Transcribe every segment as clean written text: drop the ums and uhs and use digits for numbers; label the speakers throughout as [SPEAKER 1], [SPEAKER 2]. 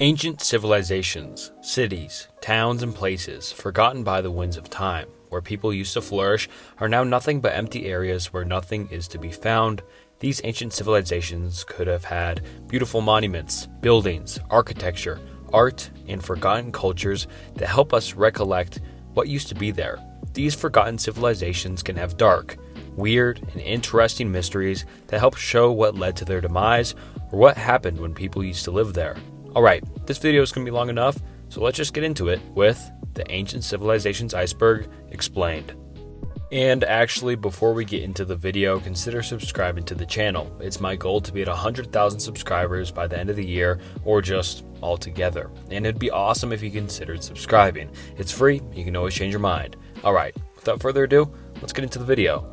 [SPEAKER 1] Ancient civilizations, cities, towns, and places forgotten by the winds of time, where people used to flourish, are now nothing but empty areas where nothing is to be found. These ancient civilizations could have had beautiful monuments, buildings, architecture, art, and forgotten cultures that help us recollect what used to be there. These forgotten civilizations can have dark, weird, and interesting mysteries that help show what led to their demise or what happened when people used to live there. Alright, this video is going to be long enough, so let's just get into it with the Ancient Civilizations Iceberg Explained. And actually, before we get into the video, consider subscribing to the channel. It's my goal to be at 100,000 subscribers by the end of the year, or just all together. And it'd be awesome if you considered subscribing. It's free, you can always change your mind. Alright, without further ado, let's get into the video.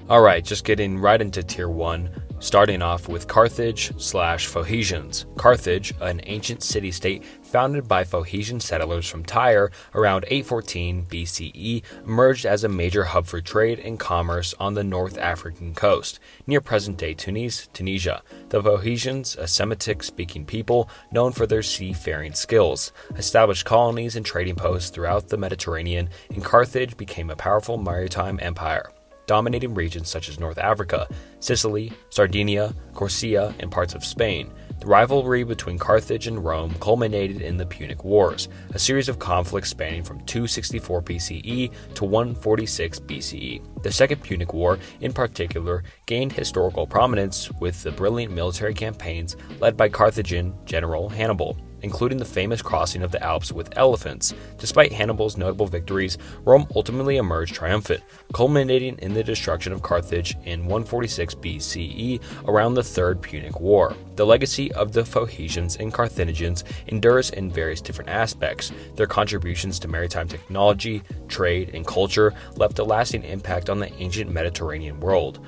[SPEAKER 1] Alright, just getting right into Tier 1. Starting off with Carthage/Phoenicians. Carthage, an ancient city-state founded by Phoenician settlers from Tyre around 814 BCE, emerged as a major hub for trade and commerce on the North African coast, near present-day Tunisia. The Phoenicians, a Semitic-speaking people known for their seafaring skills, established colonies and trading posts throughout the Mediterranean, and Carthage became a powerful maritime empire, dominating regions such as North Africa, Sicily, Sardinia, Corsica, and parts of Spain. The rivalry between Carthage and Rome culminated in the Punic Wars, a series of conflicts spanning from 264 BCE to 146 BCE. The Second Punic War, in particular, gained historical prominence with the brilliant military campaigns led by Carthaginian General Hannibal, including the famous crossing of the Alps with elephants. Despite Hannibal's notable victories, Rome ultimately emerged triumphant, culminating in the destruction of Carthage in 146 BCE around the Third Punic War. The legacy of the Phoenicians and Carthaginians endures in various different aspects. Their contributions to maritime technology, trade, and culture left a lasting impact on the ancient Mediterranean world.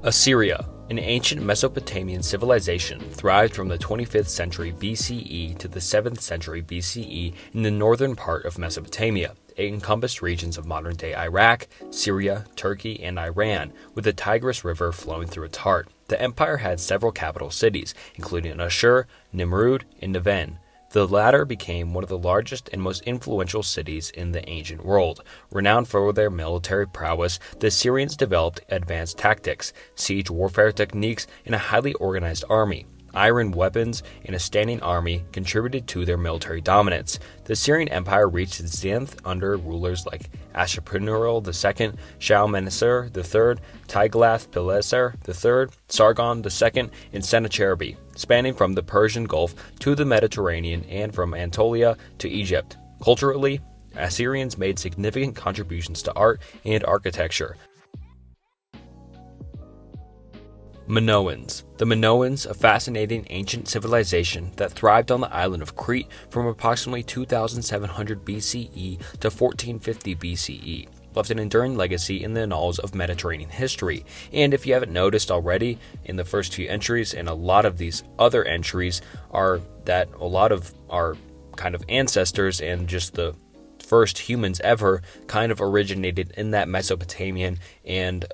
[SPEAKER 1] Assyria, an ancient Mesopotamian civilization, thrived from the 25th century BCE to the 7th century BCE in the northern part of Mesopotamia. It encompassed regions of modern-day Iraq, Syria, Turkey, and Iran, with the Tigris River flowing through its heart. The empire had several capital cities, including Ashur, Nimrud, and Neven. The latter became one of the largest and most influential cities in the ancient world. Renowned for their military prowess, the Assyrians developed advanced tactics, siege warfare techniques, and a highly organized army. Iron weapons and a standing army contributed to their military dominance. The Assyrian Empire reached its zenith under rulers like Ashurbanipal II, Shalmaneser III, Tiglath-Pileser III, Sargon II, and Sennacherib, spanning from the Persian Gulf to the Mediterranean and from Anatolia to Egypt. Culturally, Assyrians made significant contributions to art and architecture. Minoans. The Minoans, a fascinating ancient civilization that thrived on the island of Crete from approximately 2700 BCE to 1450 BCE, left an enduring legacy in the annals of Mediterranean history. And if you haven't noticed already, in the first few entries and a lot of these other entries are that a lot of our kind of ancestors and just the first humans ever kind of originated in that Mesopotamian and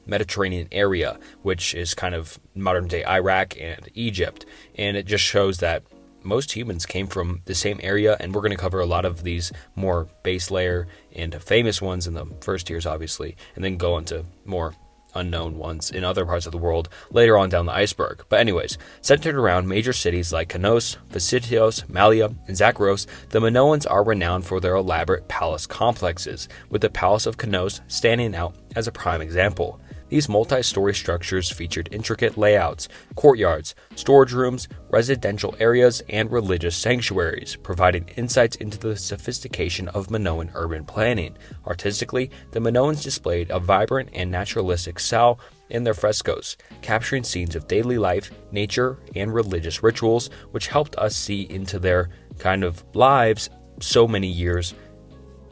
[SPEAKER 1] Mediterranean area, which is kind of modern-day Iraq and Egypt. And it just shows that most humans came from the same area, and we're going to cover a lot of these more base layer and famous ones in the first tiers, obviously, and then go into more unknown ones in other parts of the world later on down the iceberg. But anyways, centered around major cities like Knossos, Phthisios, Malia, and Zakros, the Minoans are renowned for their elaborate palace complexes, with the Palace of Knossos standing out as a prime example. These multi-story structures featured intricate layouts, courtyards, storage rooms, residential areas, and religious sanctuaries, providing insights into the sophistication of Minoan urban planning. Artistically, the Minoans displayed a vibrant and naturalistic style in their frescoes, capturing scenes of daily life, nature, and religious rituals, which helped us see into their kind of lives so many years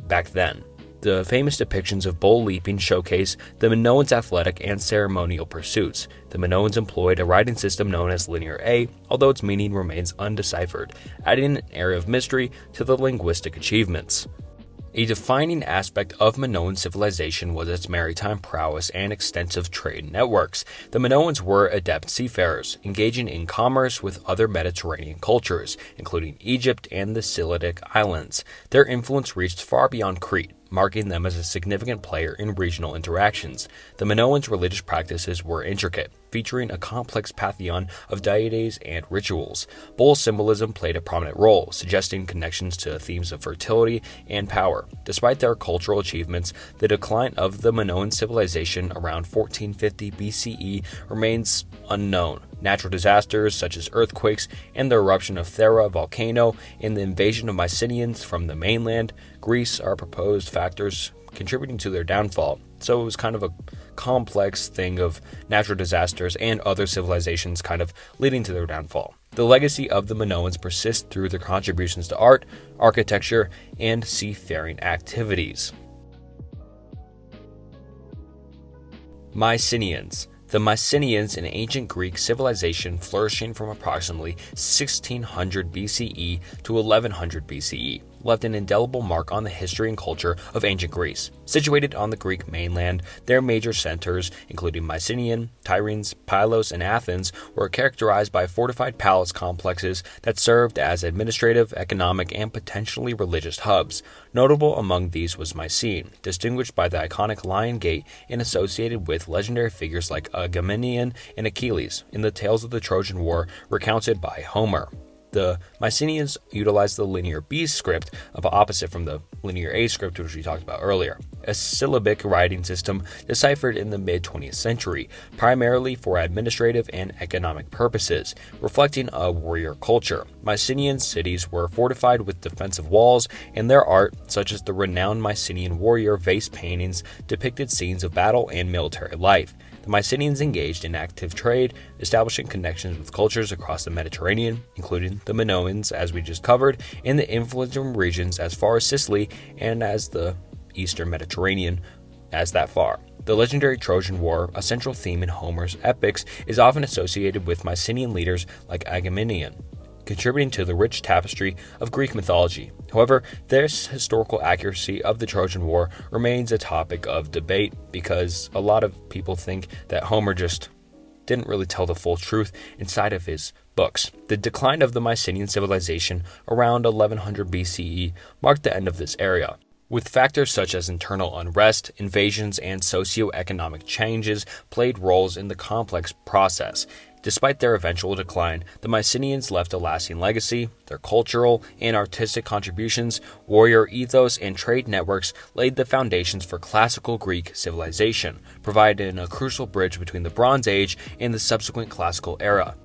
[SPEAKER 1] back then. The famous depictions of bull leaping showcase the Minoans' athletic and ceremonial pursuits. The Minoans employed a writing system known as Linear A, although its meaning remains undeciphered, adding an air of mystery to the linguistic achievements. A defining aspect of Minoan civilization was its maritime prowess and extensive trade networks. The Minoans were adept seafarers, engaging in commerce with other Mediterranean cultures, including Egypt and the Cythian Islands. Their influence reached far beyond Crete, marking them as a significant player in regional interactions. The Minoans' religious practices were intricate, featuring a complex pantheon of deities and rituals. Bull symbolism played a prominent role, suggesting connections to themes of fertility and power. Despite their cultural achievements, the decline of the Minoan civilization around 1450 BCE remains unknown. Natural disasters such as earthquakes and the eruption of Thera volcano and the invasion of Mycenaeans from the mainland Greece are proposed factors contributing to their downfall. So it was kind of a complex thing of natural disasters and other civilizations kind of leading to their downfall. The legacy of the Minoans persists through their contributions to art, architecture, and seafaring activities. Mycenaeans. The Mycenaeans, an ancient Greek civilization flourishing from approximately 1600 BCE to 1100 BCE, left an indelible mark on the history and culture of ancient Greece. Situated on the Greek mainland, their major centers, including Mycenaean, Tiryns, Pylos, and Athens, were characterized by fortified palace complexes that served as administrative, economic, and potentially religious hubs. Notable among these was Mycene, distinguished by the iconic Lion Gate and associated with legendary figures like Agamemnon and Achilles in the tales of the Trojan War recounted by Homer. The Mycenaeans utilized the linear B script, opposite from the linear A script, which we talked about earlier, a syllabic writing system deciphered in the mid-20th century, primarily for administrative and economic purposes, reflecting a warrior culture. Mycenaean cities were fortified with defensive walls, and their art, such as the renowned Mycenaean warrior vase paintings, depicted scenes of battle and military life. The Mycenaeans engaged in active trade, establishing connections with cultures across the Mediterranean, including the Minoans, as we just covered, and the influential regions as far as Sicily and as the Eastern Mediterranean as that far. The legendary Trojan War, a central theme in Homer's epics, is often associated with Mycenaean leaders like Agamemnon, contributing to the rich tapestry of Greek mythology. However, this historical accuracy of the Trojan War remains a topic of debate because a lot of people think that Homer just didn't really tell the full truth inside of his books. The decline of the Mycenaean civilization around 1100 BCE marked the end of this era, with factors such as internal unrest, invasions, and socio-economic changes played roles in the complex process. Despite their eventual decline, the Mycenaeans left a lasting legacy. Their cultural and artistic contributions, warrior ethos, and trade networks laid the foundations for classical Greek civilization, providing a crucial bridge between the Bronze Age and the subsequent classical era.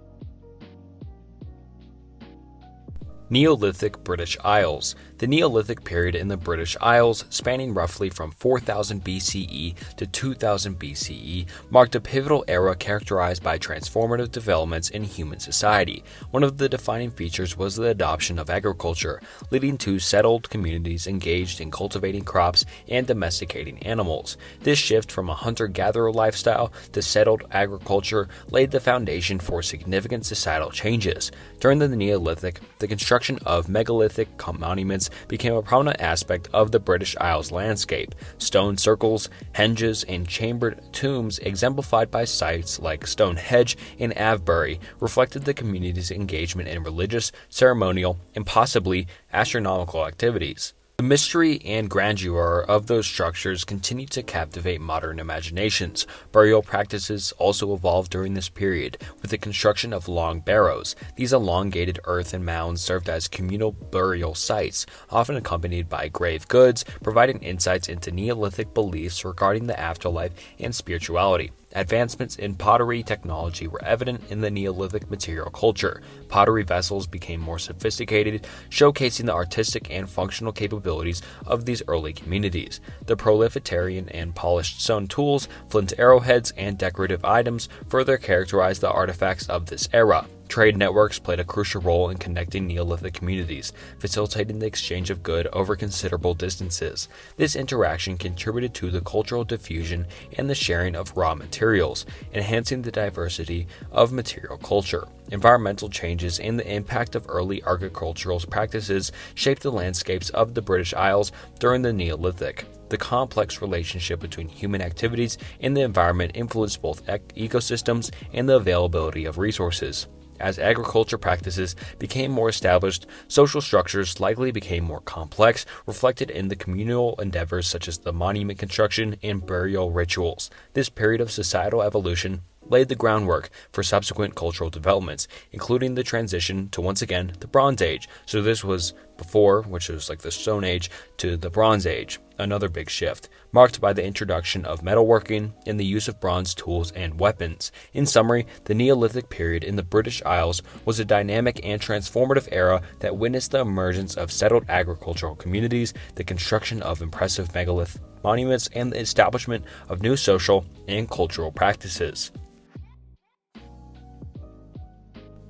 [SPEAKER 1] Neolithic British Isles. The Neolithic period in the British Isles, spanning roughly from 4000 BCE to 2000 BCE, marked a pivotal era characterized by transformative developments in human society. One of the defining features was the adoption of agriculture, leading to settled communities engaged in cultivating crops and domesticating animals. This shift from a hunter-gatherer lifestyle to settled agriculture laid the foundation for significant societal changes. During the Neolithic, the construction of megalithic monuments became a prominent aspect of the British Isles landscape. Stone circles, henges, and chambered tombs exemplified by sites like Stonehenge and Avebury reflected the community's engagement in religious, ceremonial, and possibly astronomical activities. The mystery and grandeur of those structures continue to captivate modern imaginations. Burial practices also evolved during this period, with the construction of long barrows. These elongated earthen mounds served as communal burial sites, often accompanied by grave goods, providing insights into Neolithic beliefs regarding the afterlife and spirituality. Advancements in pottery technology were evident in the Neolithic material culture. Pottery vessels became more sophisticated, showcasing the artistic and functional capabilities of these early communities. The proliferation and polished stone tools, flint arrowheads, and decorative items further characterized the artifacts of this era. Trade networks played a crucial role in connecting Neolithic communities, facilitating the exchange of goods over considerable distances. This interaction contributed to the cultural diffusion and the sharing of raw materials, enhancing the diversity of material culture. Environmental changes and the impact of early agricultural practices shaped the landscapes of the British Isles during the Neolithic. The complex relationship between human activities and the environment influenced both ecosystems and the availability of resources. As agriculture practices became more established, social structures likely became more complex, reflected in the communal endeavors such as the monument construction and burial rituals. This period of societal evolution laid the groundwork for subsequent cultural developments, including the transition to, once again, the Bronze Age. So this was before, which was like the Stone Age, to the Bronze Age, another big shift, marked by the introduction of metalworking and the use of bronze tools and weapons. In summary, the Neolithic period in the British Isles was a dynamic and transformative era that witnessed the emergence of settled agricultural communities, the construction of impressive megalith monuments, and the establishment of new social and cultural practices.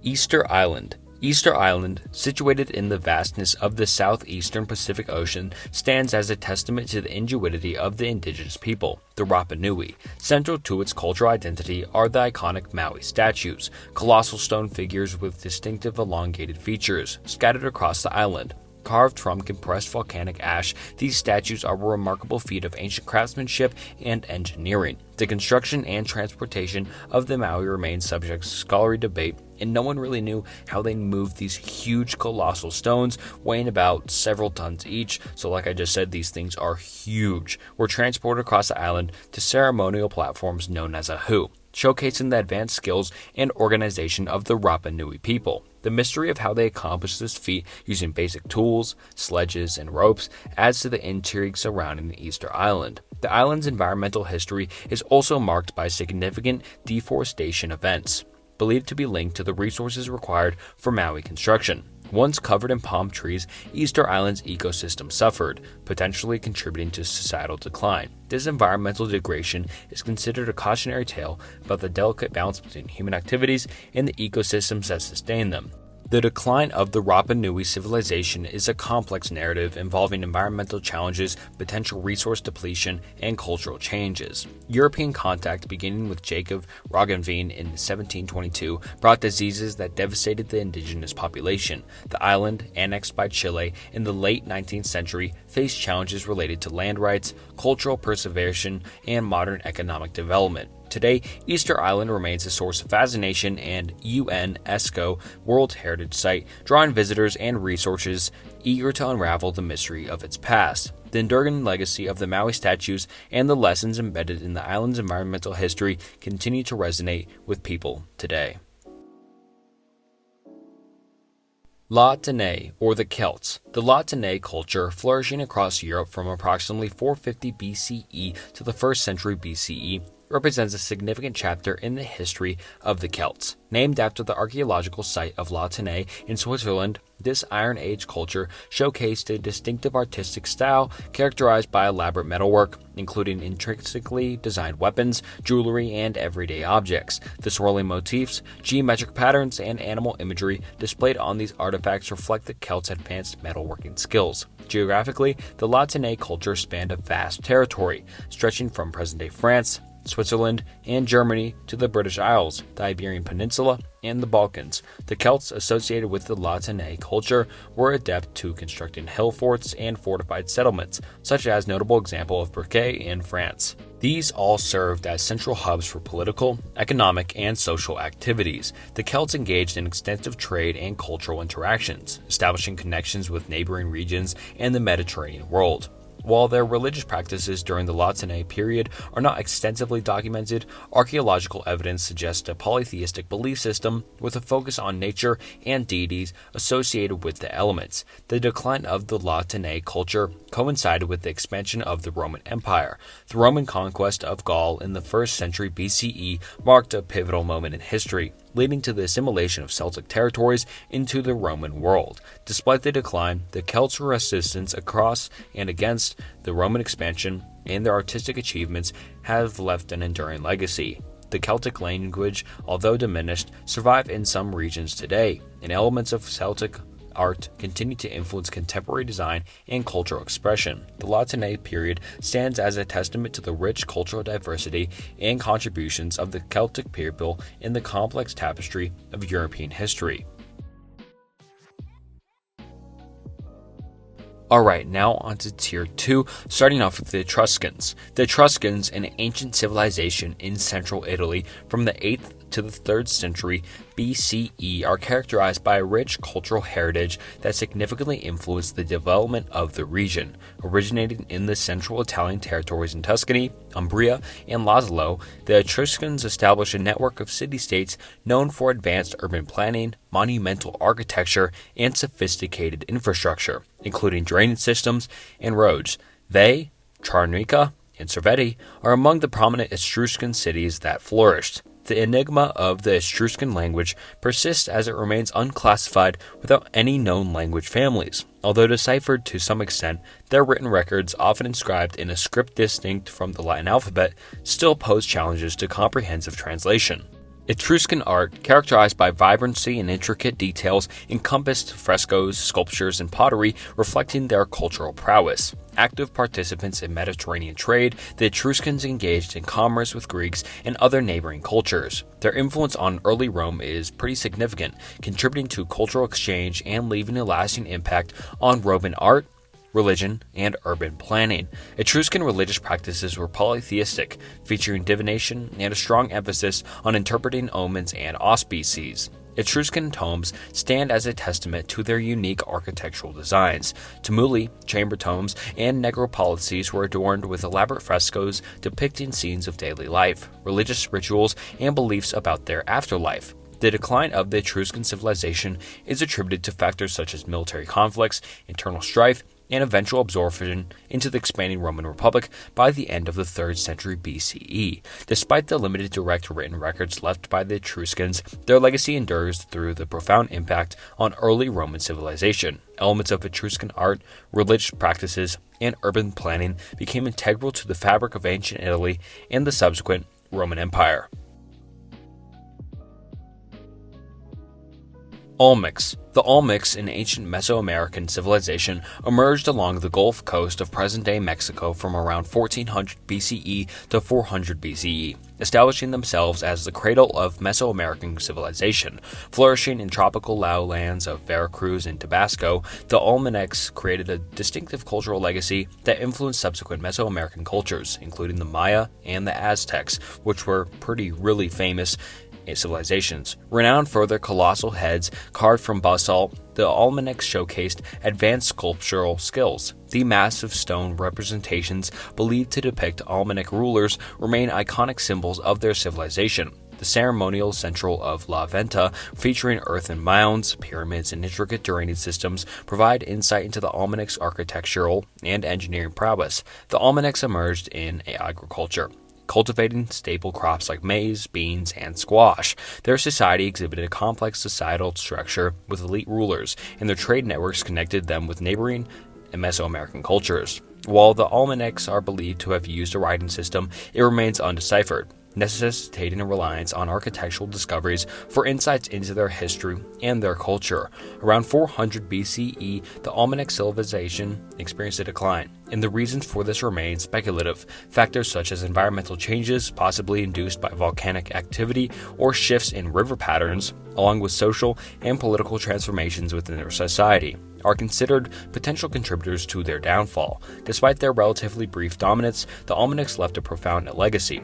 [SPEAKER 1] Easter Island. Easter Island, situated in the vastness of the southeastern Pacific Ocean, stands as a testament to the ingenuity of the indigenous people, the Rapa Nui. Central to its cultural identity are the iconic Maui statues, colossal stone figures with distinctive elongated features, scattered across the island. Carved from compressed volcanic ash, these statues are a remarkable feat of ancient craftsmanship and engineering. The construction and transportation of the Maui remains subject to scholarly debate, and no one really knew how they moved these huge colossal stones weighing about several tons each. So like I just said, these things are huge. Were transported across the island to ceremonial platforms known as a hu, showcasing the advanced skills and organization of the Rapa Nui people. The mystery of how they accomplished this feat using basic tools, sledges, and ropes adds to the intrigue surrounding the Easter Island. The island's environmental history is also marked by significant deforestation events, believed to be linked to the resources required for Maui construction. Once covered in palm trees, Easter Island's ecosystem suffered, potentially contributing to societal decline. This environmental degradation is considered a cautionary tale about the delicate balance between human activities and the ecosystems that sustain them. The decline of the Rapa Nui civilization is a complex narrative involving environmental challenges, potential resource depletion, and cultural changes. European contact, beginning with Jacob Roggeveen in 1722, brought diseases that devastated the indigenous population. The island, annexed by Chile in the late 19th century, faced challenges related to land rights, cultural preservation, and modern economic development. Today, Easter Island remains a source of fascination and UNESCO World Heritage Site, drawing visitors and researchers eager to unravel the mystery of its past. The enduring legacy of the Maui statues and the lessons embedded in the island's environmental history continue to resonate with people today. La Tène, or the Celts. The La Tène culture, flourishing across Europe from approximately 450 BCE to the 1st century BCE, represents a significant chapter in the history of the Celts. Named after the archaeological site of La Tène in Switzerland, this Iron Age culture showcased a distinctive artistic style characterized by elaborate metalwork, including intricately designed weapons, jewelry, and everyday objects. The swirling motifs, geometric patterns, and animal imagery displayed on these artifacts reflect the Celts' advanced metalworking skills. Geographically, the La Tène culture spanned a vast territory, stretching from present-day France, Switzerland, and Germany to the British Isles, the Iberian Peninsula, and the Balkans. The Celts associated with the La Tène culture were adept to constructing hill forts and fortified settlements, such as notable example of Beaker in France. These all served as central hubs for political, economic, and social activities. The Celts engaged in extensive trade and cultural interactions, establishing connections with neighboring regions and the Mediterranean world. While their religious practices during the La Tène period are not extensively documented, archaeological evidence suggests a polytheistic belief system with a focus on nature and deities associated with the elements. The decline of the La Tène culture coincided with the expansion of the Roman Empire. The Roman conquest of Gaul in the 1st century BCE marked a pivotal moment in history, leading to the assimilation of Celtic territories into the Roman world. Despite the decline, the Celts' resistance across and against the Roman expansion and their artistic achievements have left an enduring legacy. The Celtic language, although diminished, survive in some regions today, and elements of Celtic art continue to influence contemporary design and cultural expression. The Latinate period stands as a testament to the rich cultural diversity and contributions of the Celtic people in the complex tapestry of European history. Alright, now on to Tier 2, starting off with the Etruscans. The Etruscans, an ancient civilization in central Italy from the 8th to the 3rd century BCE, are characterized by a rich cultural heritage that significantly influenced the development of the region. Originating in the central Italian territories in Tuscany, Umbria, and Lazio, the Etruscans established a network of city-states known for advanced urban planning, monumental architecture, and sophisticated infrastructure, including drainage systems and roads. They, Charnica and Cerveti, are among the prominent Etruscan cities that flourished. The enigma of the Etruscan language persists as it remains unclassified without any known language families. Although deciphered to some extent, their written records, often inscribed in a script distinct from the Latin alphabet, still pose challenges to comprehensive translation. Etruscan art, characterized by vibrancy and intricate details, encompassed frescoes, sculptures, and pottery reflecting their cultural prowess. Active participants in Mediterranean trade, the Etruscans engaged in commerce with Greeks and other neighboring cultures. Their influence on early Rome is pretty significant, contributing to cultural exchange and leaving a lasting impact on Roman art, religion, and urban planning. Etruscan religious practices were polytheistic, featuring divination and a strong emphasis on interpreting omens and auspices. Etruscan tombs stand as a testament to their unique architectural designs. Tumuli, chamber tombs, and necropolises were adorned with elaborate frescoes depicting scenes of daily life, religious rituals, and beliefs about their afterlife. The decline of the Etruscan civilization is attributed to factors such as military conflicts, internal strife, and eventual absorption into the expanding Roman Republic by the end of the 3rd century BCE. Despite the limited direct written records left by the Etruscans, their legacy endures through the profound impact on early Roman civilization. Elements of Etruscan art, religious practices, and urban planning became integral to the fabric of ancient Italy and the subsequent Roman Empire. Olmecs. The Olmecs, an ancient Mesoamerican civilization, emerged along the Gulf Coast of present-day Mexico from around 1400 BCE to 400 BCE, establishing themselves as the cradle of Mesoamerican civilization. Flourishing in tropical lowlands of Veracruz and Tabasco, the Olmecs created a distinctive cultural legacy that influenced subsequent Mesoamerican cultures, including the Maya and the Aztecs, which were really famous civilizations. Renowned for their colossal heads carved from basalt, the Olmecs showcased advanced sculptural skills. The massive stone representations believed to depict Olmec rulers remain iconic symbols of their civilization. The ceremonial central of La Venta, featuring earthen mounds, pyramids, and intricate drainage systems, provide insight into the Olmecs' architectural and engineering prowess. The Olmecs emerged in agriculture, cultivating staple crops like maize, beans, and squash. Their society exhibited a complex societal structure with elite rulers, and their trade networks connected them with neighboring Mesoamerican cultures. While the Olmecs are believed to have used a writing system, it remains undeciphered, necessitating a reliance on architectural discoveries for insights into their history and their culture. Around 400 BCE, the Olmec civilization experienced a decline, and the reasons for this remain speculative. Factors such as environmental changes, possibly induced by volcanic activity, or shifts in river patterns, along with social and political transformations within their society, are considered potential contributors to their downfall. Despite their relatively brief dominance, the Olmecs left a profound legacy.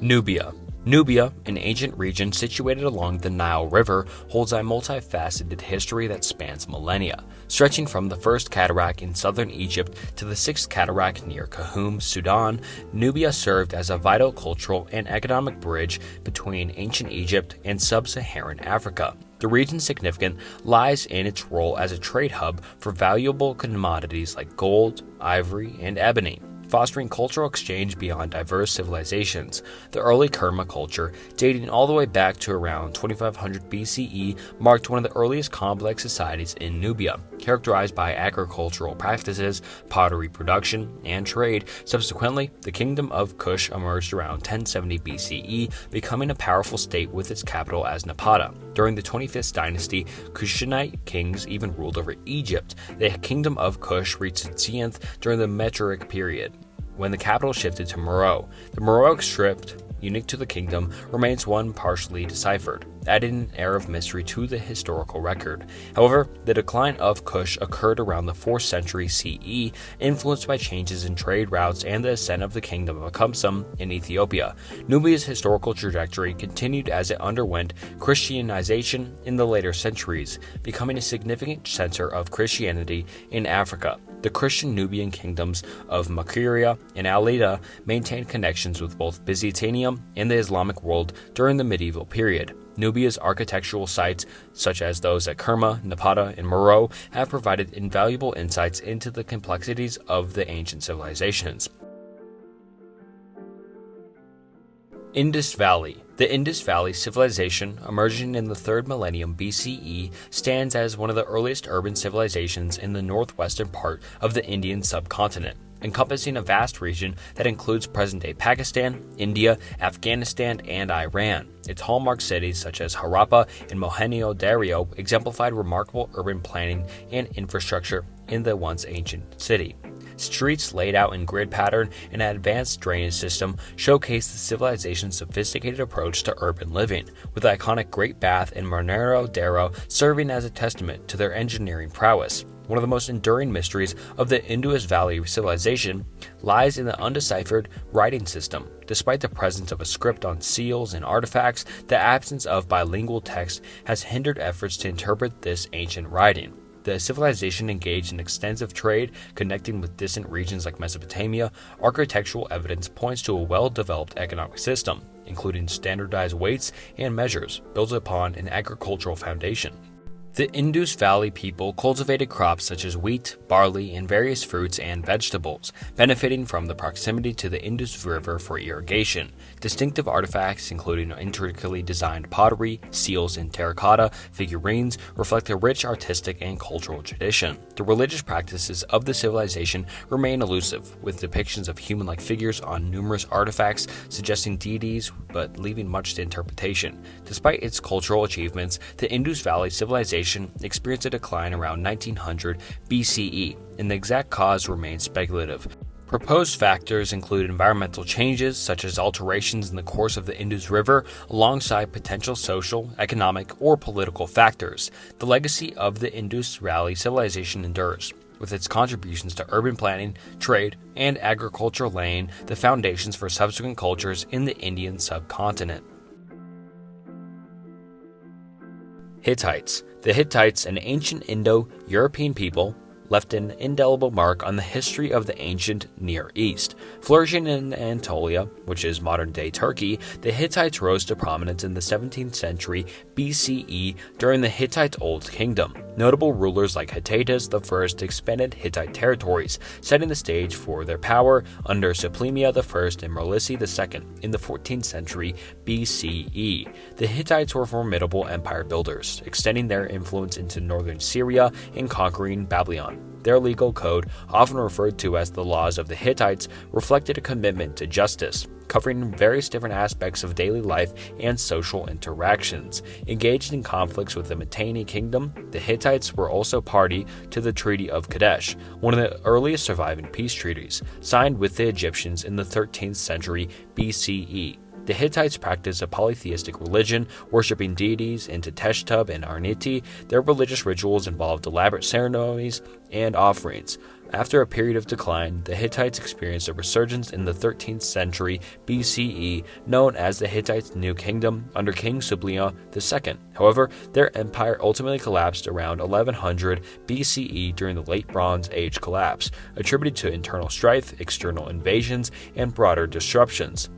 [SPEAKER 1] Nubia. Nubia, an ancient region situated along the Nile River, holds a multifaceted history that spans millennia. Stretching from the first cataract in southern Egypt to the sixth cataract near Khartoum, Sudan, Nubia served as a vital cultural and economic bridge between ancient Egypt and sub-Saharan Africa. The region's significance lies in its role as a trade hub for valuable commodities like gold, ivory, and ebony, fostering cultural exchange beyond diverse civilizations. The early Kerma culture, dating all the way back to around 2500 BCE, marked one of the earliest complex societies in Nubia. characterized by agricultural practices, pottery production, and trade. Subsequently, the Kingdom of Kush emerged around 1070 BCE, becoming a powerful state with its capital as Napata. During the 25th dynasty, Kushite kings even ruled over Egypt. The Kingdom of Kush reached its zenith during the Metric period, when the capital shifted to Meroe. The Meroic script, unique to the kingdom, remains one partially deciphered, adding an air of mystery to the historical record. However, the decline of Kush occurred around the 4th century CE, influenced by changes in trade routes and the ascent of the kingdom of Axum in Ethiopia. Nubia's historical trajectory continued as it underwent Christianization in the later centuries, becoming a significant center of Christianity in Africa. The Christian Nubian kingdoms of Makria and Alida maintained connections with both Byzantium and the Islamic world during the medieval period. Nubia's architectural sites, such as those at Kerma, Napata, and Meroe, have provided invaluable insights into the complexities of the ancient civilizations. Indus Valley. The Indus Valley civilization, emerging in the 3rd millennium BCE, stands as one of the earliest urban civilizations in the northwestern part of the Indian subcontinent, encompassing a vast region that includes present-day Pakistan, India, Afghanistan, and Iran. Its hallmark cities such as Harappa and Mohenjo-Daro exemplified remarkable urban planning and infrastructure in the once ancient city. Streets laid out in grid pattern and an advanced drainage system showcase the civilization's sophisticated approach to urban living, with the iconic Great Bath and Mohenjo-Daro serving as a testament to their engineering prowess. One of the most enduring mysteries of the Indus Valley civilization lies in the undeciphered writing system. Despite the presence of a script on seals and artifacts, the absence of bilingual text has hindered efforts to interpret this ancient writing. The civilization engaged in extensive trade, connecting with distant regions like Mesopotamia. Architectural evidence points to a well-developed economic system, including standardized weights and measures, built upon an agricultural foundation. The Indus Valley people cultivated crops such as wheat, barley, and various fruits and vegetables, benefiting from the proximity to the Indus River for irrigation. Distinctive artifacts, including intricately designed pottery, seals, and terracotta figurines, reflect a rich artistic and cultural tradition. The religious practices of the civilization remain elusive, with depictions of human-like figures on numerous artifacts suggesting deities but leaving much to interpretation. Despite its cultural achievements, the Indus Valley civilization experienced a decline around 1900 BCE, and the exact cause remains speculative. Proposed factors include environmental changes, such as alterations in the course of the Indus River, alongside potential social, economic, or political factors. The legacy of the Indus Valley civilization endures, with its contributions to urban planning, trade, and agriculture laying the foundations for subsequent cultures in the Indian subcontinent. Hittites. The Hittites, an ancient Indo-European people, left an indelible mark on the history of the ancient Near East. Flourishing in Anatolia, which is modern-day Turkey, the Hittites rose to prominence in the 17th century BCE during the Hittite Old Kingdom. Notable rulers like Hittite I expanded Hittite territories, setting the stage for their power under Suplemia I and Merlissi II in the 14th century BCE. The Hittites were formidable empire builders, extending their influence into northern Syria and conquering Babylon. Their legal code, often referred to as the Laws of the Hittites, reflected a commitment to justice, covering various different aspects of daily life and social interactions. Engaged in conflicts with the Mitanni kingdom, the Hittites were also party to the Treaty of Kadesh, one of the earliest surviving peace treaties, signed with the Egyptians in the 13th century BCE. The Hittites practiced a polytheistic religion, worshipping deities in Teshtub and Arniti. Their religious rituals involved elaborate ceremonies and offerings. After a period of decline, the Hittites experienced a resurgence in the 13th century BCE, known as the Hittite New Kingdom under King Suplemia II. However, their empire ultimately collapsed around 1100 BCE during the Late Bronze Age collapse, attributed to internal strife, external invasions, and broader disruptions.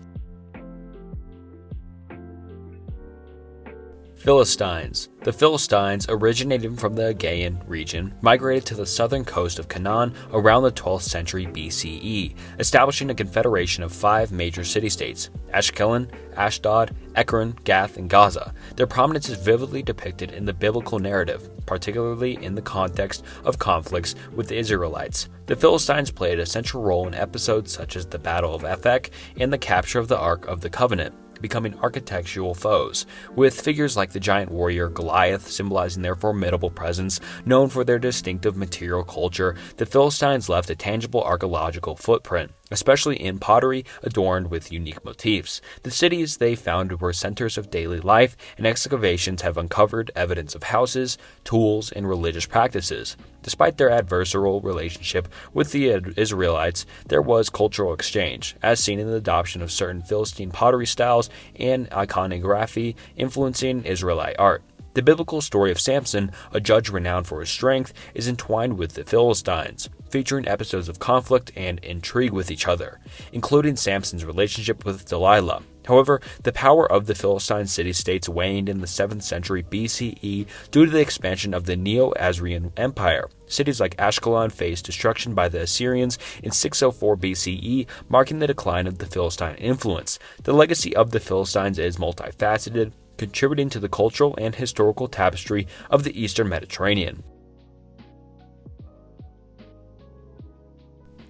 [SPEAKER 1] Philistines. The Philistines, originating from the Aegean region, migrated to the southern coast of Canaan around the 12th century BCE, establishing a confederation of 5 major city-states: Ashkelon, Ashdod, Ekron, Gath, and Gaza. Their prominence is vividly depicted in the biblical narrative, particularly in the context of conflicts with the Israelites. The Philistines played a central role in episodes such as the Battle of Ephek and the capture of the Ark of the Covenant, becoming architectural foes, with figures like the giant warrior Goliath symbolizing their formidable presence. Known for their distinctive material culture, the Philistines left a tangible archaeological footprint, especially in pottery adorned with unique motifs. The cities they founded were centers of daily life, and excavations have uncovered evidence of houses, tools, and religious practices. Despite their adversarial relationship with the Israelites, there was cultural exchange, as seen in the adoption of certain Philistine pottery styles and iconography influencing Israelite art. The biblical story of Samson, a judge renowned for his strength, is entwined with the Philistines, featuring episodes of conflict and intrigue with each other, including Samson's relationship with Delilah. However, the power of the Philistine city-states waned in the 7th century BCE due to the expansion of the Neo-Assyrian Empire. Cities like Ashkelon faced destruction by the Assyrians in 604 BCE, marking the decline of the Philistine influence. The legacy of the Philistines is multifaceted, contributing to the cultural and historical tapestry of the Eastern Mediterranean.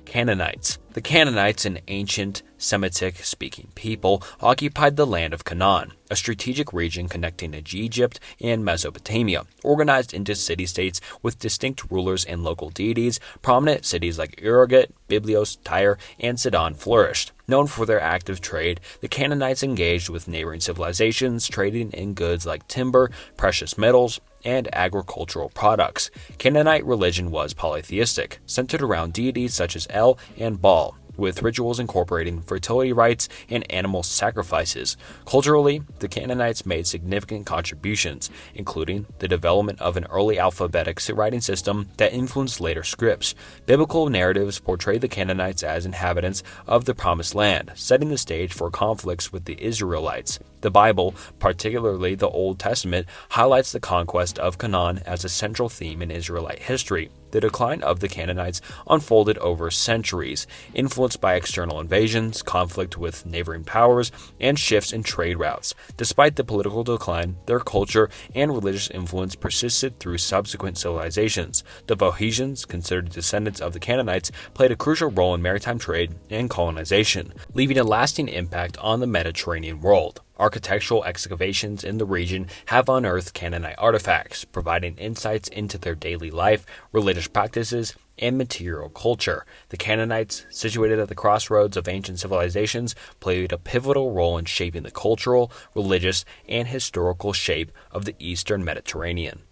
[SPEAKER 1] Canaanites. The Canaanites, an ancient Semitic-speaking people, occupied the land of Canaan, a strategic region connecting Egypt and Mesopotamia, organized into city-states with distinct rulers and local deities. Prominent cities like Urartu, Byblos, Tyre, and Sidon flourished. Known for their active trade, the Canaanites engaged with neighboring civilizations, trading in goods like timber, precious metals, and agricultural products. Canaanite religion was polytheistic, centered around deities such as El and Baal, with rituals incorporating fertility rites and animal sacrifices. Culturally, the Canaanites made significant contributions, including the development of an early alphabetic writing system that influenced later scripts. Biblical narratives portray the Canaanites as inhabitants of the Promised Land, setting the stage for conflicts with the Israelites. The Bible, particularly the Old Testament, highlights the conquest of Canaan as a central theme in Israelite history. The decline of the Canaanites unfolded over centuries, influenced by external invasions, conflict with neighboring powers, and shifts in trade routes. Despite the political decline, their culture and religious influence persisted through subsequent civilizations. The Phoenicians, considered descendants of the Canaanites, played a crucial role in maritime trade and colonization, leaving a lasting impact on the Mediterranean world. Architectural excavations in the region have unearthed Canaanite artifacts, providing insights into their daily life, religious practices, and material culture. The Canaanites, situated at the crossroads of ancient civilizations, played a pivotal role in shaping the cultural, religious, and historical shape of the Eastern Mediterranean.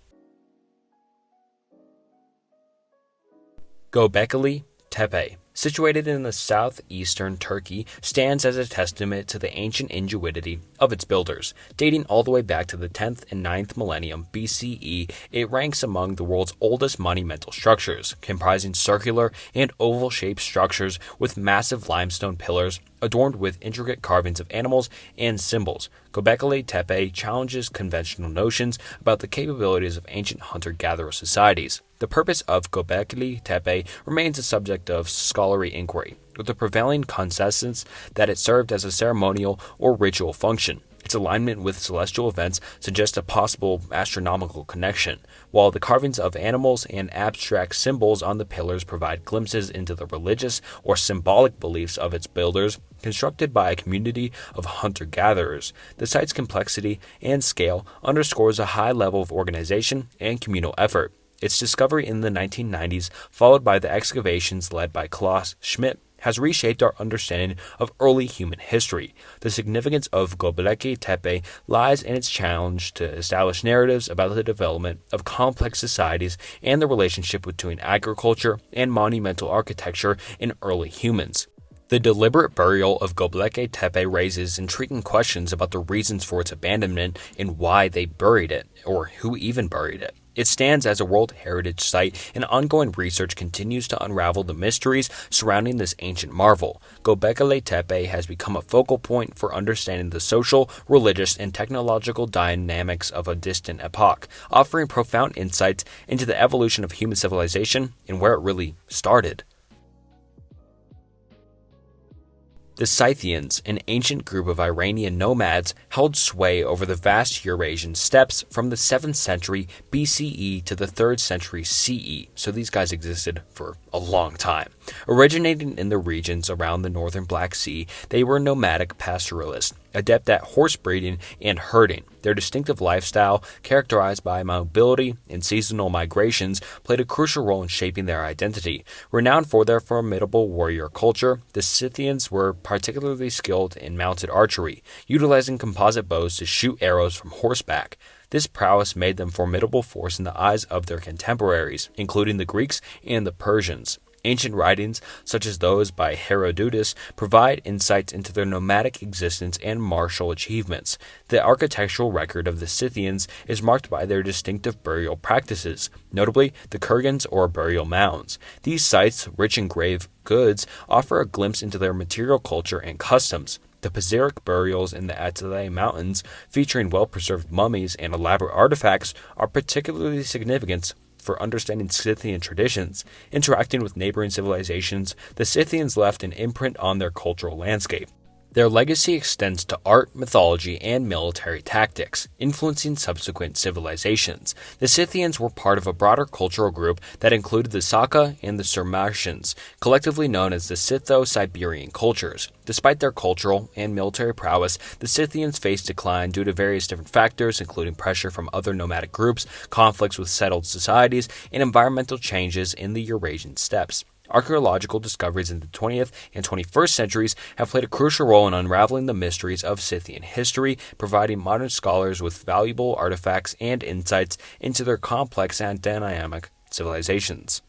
[SPEAKER 1] Goblet Tepe, situated in the southeastern Turkey, stands as a testament to the ancient ingenuity of its builders. Dating all the way back to the 10th and 9th millennium BCE, it ranks among the world's oldest monumental structures, comprising circular and oval-shaped structures with massive limestone pillars adorned with intricate carvings of animals and symbols. Goblet Tepe challenges conventional notions about the capabilities of ancient hunter-gatherer societies. The purpose of Goblet Tepe remains a subject of scholarly inquiry, with the prevailing consensus that it served as a ceremonial or ritual function. Its alignment with celestial events suggests a possible astronomical connection, while the carvings of animals and abstract symbols on the pillars provide glimpses into the religious or symbolic beliefs of its builders. Constructed by a community of hunter-gatherers, the site's complexity and scale underscores a high level of organization and communal effort. Its discovery in the 1990s, followed by the excavations led by Klaus Schmidt, has reshaped our understanding of early human history. The significance of Goblet Tepe lies in its challenge to establish narratives about the development of complex societies and the relationship between agriculture and monumental architecture in early humans. The deliberate burial of Goblet Tepe raises intriguing questions about the reasons for its abandonment and why they buried it, or who even buried it. It stands as a World Heritage Site, and ongoing research continues to unravel the mysteries surrounding this ancient marvel. Gobekli Tepe has become a focal point for understanding the social, religious, and technological dynamics of a distant epoch, offering profound insights into the evolution of human civilization and where it really started. The Cythians, an ancient group of Iranian nomads, held sway over the vast Eurasian steppes from the 7th century BCE to the 3rd century CE, so these guys existed for a long time. Originating in the regions around the northern Black Sea, they were nomadic pastoralists, adept at horse breeding and herding. Their distinctive lifestyle, characterized by mobility and seasonal migrations, played a crucial role in shaping their identity. Renowned for their formidable warrior culture, the Scythians were particularly skilled in mounted archery, utilizing composite bows to shoot arrows from horseback. This prowess made them a formidable force in the eyes of their contemporaries, including the Greeks and the Persians. Ancient writings, such as those by Herodotus, provide insights into their nomadic existence and martial achievements. The architectural record of the Scythians is marked by their distinctive burial practices, notably the kurgans or burial mounds. These sites, rich in grave goods, offer a glimpse into their material culture and customs. The Pizarric burials in the Atayal Mountains, featuring well-preserved mummies and elaborate artifacts, are particularly significant for understanding Scythian traditions. Interacting with neighboring civilizations, the Scythians left an imprint on their cultural landscape. Their legacy extends to art, mythology, and military tactics, influencing subsequent civilizations. The Scythians were part of a broader cultural group that included the Saka and the Sarmatians, collectively known as the Scytho-Siberian cultures. Despite their cultural and military prowess, the Scythians faced decline due to various different factors, including pressure from other nomadic groups, conflicts with settled societies, and environmental changes in the Eurasian steppes. Archaeological discoveries in the 20th and 21st centuries have played a crucial role in unraveling the mysteries of Scythian history, providing modern scholars with valuable artifacts and insights into their complex and dynamic civilizations.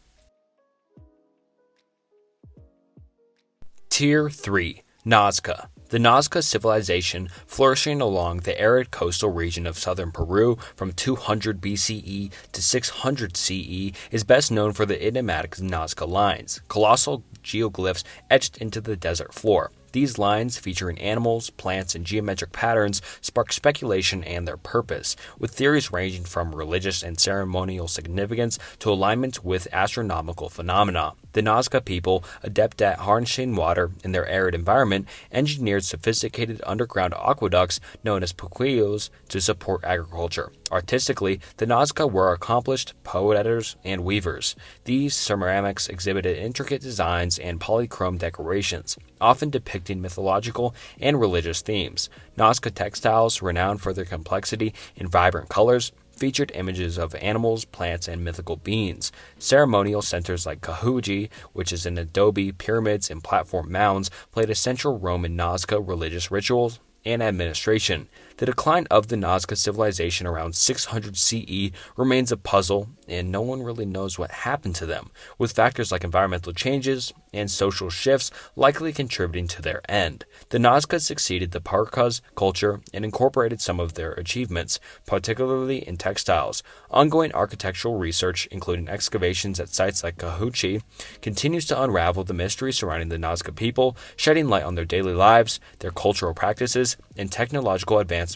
[SPEAKER 1] Tier 3. Nazca. The Nazca civilization, flourishing along the arid coastal region of southern Peru from 200 BCE to 600 CE, is best known for the enigmatic Nazca lines, colossal geoglyphs etched into the desert floor. These lines, featuring animals, plants, and geometric patterns, spark speculation and their purpose, with theories ranging from religious and ceremonial significance to alignment with astronomical phenomena. The Nazca people, adept at harnessing water in their arid environment, engineered sophisticated underground aqueducts known as puquillos to support agriculture. Artistically, the Nazca were accomplished poeters and weavers. These ceramics exhibited intricate designs and polychrome decorations, often depicting mythological and religious themes. Nazca textiles, renowned for their complexity and vibrant colors, featured images of animals, plants, and mythical beings. Ceremonial centers like Cahuji, which is an adobe, pyramids, and platform mounds, played a central role in Nazca religious rituals and administration. The decline of the Nazca civilization around 600 CE remains a puzzle, and no one really knows what happened to them, with factors like environmental changes and social shifts likely contributing to their end. The Nazca succeeded the Parcas culture and incorporated some of their achievements, particularly in textiles. Ongoing architectural research, including excavations at sites like Cahuchi, continues to unravel the mystery surrounding the Nazca people, shedding light on their daily lives, their cultural practices, and technological advancements.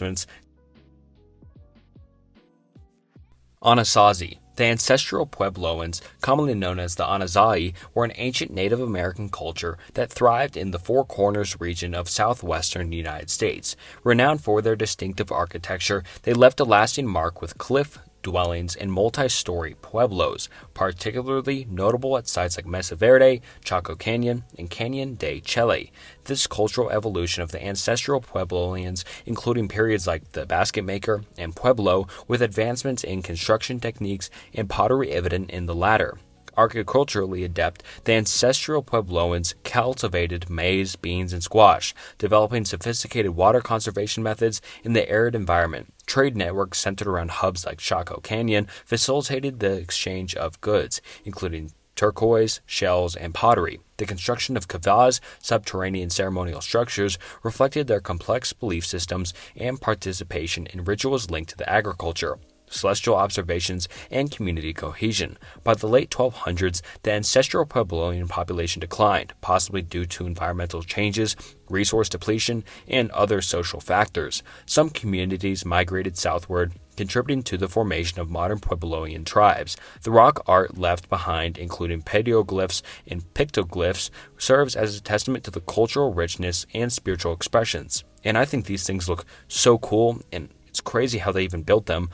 [SPEAKER 1] Anasazi. The ancestral Puebloans, commonly known as the Anasazi, were an ancient Native American culture that thrived in the Four Corners region of southwestern United States. Renowned for their distinctive architecture, they left a lasting mark with cliff dwellings and multi-story pueblos, particularly notable at sites like Mesa Verde, Chaco Canyon, and Canyon de Chile. This cultural evolution of the ancestral Puebloans, including periods like the basket maker and Pueblo, with advancements in construction techniques and pottery evident in the latter. Agriculturally adept, the ancestral Puebloans cultivated maize, beans, and squash, developing sophisticated water conservation methods in the arid environment. Trade networks centered around hubs like Chaco Canyon facilitated the exchange of goods, including turquoise, shells, and pottery. The construction of kavahs, subterranean ceremonial structures, reflected their complex belief systems and participation in rituals linked to the agriculture, celestial observations, and community cohesion. By the late 1200s, the ancestral Puebloan population declined, possibly due to environmental changes, resource depletion, and other social factors. Some communities migrated southward, contributing to the formation of modern Puebloan tribes. The rock art left behind, including petroglyphs and pictoglyphs, serves as a testament to the cultural richness and spiritual expressions. And I think these things look so cool, and it's crazy how they even built them.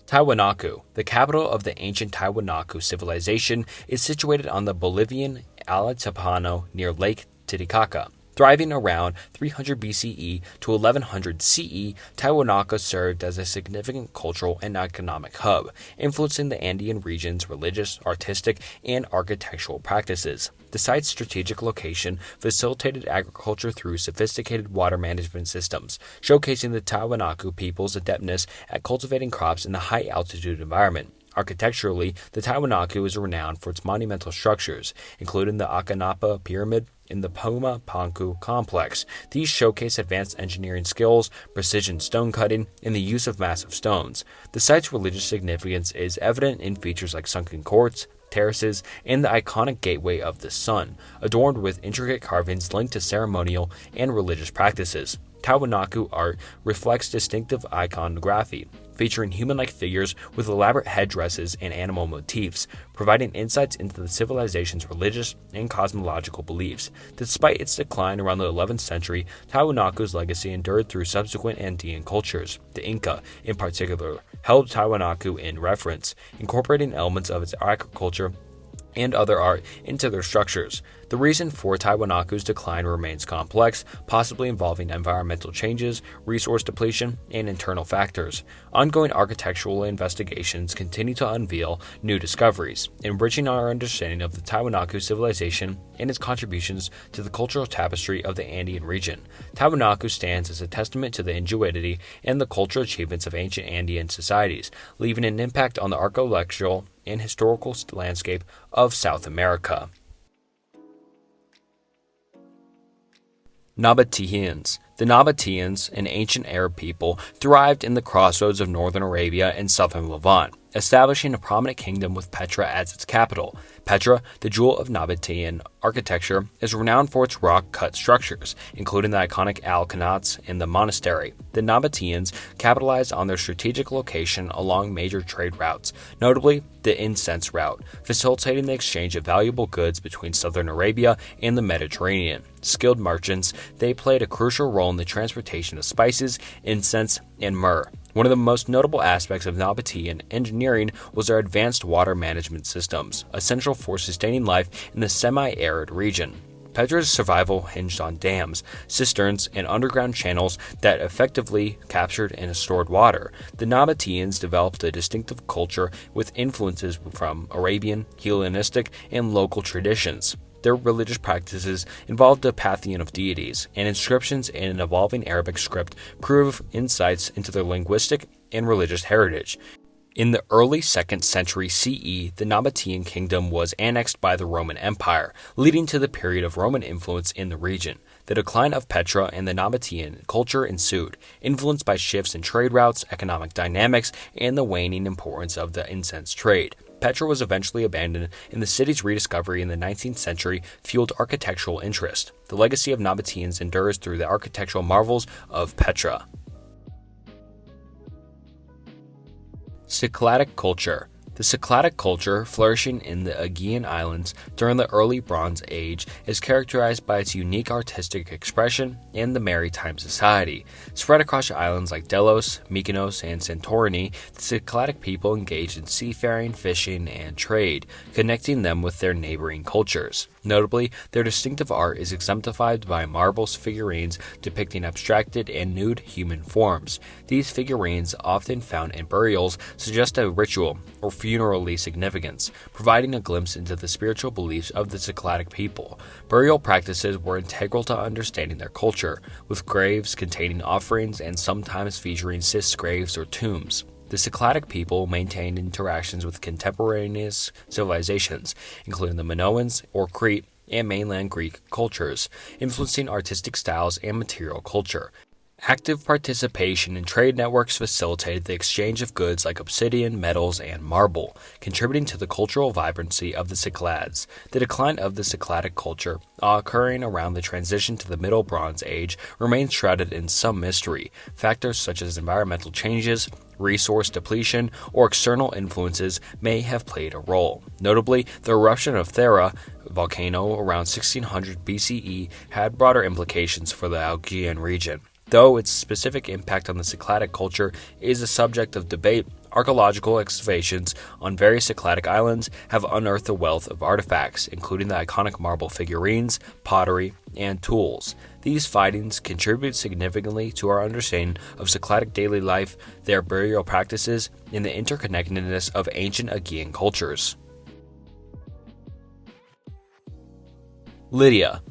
[SPEAKER 1] Tiwanaku, the capital of the ancient Tiwanaku civilization, is situated on the Bolivian Altipano near Lake Titicaca. Thriving around 300 BCE to 1100 CE, Tiwanaku served as a significant cultural and economic hub, influencing the Andean region's religious, artistic, and architectural practices. The site's strategic location facilitated agriculture through sophisticated water management systems, showcasing the Tiwanaku people's adeptness at cultivating crops in a high-altitude environment. Architecturally, the Tiwanaku is renowned for its monumental structures, including the Akanapa Pyramid and the Puma Panku Complex. These showcase advanced engineering skills, precision stone cutting, and the use of massive stones. The site's religious significance is evident in features like sunken courts, terraces, and the iconic Gateway of the Sun, adorned with intricate carvings linked to ceremonial and religious practices. Tiwanaku art reflects distinctive iconography, featuring human-like figures with elaborate headdresses and animal motifs, providing insights into the civilization's religious and cosmological beliefs. Despite its decline around the 11th century, Tiwanaku's legacy endured through subsequent Andean cultures. The Inca, in particular, held Tiwanaku in reverence, incorporating elements of its agriculture and other art into their structures. The reason for Tiwanaku's decline remains complex, possibly involving environmental changes, resource depletion, and internal factors. Ongoing architectural investigations continue to unveil new discoveries, enriching our understanding of the Tiwanaku civilization and its contributions to the cultural tapestry of the Andean region. Tiwanaku stands as a testament to the ingenuity and the cultural achievements of ancient Andean societies, leaving an impact on the architectural and historical landscape of South America. Nabateans. The Nabateans, an ancient Arab people, thrived in the crossroads of northern Arabia and southern Levant, establishing a prominent kingdom with Petra as its capital. Petra, the jewel of Nabatean architecture, is renowned for its rock-cut structures, including the iconic Al-Qanats and the monastery. The Nabateans capitalized on their strategic location along major trade routes, notably the incense route, facilitating the exchange of valuable goods between southern Arabia and the Mediterranean. Skilled merchants, they played a crucial role in the transportation of spices, incense, and myrrh. One of the most notable aspects of Nabatean engineering was their advanced water management systems, essential for sustaining life in the semi-arid region. Petra's survival hinged on dams, cisterns, and underground channels that effectively captured and stored water. The Nabateans developed a distinctive culture with influences from Arabian, Hellenistic, and local traditions. Their religious practices involved a pantheon of deities, and inscriptions in an evolving Arabic script prove insights into their linguistic and religious heritage. In the early 2nd century CE, the Nabatean kingdom was annexed by the Roman Empire, leading to the period of Roman influence in the region. The decline of Petra and the Nabatean culture ensued, influenced by shifts in trade routes, economic dynamics, and the waning importance of the incense trade. Petra was eventually abandoned, and the city's rediscovery in the 19th century fueled architectural interest. The legacy of Nabateans endures through the architectural marvels of Petra. Cycladic culture. The Cycladic culture, flourishing in the Aegean Islands during the early Bronze Age, is characterized by its unique artistic expression and the maritime society. Spread across islands like Delos, Mykonos, and Santorini, the Cycladic people engaged in seafaring, fishing, and trade, connecting them with their neighboring cultures. Notably, their distinctive art is exemplified by marble figurines depicting abstracted and nude human forms. These figurines, often found in burials, suggest a ritual or funerary significance, providing a glimpse into the spiritual beliefs of the Cycladic people. Burial practices were integral to understanding their culture, with graves containing offerings and sometimes featuring cis graves or tombs. the Cycladic people maintained interactions with contemporaneous civilizations, including the Minoans, or Crete, and mainland Greek cultures, influencing artistic styles and material culture. Active participation in trade networks facilitated the exchange of goods like obsidian, metals, and marble, contributing to the cultural vibrancy of the Cyclades. The decline of the Cycladic culture, occurring around the transition to the Middle Bronze Age, remains shrouded in some mystery. Factors such as environmental changes, resource depletion, or external influences may have played a role. Notably, the eruption of Thera volcano around 1600 BCE had broader implications for the Aegean region. Though its specific impact on the Cycladic culture is a subject of debate, archaeological excavations on various Cycladic islands have unearthed a wealth of artifacts, including the iconic marble figurines, pottery, and tools. These findings contribute significantly to our understanding of Cycladic daily life, their burial practices, and the interconnectedness of ancient Aegean cultures. Lydia,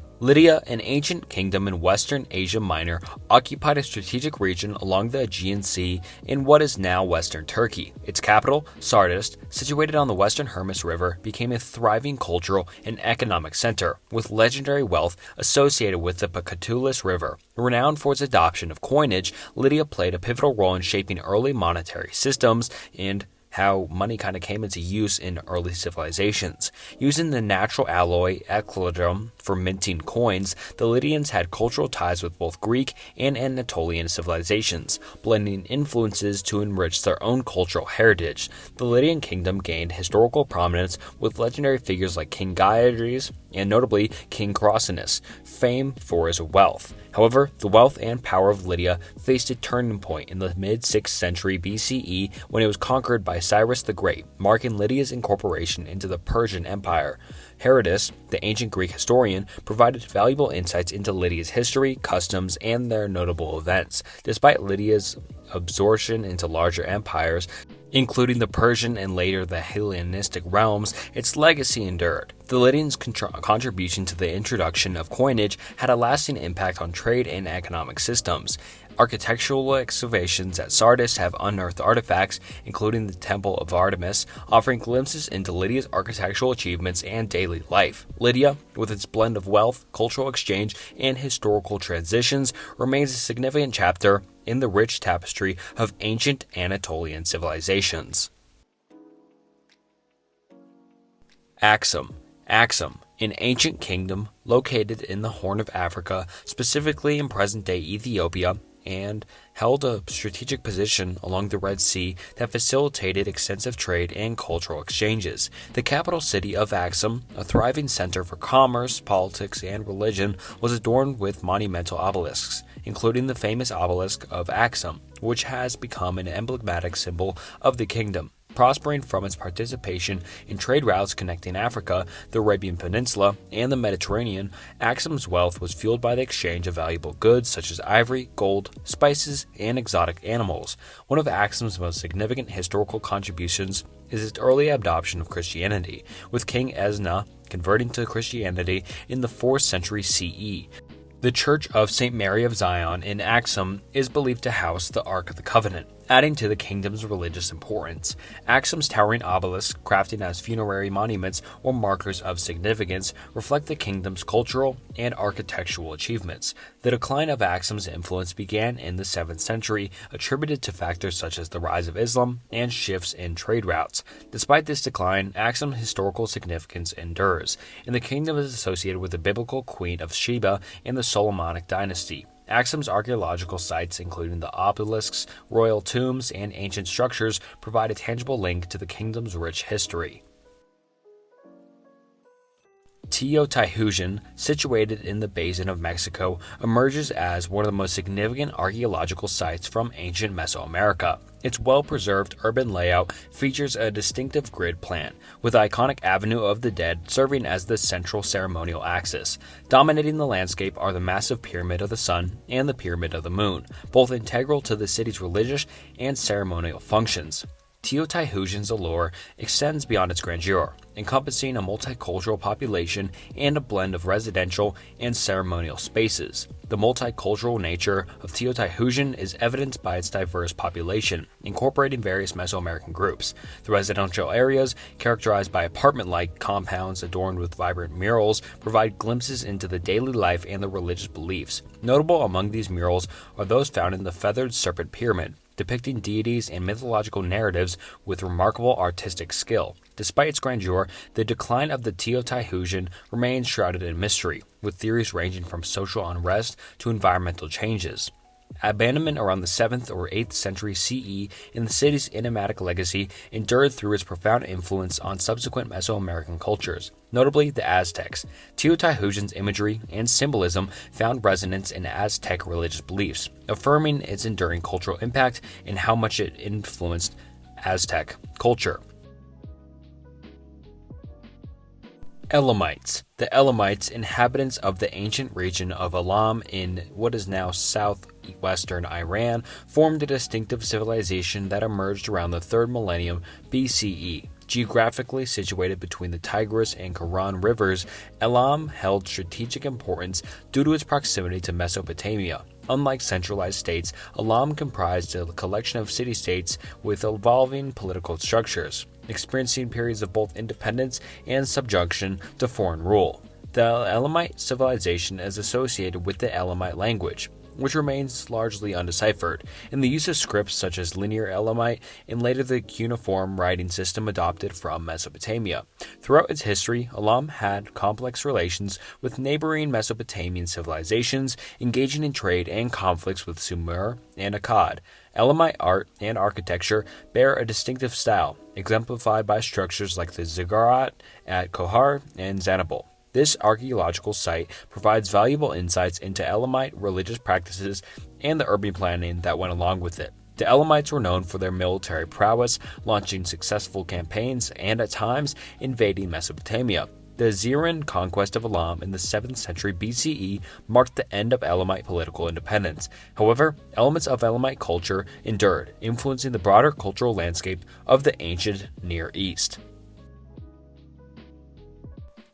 [SPEAKER 1] an ancient kingdom in western Asia Minor, occupied a strategic region along the Aegean Sea in what is now western Turkey. Its capital, Sardis, situated on the western Hermus River, became a thriving cultural and economic center, with legendary wealth associated with the Pacatulus River. Renowned for its adoption of coinage, Lydia played a pivotal role in shaping early monetary systems and how money kind of came into use in early civilizations. Using the natural alloy ecloderm for minting coins, the Lydians had cultural ties with both Greek and Anatolian civilizations, blending influences to enrich their own cultural heritage. The Lydian kingdom gained historical prominence with legendary figures like King Gyges and notably King Crassus, famed for his wealth. However, the wealth and power of Lydia faced a turning point in the mid-6th century BCE when it was conquered by Cyrus the Great, marking Lydia's incorporation into the Persian Empire. Herodotus, the ancient Greek historian, provided valuable insights into Lydia's history, customs, and their notable events. Despite Lydia's absorption into larger empires, including the Persian and later the Hellenistic realms, its legacy endured. The Lydians' contribution to the introduction of coinage had a lasting impact on trade and economic systems. Architectural excavations at Sardis have unearthed artifacts, including the Temple of Artemis, offering glimpses into Lydia's architectural achievements and daily life. Lydia, with its blend of wealth, cultural exchange, and historical transitions, remains a significant chapter in the rich tapestry of ancient Anatolian civilizations. Axum, an ancient kingdom located in the Horn of Africa, specifically in present-day Ethiopia, and held a strategic position along the Red Sea that facilitated extensive trade and cultural exchanges. The capital city of Axum, a thriving center for commerce, politics, and religion, was adorned with monumental obelisks, including the famous obelisk of Axum, which has become an emblematic symbol of the kingdom. Prospering from its participation in trade routes connecting Africa, the Arabian Peninsula, and the Mediterranean, Axum's wealth was fueled by the exchange of valuable goods such as ivory, gold, spices, and exotic animals. One of Axum's most significant historical contributions is its early adoption of Christianity, with King Esna converting to Christianity in the 4th century CE. The Church of St. Mary of Zion in Axum is believed to house the Ark of the Covenant, adding to the kingdom's religious importance. Axum's towering obelisks, crafted as funerary monuments or markers of significance, reflect the kingdom's cultural and architectural achievements. The decline of Axum's influence began in the 7th century, attributed to factors such as the rise of Islam and shifts in trade routes. Despite this decline, Axum's historical significance endures, and the kingdom is associated with the biblical Queen of Sheba and the Solomonic dynasty. Axum's archaeological sites, including the obelisks, royal tombs, and ancient structures, provide a tangible link to the kingdom's rich history. Teotihuacan, situated in the basin of Mexico, emerges as one of the most significant archaeological sites from ancient Mesoamerica. Its well-preserved urban layout features a distinctive grid plan, with the iconic Avenue of the Dead serving as the central ceremonial axis. Dominating the landscape are the massive Pyramid of the Sun and the Pyramid of the Moon, both integral to the city's religious and ceremonial functions. Teotihuacan's allure extends beyond its grandeur, encompassing a multicultural population and a blend of residential and ceremonial spaces. The multicultural nature of Teotihuacan is evidenced by its diverse population, incorporating various Mesoamerican groups. The residential areas, characterized by apartment-like compounds adorned with vibrant murals, provide glimpses into the daily life and the religious beliefs. Notable among these murals are those found in the Feathered Serpent Pyramid, depicting deities and mythological narratives with remarkable artistic skill. Despite its grandeur, the decline of the Teotihuacan remains shrouded in mystery, with theories ranging from social unrest to environmental changes. Abandonment around the 7th or 8th century CE in the city's enigmatic legacy endured through its profound influence on subsequent Mesoamerican cultures, notably the Aztecs. Teotihuacan's imagery and symbolism found resonance in Aztec religious beliefs, affirming its enduring cultural impact and how much it influenced Aztec culture. Elmites. The Elmites, inhabitants of the ancient region of Elam in what is now southwestern Iran, formed a distinctive civilization that emerged around the 3rd millennium BCE. Geographically situated between the Tigris and Quran rivers, Elam held strategic importance due to its proximity to Mesopotamia. Unlike centralized states, Elam comprised a collection of city-states with evolving political structures, experiencing periods of both independence and subjugation to foreign rule. The Elamite civilization is associated with the Elamite language, which remains largely undeciphered, and the use of scripts such as Linear Elamite and later the cuneiform writing system adopted from Mesopotamia. Throughout its history, Elam had complex relations with neighboring Mesopotamian civilizations, engaging in trade and conflicts with Sumer and Akkad. Elamite art and architecture bear a distinctive style, exemplified by structures like the ziggurat at Kohar and Zanabal. This archaeological site provides valuable insights into Elamite religious practices and the urban planning that went along with it. The Elamites were known for their military prowess, launching successful campaigns and, at times, invading Mesopotamia. The Assyrian conquest of Elam in the 7th century BCE marked the end of Elamite political independence. However, elements of Elamite culture endured, influencing the broader cultural landscape of the ancient Near East.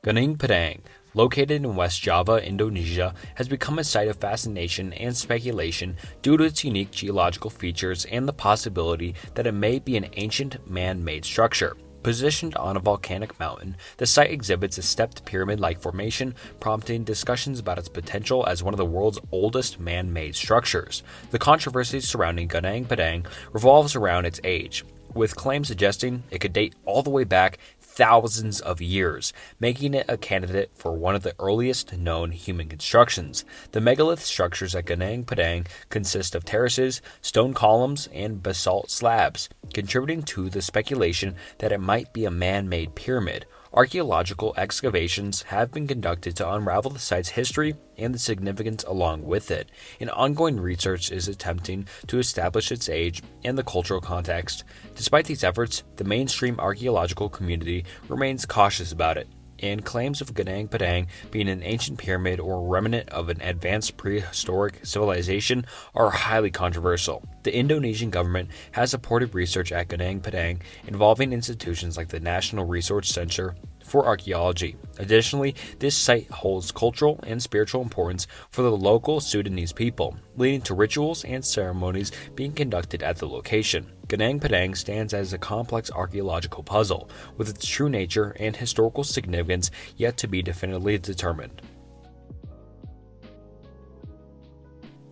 [SPEAKER 1] Gunung Padang, located in West Java, Indonesia, has become a site of fascination and speculation due to its unique geological features and the possibility that it may be an ancient man-made structure. Positioned on a volcanic mountain, the site exhibits a stepped pyramid-like formation, prompting discussions about its potential as one of the world's oldest man-made structures. The controversy surrounding Gunung Padang revolves around its age, with claims suggesting it could date all the way back thousands of years, making it a candidate for one of the earliest known human constructions. The megalith structures at Gunung Padang consist of terraces, stone columns, and basalt slabs, contributing to the speculation that it might be a man-made pyramid. Archaeological excavations have been conducted to unravel the site's history and the significance along with it, and ongoing research is attempting to establish its age and the cultural context. Despite these efforts, the mainstream archaeological community remains cautious about it, and claims of Gunung Padang being an ancient pyramid or remnant of an advanced prehistoric civilization are highly controversial. The Indonesian government has supported research at Gunung Padang involving institutions like the National Research Center for Archaeology. Additionally, this site holds cultural and spiritual importance for the local Sudanese people, leading to rituals and ceremonies being conducted at the location. Gunung Padang stands as a complex archaeological puzzle, with its true nature and historical significance yet to be definitively determined.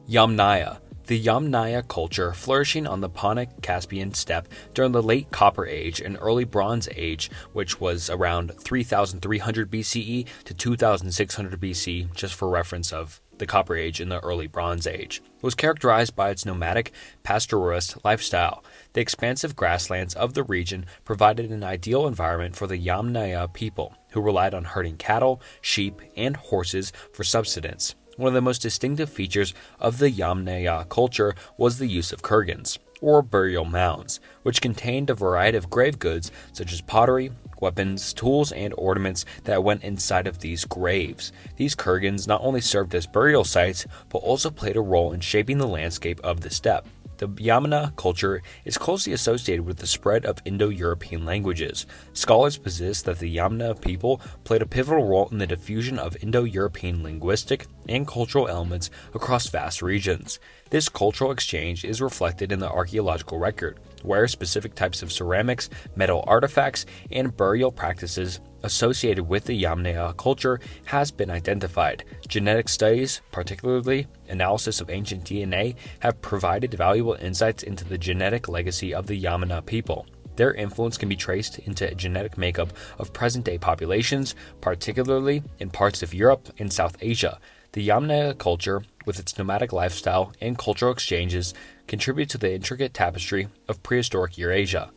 [SPEAKER 1] Yamna. The Yamna culture, flourishing on the Pontic-Caspian steppe during the late Copper Age and early Bronze Age, which was around 3,300 BCE to 2,600 BC, just for reference of the Copper Age and the early Bronze Age, was characterized by its nomadic, pastoralist lifestyle. The expansive grasslands of the region provided an ideal environment for the Yamna people, who relied on herding cattle, sheep, and horses for subsistence. One of the most distinctive features of the Yamna culture was the use of kurgans, or burial mounds, which contained a variety of grave goods such as pottery, weapons, tools, and ornaments that went inside of these graves. These kurgans not only served as burial sites, but also played a role in shaping the landscape of the steppe. The Yamna culture is closely associated with the spread of Indo-European languages. Scholars posit that the Yamna people played a pivotal role in the diffusion of Indo-European linguistic and cultural elements across vast regions. This cultural exchange is reflected in the archaeological record, where specific types of ceramics, metal artifacts, and burial practices associated with the Yamna culture has been identified. Genetic studies, particularly analysis of ancient DNA, have provided valuable insights into the genetic legacy of the Yamna people. Their influence can be traced into genetic makeup of present-day populations, particularly in parts of Europe and South Asia. The Yamna culture, with its nomadic lifestyle and cultural exchanges, contribute to the intricate tapestry of prehistoric Eurasia.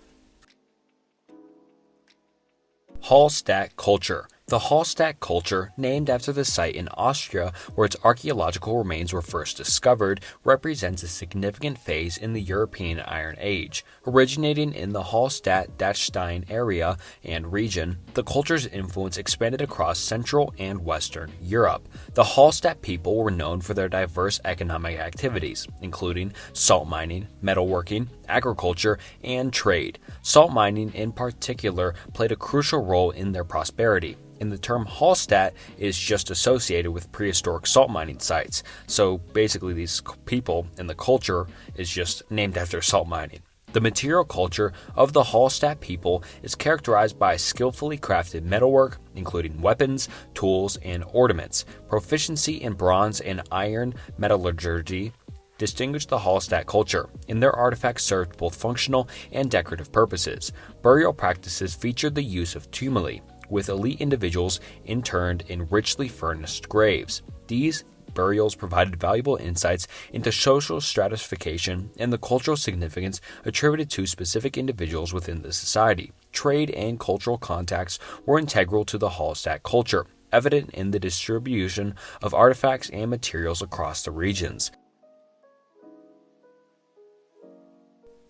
[SPEAKER 1] Hallstatt culture. The Hallstatt culture, named after the site in Austria where its archaeological remains were first discovered, represents a significant phase in the European Iron Age. Originating in the Hallstatt-Dachstein area and region, the culture's influence expanded across Central and Western Europe. The Hallstatt people were known for their diverse economic activities, including salt mining, metalworking, agriculture, and trade. Salt mining in particular played a crucial role in their prosperity. And the term Hallstatt is just associated with prehistoric salt mining sites. So basically these people and the culture is just named after salt mining. The material culture of the Hallstatt people is characterized by skillfully crafted metalwork, including weapons, tools, and ornaments. Proficiency in bronze and iron metallurgy distinguished the Hallstatt culture, and their artifacts served both functional and decorative purposes. Burial practices featured the use of tumuli, with elite individuals interned in richly furnished graves. These burials provided valuable insights into social stratification and the cultural significance attributed to specific individuals within the society. Trade and cultural contacts were integral to the Hallstatt culture, evident in the distribution of artifacts and materials across the regions.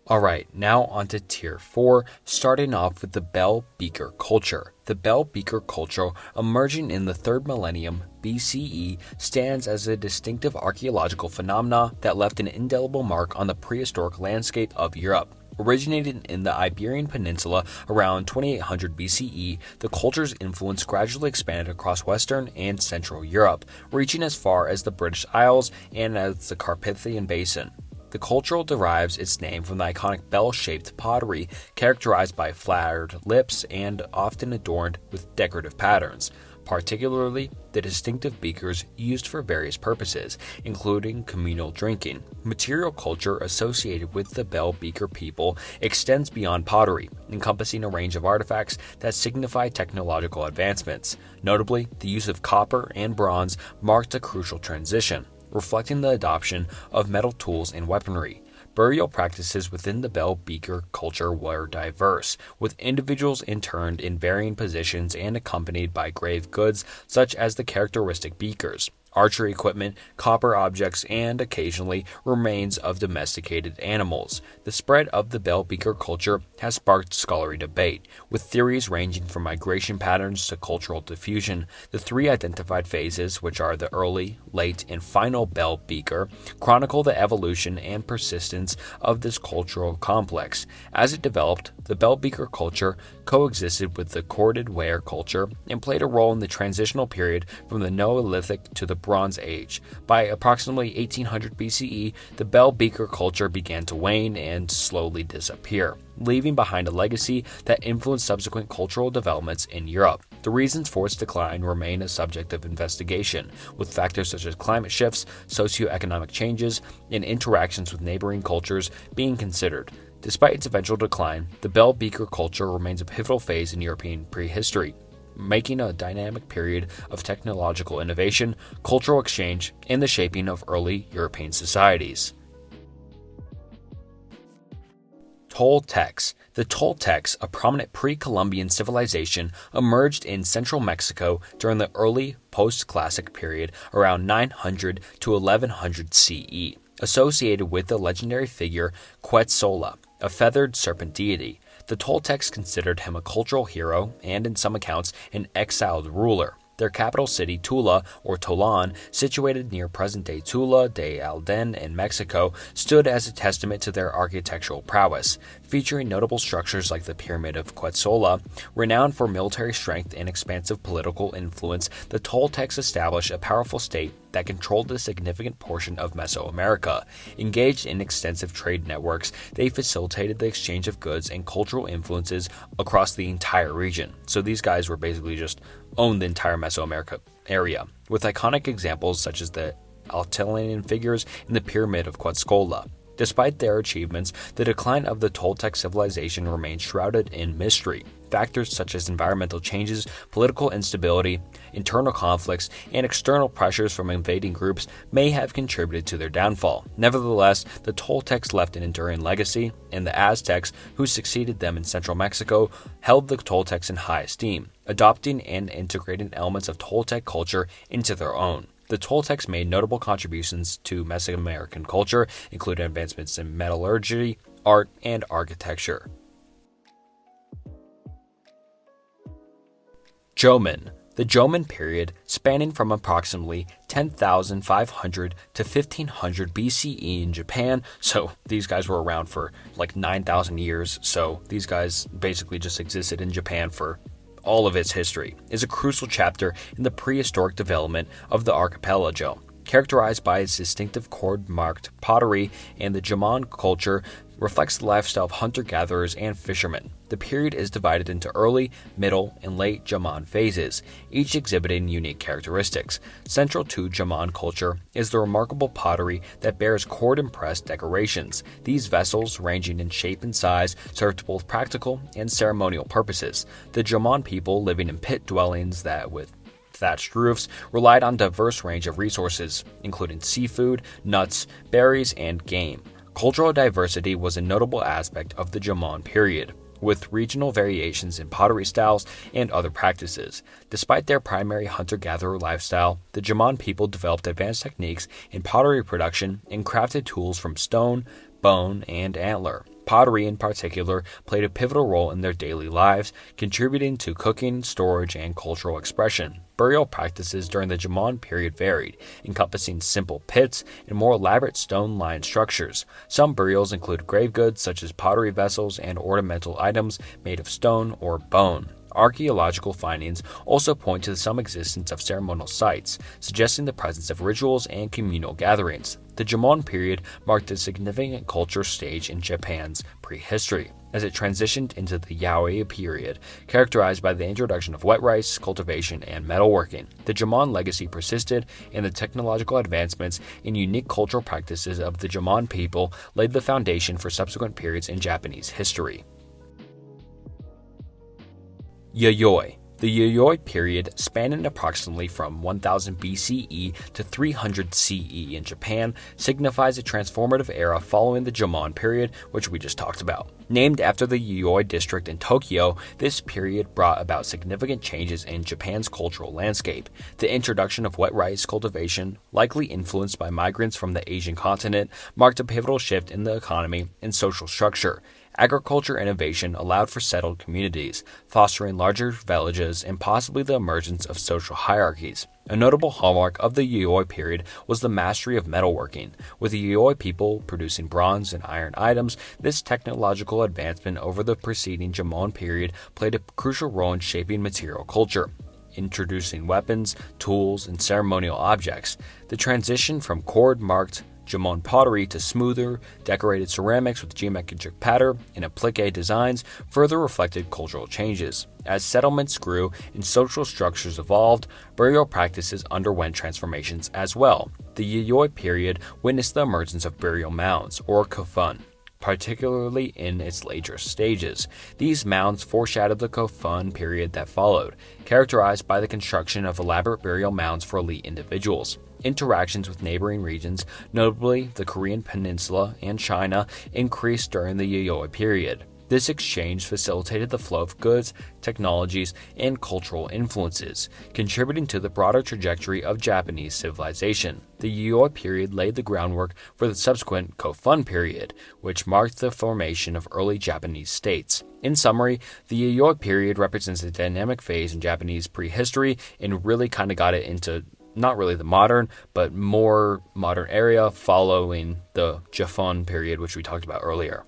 [SPEAKER 1] Alright, now on to Tier 4, starting off with the Beaker culture. The Beaker culture, emerging in the 3rd millennium BCE, stands as a distinctive archaeological phenomena that left an indelible mark on the prehistoric landscape of Europe. Originated in the Iberian Peninsula around 2800 BCE, the culture's influence gradually expanded across Western and Central Europe, reaching as far as the British Isles and as the Carpathian Basin. The culture derives its name from the iconic bell-shaped pottery characterized by flattered lips and often adorned with decorative patterns, particularly the distinctive beakers used for various purposes, including communal drinking. Material culture associated with the Beaker people extends beyond pottery, encompassing a range of artifacts that signify technological advancements. Notably, the use of copper and bronze marked a crucial transition, reflecting the adoption of metal tools and weaponry. Burial practices within the Beaker culture were diverse, with individuals interned in varying positions and accompanied by grave goods such as the characteristic beakers, archery equipment, copper objects, and occasionally remains of domesticated animals. The spread of the Beaker culture has sparked scholarly debate, with theories ranging from migration patterns to cultural diffusion. The 3 identified phases, which are the early, late, and final Beaker, chronicle the evolution and persistence of this cultural complex. As it developed, the Beaker culture coexisted with the corded ware culture and played a role in the transitional period from the Neolithic to the Bronze Age. By approximately 1800 BCE, the Beaker culture began to wane and slowly disappear, leaving behind a legacy that influenced subsequent cultural developments in Europe. The reasons for its decline remain a subject of investigation, with factors such as climate shifts, socioeconomic changes, and interactions with neighboring cultures being considered. Despite its eventual decline, the Beaker culture remains a pivotal phase in European prehistory, making a dynamic period of technological innovation, cultural exchange, and the shaping of early European societies. Toltecs. The Toltecs, a prominent pre-Columbian civilization, emerged in central Mexico during the early post-classic period around 900 to 1100 CE, associated with the legendary figure Quetzalcoatl, a feathered serpent deity. The Toltecs considered him a cultural hero and, in some accounts, an exiled ruler. Their capital city, Tula, or Tolan, situated near present-day Tula de Alden in Mexico, stood as a testament to their architectural prowess, featuring notable structures like the Pyramid of Quetzala. Renowned for military strength and expansive political influence, the Toltecs established a powerful state that controlled a significant portion of Mesoamerica. Engaged in extensive trade networks, they facilitated the exchange of goods and cultural influences across the entire region. So these guys were basically just owned the entire Mesoamerica area, with iconic examples such as the Atlantean figures in the Pyramid of Quetzala. Despite their achievements, the decline of the Toltec civilization remains shrouded in mystery. Factors such as environmental changes, political instability, internal conflicts, and external pressures from invading groups may have contributed to their downfall. Nevertheless, the Toltecs left an enduring legacy, and the Aztecs, who succeeded them in central Mexico, held the Toltecs in high esteem, adopting and integrating elements of Toltec culture into their own. The Toltecs made notable contributions to Mesoamerican culture, including advancements in metallurgy, art, and architecture. Jamon. The Jamon period, spanning from approximately 10,500 to 1500 BCE in Japan, so these guys were around for like 9,000 years, so these guys basically just existed in Japan for all of its history, is a crucial chapter in the prehistoric development of the archipelago. Characterized by its distinctive cord-marked pottery, and the Jamon culture reflects the lifestyle of hunter-gatherers and fishermen. The period is divided into early, middle, and late Jamon phases, each exhibiting unique characteristics. Central to Jamon culture is the remarkable pottery that bears cord-impressed decorations. These vessels, ranging in shape and size, served both practical and ceremonial purposes. The Jamon people, living in pit dwellings that with thatched roofs, relied on a diverse range of resources, including seafood, nuts, berries, and game. Cultural diversity was a notable aspect of the Jamon period, with regional variations in pottery styles and other practices. Despite their primary hunter-gatherer lifestyle, the Jamon people developed advanced techniques in pottery production and crafted tools from stone, bone, and antler. Pottery, in particular, played a pivotal role in their daily lives, contributing to cooking, storage, and cultural expression. Burial practices during the Jamon period varied, encompassing simple pits and more elaborate stone-lined structures. Some burials include grave goods such as pottery vessels and ornamental items made of stone or bone. Archaeological findings also point to some existence of ceremonial sites, suggesting the presence of rituals and communal gatherings. The Jamon period marked a significant culture stage in Japan's prehistory, as it transitioned into the Yayoi period, characterized by the introduction of wet rice, cultivation, and metalworking. The Jamon legacy persisted, and the technological advancements and unique cultural practices of the Jamon people laid the foundation for subsequent periods in Japanese history. Yayoi. The Yayoi period, spanning approximately from 1000 BCE to 300 CE in Japan, signifies a transformative era following the Jamon period, which we just talked about. Named after the Yayoi district in Tokyo, this period brought about significant changes in Japan's cultural landscape. The introduction of wet rice cultivation, likely influenced by migrants from the Asian continent, marked a pivotal shift in the economy and social structure. Agriculture innovation allowed for settled communities, fostering larger villages and possibly the emergence of social hierarchies. A notable hallmark of the Yayoi period was the mastery of metalworking. With the Yayoi people producing bronze and iron items, this technological advancement over the preceding Jamon period played a crucial role in shaping material culture, introducing weapons, tools, and ceremonial objects. The transition from cord-marked Jamon pottery to smoother, decorated ceramics with geometric pattern and applique designs further reflected cultural changes. As settlements grew and social structures evolved, burial practices underwent transformations as well. The Yayoi period witnessed the emergence of burial mounds, or kofun, particularly in its later stages. These mounds foreshadowed the Kofun period that followed, characterized by the construction of elaborate burial mounds for elite individuals. Interactions with neighboring regions, notably the Korean Peninsula and China, increased during the Yayoi period. This exchange facilitated the flow of goods, technologies, and cultural influences, contributing to the broader trajectory of Japanese civilization. The Yayoi period laid the groundwork for the subsequent Kofun period, which marked the formation of early Japanese states. In summary, the Yayoi period represents a dynamic phase in Japanese prehistory and really kind of got it into not really the modern, but more modern area following the Jafun period, which we talked about earlier.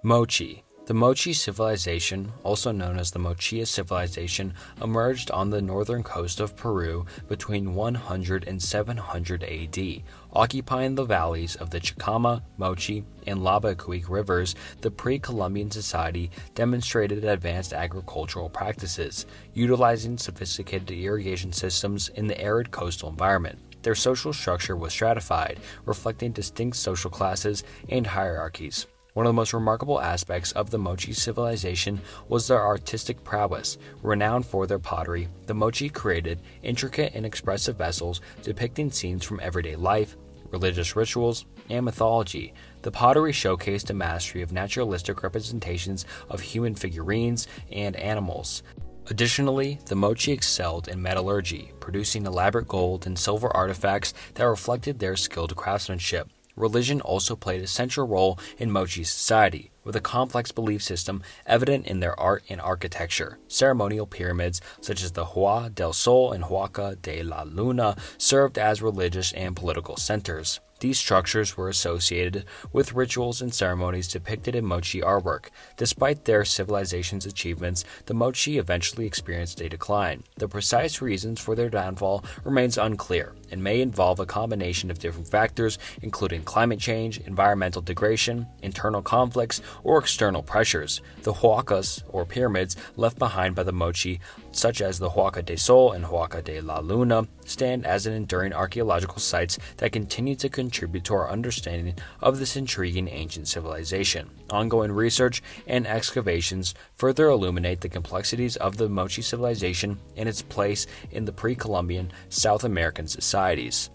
[SPEAKER 1] Mochi. The Mochi civilization, also known as the Mochia civilization, emerged on the northern coast of Peru between 100 and 700 AD. Occupying the valleys of the Chicama, Mochi, and Labacuic rivers, the pre-Columbian society demonstrated advanced agricultural practices, utilizing sophisticated irrigation systems in the arid coastal environment. Their social structure was stratified, reflecting distinct social classes and hierarchies. One of the most remarkable aspects of the Mochi civilization was their artistic prowess. Renowned for their pottery, the Mochi created intricate and expressive vessels depicting scenes from everyday life, religious rituals, and mythology. The pottery showcased a mastery of naturalistic representations of human figurines and animals. Additionally, the Mochi excelled in metallurgy, producing elaborate gold and silver artifacts that reflected their skilled craftsmanship. Religion also played a central role in Mochi society, with a complex belief system evident in their art and architecture. Ceremonial pyramids, such as the Huaca del Sol and Huaca de la Luna, served as religious and political centers. These structures were associated with rituals and ceremonies depicted in Mochi artwork. Despite their civilization's achievements, the Mochi eventually experienced a decline. The precise reasons for their downfall remains unclear and may involve a combination of different factors, including climate change, environmental degradation, internal conflicts, or external pressures. The huacas, or pyramids, left behind by the Mochi, such as the Huaca de Sol and Huaca de la Luna, stand as an enduring archaeological sites that continue to contribute to our understanding of this intriguing ancient civilization. Ongoing research and excavations further illuminate the complexities of the Mochi civilization and its place in the pre-Columbian South American societies.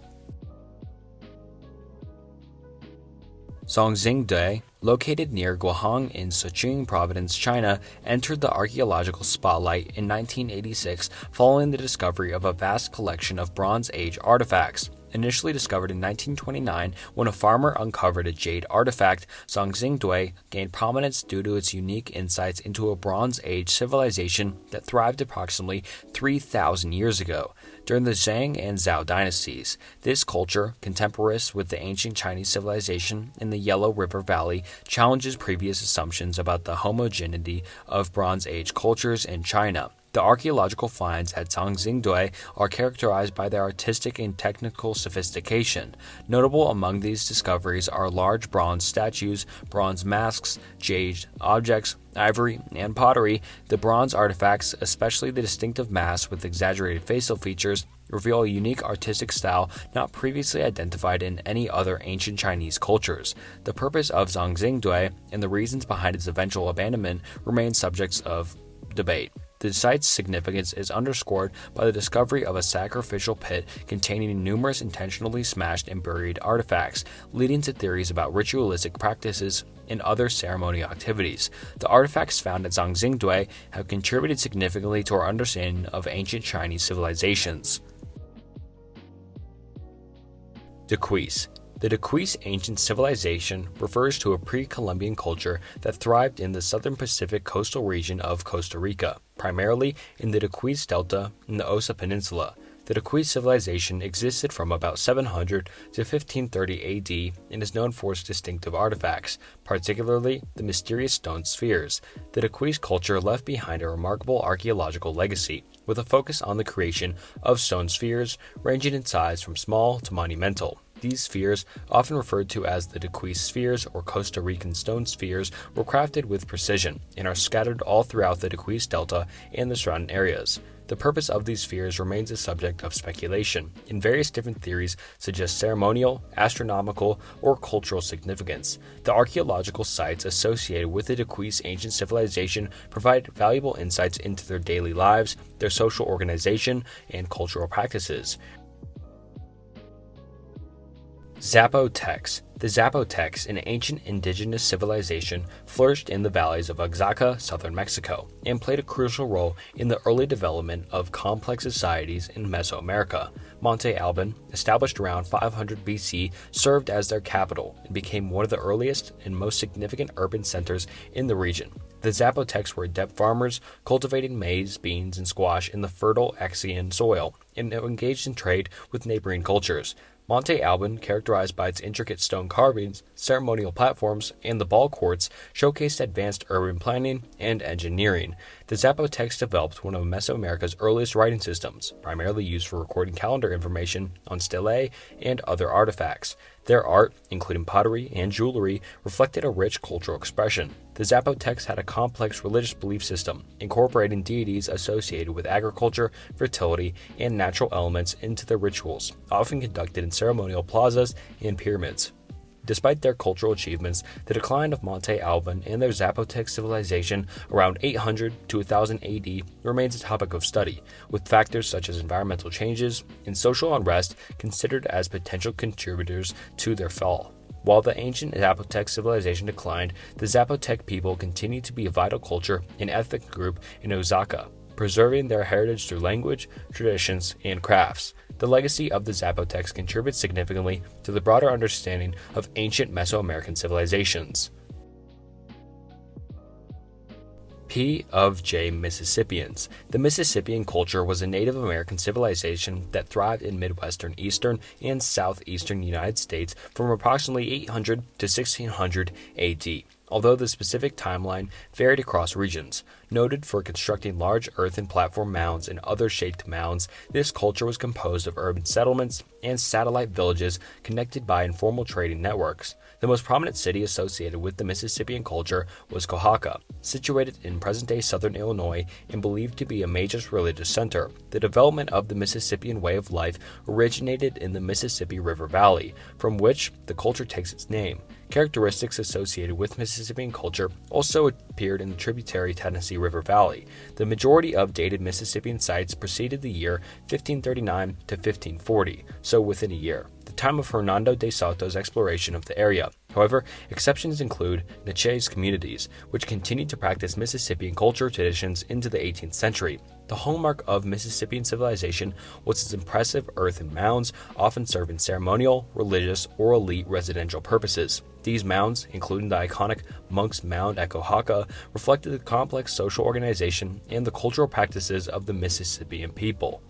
[SPEAKER 1] Zhongxingde, located near Guihang in Sichuan Province, China, entered the archaeological spotlight in 1986 following the discovery of a vast collection of Bronze Age artifacts. Initially discovered in 1929 when a farmer uncovered a jade artifact, Zhongxingde gained prominence due to its unique insights into a Bronze Age civilization that thrived approximately 3,000 years ago. During the Zhang and Zhou dynasties, this culture, contemporaneous with the ancient Chinese civilization in the Yellow River Valley, challenges previous assumptions about the homogeneity of Bronze Age cultures in China. The archaeological finds at Zhongxingde are characterized by their artistic and technical sophistication. Notable among these discoveries are large bronze statues, bronze masks, jade objects, ivory, and pottery. The bronze artifacts, especially the distinctive masks with exaggerated facial features, reveal a unique artistic style not previously identified in any other ancient Chinese cultures. The purpose of Zhongxingde and the reasons behind its eventual abandonment remain subjects of debate. The site's significance is underscored by the discovery of a sacrificial pit containing numerous intentionally smashed and buried artifacts, leading to theories about ritualistic practices and other ceremonial activities. The artifacts found at Zhongxingde have contributed significantly to our understanding of ancient Chinese civilizations. Daquis. The Daquis ancient civilization refers to a pre-Columbian culture that thrived in the southern Pacific coastal region of Costa Rica, primarily in the Daquis Delta and the Osa Peninsula. The Daquis civilization existed from about 700 to 1530 AD and is known for its distinctive artifacts, particularly the mysterious stone spheres. The Daquis culture left behind a remarkable archaeological legacy, with a focus on the creation of stone spheres ranging in size from small to monumental. These spheres, often referred to as the Daquis spheres or Costa Rican stone spheres, were crafted with precision and are scattered all throughout the Daquis Delta and the surrounding areas. The purpose of these spheres remains a subject of speculation, and various different theories suggest ceremonial, astronomical, or cultural significance. The archaeological sites associated with the Daquis ancient civilization provide valuable insights into their daily lives, their social organization, and cultural practices. Zapotecs. The Zapotecs, an ancient indigenous civilization, flourished in the valleys of Oaxaca, southern Mexico, and played a crucial role in the early development of complex societies in Mesoamerica. Monte Alban, established around 500 BC, served as their capital and became one of the earliest and most significant urban centers in the region. The Zapotecs were adept farmers, cultivating maize, beans, and squash in the fertile Axian soil, and engaged in trade with neighboring cultures. Monte Alban, characterized by its intricate stone carvings, ceremonial platforms, and the ball courts, showcased advanced urban planning and engineering. The Zapotecs developed one of Mesoamerica's earliest writing systems, primarily used for recording calendar information on stelae and other artifacts. Their art, including pottery and jewelry, reflected a rich cultural expression. The Zapotecs had a complex religious belief system, incorporating deities associated with agriculture, fertility, and natural elements into their rituals, often conducted in ceremonial plazas and pyramids. Despite their cultural achievements, the decline of Monte Alban and their Zapotec civilization around 800 to 1000 AD remains a topic of study, with factors such as environmental changes and social unrest considered as potential contributors to their fall. While the ancient Zapotec civilization declined, the Zapotec people continued to be a vital culture and ethnic group in Oaxaca, preserving their heritage through language, traditions, and crafts. The legacy of the Zapotecs contributes significantly to the broader understanding of ancient Mesoamerican civilizations. P of J Mississippians. The Mississippian culture was a Native American civilization that thrived in Midwestern, Eastern, and Southeastern United States from approximately 800 to 1600 AD. Although the specific timeline varied across regions. Noted for constructing large earthen platform mounds and other shaped mounds, this culture was composed of urban settlements and satellite villages connected by informal trading networks. The most prominent city associated with the Mississippian culture was Oaxaca, situated in present-day southern Illinois and believed to be a major religious center. The development of the Mississippian way of life originated in the Mississippi River Valley, from which the culture takes its name. Characteristics associated with Mississippian culture also appeared in the tributary Tennessee River Valley. The majority of dated Mississippian sites preceded the year 1539 to 1540, so within a year, the time of Hernando de Soto's exploration of the area. However, exceptions include Natchez communities, which continued to practice Mississippian culture traditions into the 18th century. The hallmark of Mississippian civilization was its impressive earthen mounds, often serving ceremonial, religious, or elite residential purposes. These mounds, including the iconic Monk's Mound at Oaxaca, reflected the complex social organization and the cultural practices of the Mississippian people.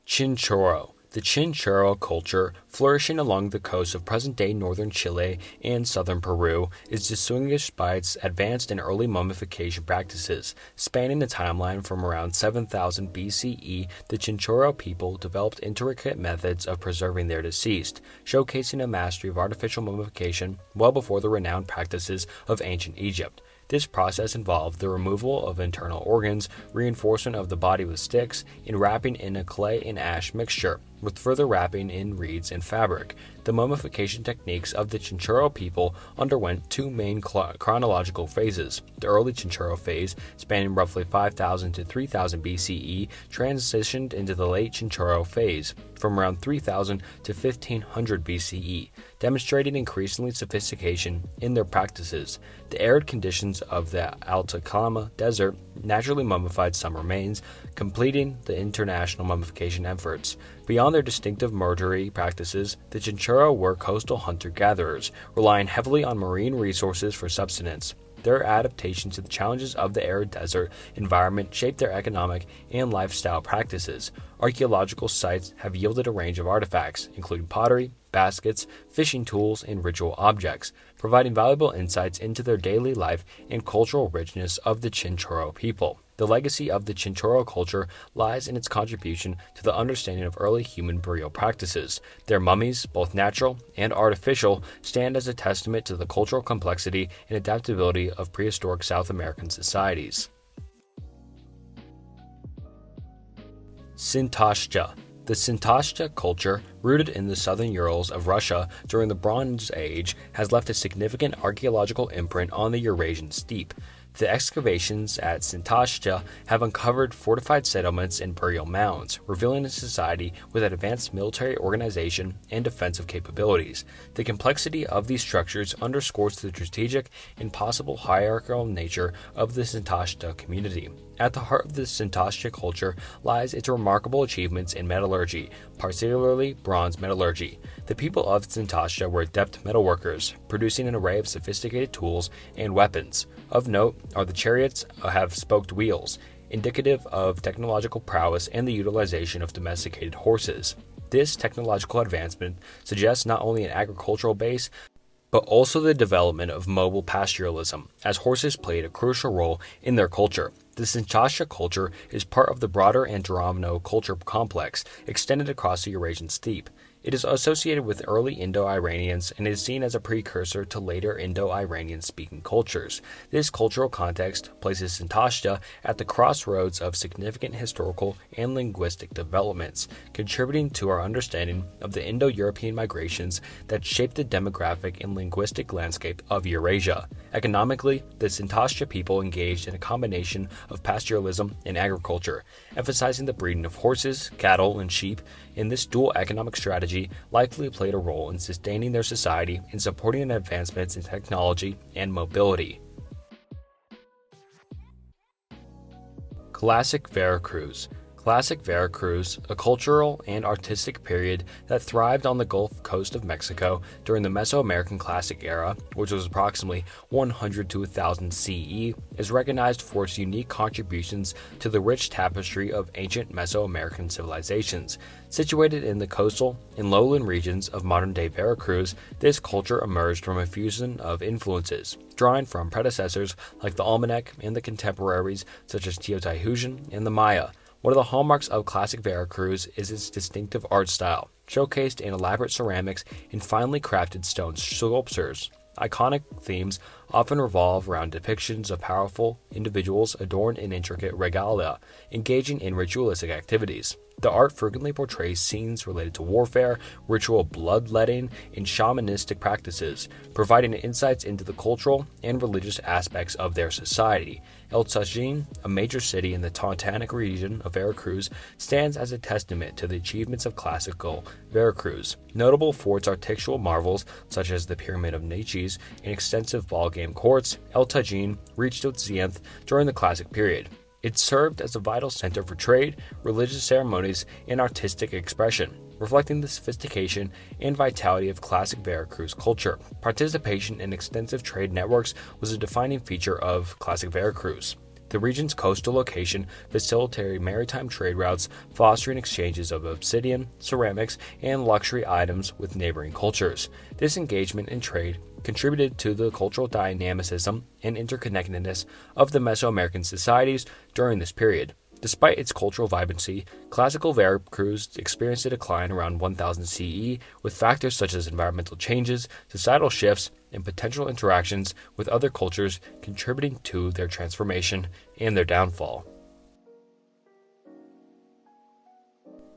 [SPEAKER 1] Chinchorro. The Chinchorro culture, flourishing along the coast of present-day northern Chile and southern Peru, is distinguished by its advanced and early mummification practices. Spanning the timeline from around 7000 BCE, the Chinchorro people developed intricate methods of preserving their deceased, showcasing a mastery of artificial mummification well before the renowned practices of ancient Egypt. This process involved the removal of internal organs, reinforcement of the body with sticks, and wrapping in a clay and ash mixture, with further wrapping in reeds and fabric. The mummification techniques of the Chinchorro people underwent two main chronological phases. The early Chinchorro phase, spanning roughly 5000 to 3000 BCE, transitioned into the late Chinchorro phase, from around 3000 to 1500 BCE, demonstrating increasingly sophistication in their practices. The arid conditions of the Atacama Desert naturally mummified some remains, completing the international mummification efforts. Beyond their distinctive murdery practices, the Chinchorro were coastal hunter-gatherers, relying heavily on marine resources for subsistence. Their adaptation to the challenges of the arid desert environment shaped their economic and lifestyle practices. Archaeological sites have yielded a range of artifacts, including pottery, baskets, fishing tools, and ritual objects, providing valuable insights into their daily life and cultural richness of the Chinchorro people. The legacy of the Chinchorro culture lies in its contribution to the understanding of early human burial practices. Their mummies, both natural and artificial, stand as a testament to the cultural complexity and adaptability of prehistoric South American societies. Sintashta. The Sintashta culture, rooted in the southern Urals of Russia during the Bronze Age, has left a significant archaeological imprint on the Eurasian steppe. The excavations at Sintashta have uncovered fortified settlements and burial mounds, revealing a society with an advanced military organization and defensive capabilities. The complexity of these structures underscores the strategic and possible hierarchical nature of the Sintashta community. At the heart of the Sintashta culture lies its remarkable achievements in metallurgy, particularly bronze metallurgy. The people of Sintashta were adept metalworkers, producing an array of sophisticated tools and weapons. Of note are the chariots have spoked wheels, indicative of technological prowess and the utilization of domesticated horses. This technological advancement suggests not only an agricultural base, but also the development of mobile pastoralism, as horses played a crucial role in their culture. The Sintashta culture is part of the broader Andromino culture complex extended across the Eurasian steppe. It is associated with early Indo-Iranians and is seen as a precursor to later Indo-Iranian-speaking cultures. This cultural context places Sintashta at the crossroads of significant historical and linguistic developments, contributing to our understanding of the Indo-European migrations that shaped the demographic and linguistic landscape of Eurasia. Economically, the Sintashta people engaged in a combination of pastoralism and agriculture, emphasizing the breeding of horses, cattle, and sheep. In this dual economic strategy likely played a role in sustaining their society and supporting advancements in technology and mobility. Classic Veracruz. Classic Veracruz, a cultural and artistic period that thrived on the Gulf Coast of Mexico during the Mesoamerican Classic era, which was approximately 100 to 1000 CE, is recognized for its unique contributions to the rich tapestry of ancient Mesoamerican civilizations. Situated in the coastal and lowland regions of modern-day Veracruz, this culture emerged from a fusion of influences, drawing from predecessors like the Olmec and the contemporaries such as Teotihuacan and the Maya. One of the hallmarks of classic Veracruz is its distinctive art style, showcased in elaborate ceramics and finely crafted stone sculptures. Iconic themes often revolve around depictions of powerful individuals adorned in intricate regalia, engaging in ritualistic activities. The art frequently portrays scenes related to warfare, ritual bloodletting, and shamanistic practices, providing insights into the cultural and religious aspects of their society. El Tajin, a major city in the Tiwanaku region of Veracruz, stands as a testament to the achievements of classical Veracruz, notable for its architectural marvels such as the Pyramid of Natchez and extensive ballgame courts. El Tajin reached its zenith during the Classic period. It served as a vital center for trade, religious ceremonies, and artistic expression, reflecting the sophistication and vitality of classic Veracruz culture. Participation in extensive trade networks was a defining feature of classic Veracruz. The region's coastal location facilitated maritime trade routes, fostering exchanges of obsidian, ceramics, and luxury items with neighboring cultures. This engagement in trade contributed to the cultural dynamicism and interconnectedness of the Mesoamerican societies during this period. Despite its cultural vibrancy, classical Veracruz experienced a decline around 1000 CE, with factors such as environmental changes, societal shifts, and potential interactions with other cultures contributing to their transformation and their downfall.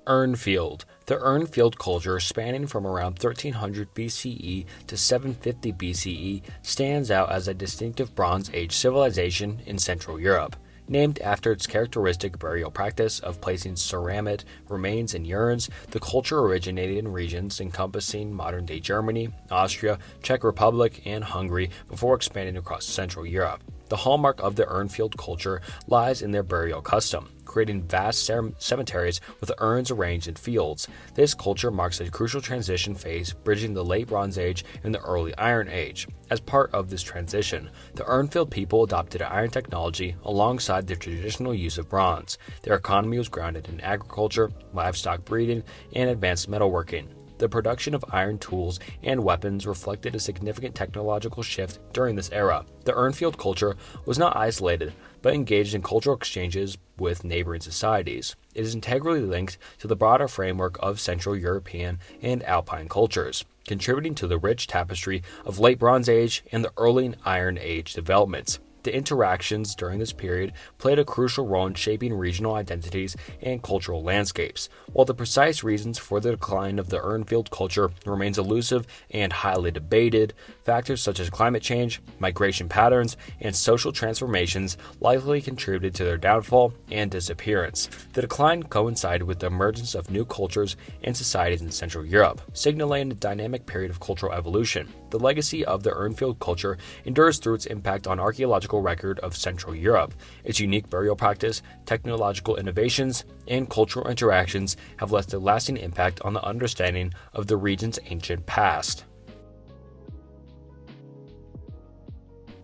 [SPEAKER 1] Urnfield. The Urnfield culture, spanning from around 1300 BCE to 750 BCE, stands out as a distinctive Bronze Age civilization in Central Europe. Named after its characteristic burial practice of placing ceramic remains in urns, the culture originated in regions encompassing modern-day Germany, Austria, Czech Republic, and Hungary before expanding across Central Europe. The hallmark of the Urnfield culture lies in their burial custom, creating vast cemeteries with urns arranged in fields. This culture marks a crucial transition phase, bridging the late Bronze Age and the early Iron Age. As part of this transition, the Urnfield people adopted iron technology alongside their traditional use of bronze. Their economy was grounded in agriculture, livestock breeding, and advanced metalworking. The production of iron tools and weapons reflected a significant technological shift during this era. The Urnfield culture was not isolated, but engaged in cultural exchanges with neighboring societies. It is integrally linked to the broader framework of Central European and Alpine cultures, contributing to the rich tapestry of late Bronze Age and the early Iron Age developments. The interactions during this period played a crucial role in shaping regional identities and cultural landscapes. While the precise reasons for the decline of the Urnfield culture remains elusive and highly debated, factors such as climate change, migration patterns, and social transformations likely contributed to their downfall and disappearance. The decline coincided with the emergence of new cultures and societies in Central Europe, signaling a dynamic period of cultural evolution. The legacy of the Urnfield culture endures through its impact on archaeological record of Central Europe. Its unique burial practice, technological innovations, and cultural interactions have left a lasting impact on the understanding of the region's ancient past.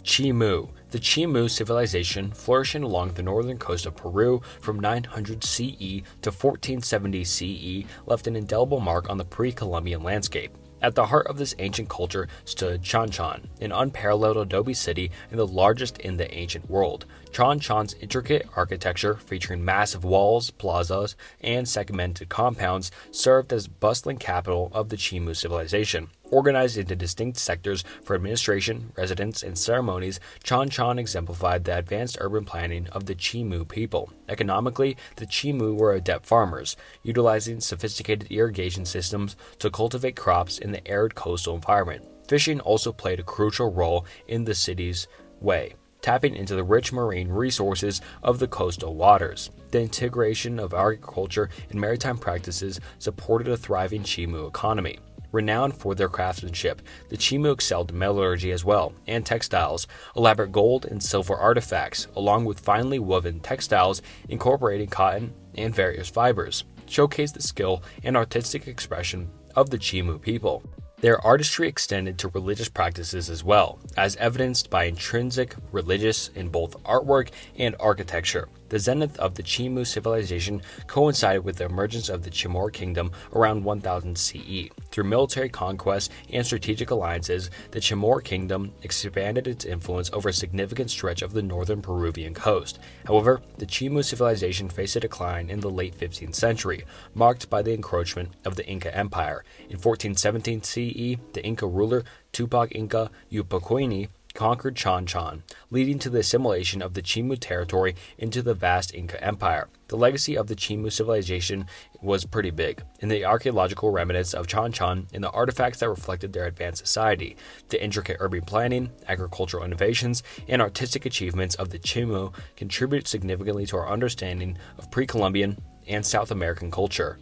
[SPEAKER 1] Chimu. The Chimu civilization, flourishing along the northern coast of Peru from 900 CE to 1470 CE, left an indelible mark on the pre-Columbian landscape. At the heart of this ancient culture stood Chanchan, an unparalleled adobe city and the largest in the ancient world. Chanchan's intricate architecture, featuring massive walls, plazas, and segmented compounds, served as bustling capital of the Chimu civilization. Organized into distinct sectors for administration, residence, and ceremonies, Chanchan exemplified the advanced urban planning of the Chimu people. Economically, the Chimu were adept farmers, utilizing sophisticated irrigation systems to cultivate crops in the arid coastal environment. Fishing also played a crucial role in the city's way, tapping into the rich marine resources of the coastal waters. The integration of agriculture and maritime practices supported a thriving Chimu economy. Renowned for their craftsmanship, the Chimu excelled in metallurgy as well, and textiles. Elaborate gold and silver artifacts, along with finely woven textiles incorporating cotton and various fibers, showcase the skill and artistic expression of the Chimu people. Their artistry extended to religious practices as well, as evidenced by intrinsic religious in both artwork and architecture. The zenith of the Chimu civilization coincided with the emergence of the Chamor kingdom around 1000 CE. Through military conquests and strategic alliances, the Chamor kingdom expanded its influence over a significant stretch of the northern Peruvian coast. However, the Chimu civilization faced a decline in the late 15th century, marked by the encroachment of the Inca Empire. In 1417 CE, the Inca ruler Tupac Inca Yupacuini conquered Chanchan, leading to the assimilation of the Chimu territory into the vast Inca Empire. The legacy of the Chimu civilization was pretty big, in the archaeological remnants of Chanchan and the artifacts that reflected their advanced society. The intricate urban planning, agricultural innovations, and artistic achievements of the Chimu contribute significantly to our understanding of pre-Columbian and South American culture.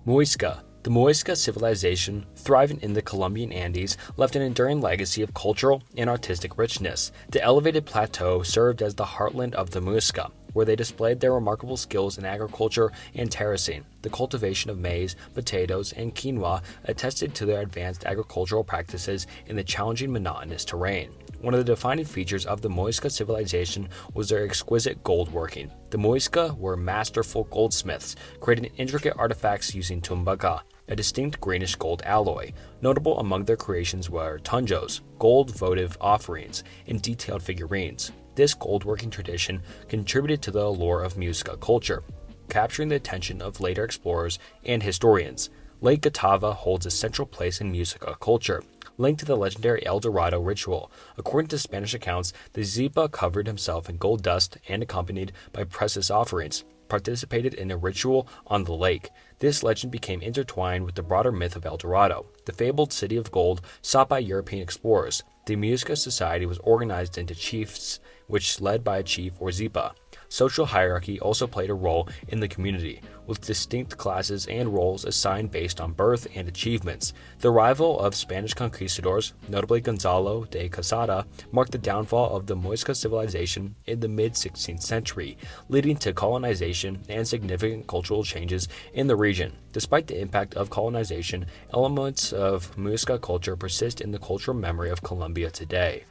[SPEAKER 1] Muisca. The Muisca civilization, thriving in the Colombian Andes, left an enduring legacy of cultural and artistic richness. The elevated plateau served as the heartland of the Muisca, where they displayed their remarkable skills in agriculture and terracing. The cultivation of maize, potatoes, and quinoa attested to their advanced agricultural practices in the challenging monotonous terrain. One of the defining features of the Muisca civilization was their exquisite gold working. The Muisca were masterful goldsmiths, creating intricate artifacts using tumbaca, a distinct greenish gold alloy. Notable among their creations were tunjos, gold votive offerings, and detailed figurines. This gold-working tradition contributed to the allure of Muisca culture, capturing the attention of later explorers and historians. Lake Gatava holds a central place in Muisca culture, linked to the legendary El Dorado ritual. According to Spanish accounts, the Zipa covered himself in gold dust and, accompanied by precious offerings, participated in a ritual on the lake. This legend became intertwined with the broader myth of El Dorado, the fabled city of gold sought by European explorers. The Muisca society was organized into chiefs, which led by a chief or Zipa. Social hierarchy also played a role in the community, with distinct classes and roles assigned based on birth and achievements. The arrival of Spanish conquistadors, notably Gonzalo de Quesada, marked the downfall of the Muisca civilization in the mid-16th century, leading to colonization and significant cultural changes in the region. Despite the impact of colonization, elements of Muisca culture persist in the cultural memory of Colombia today.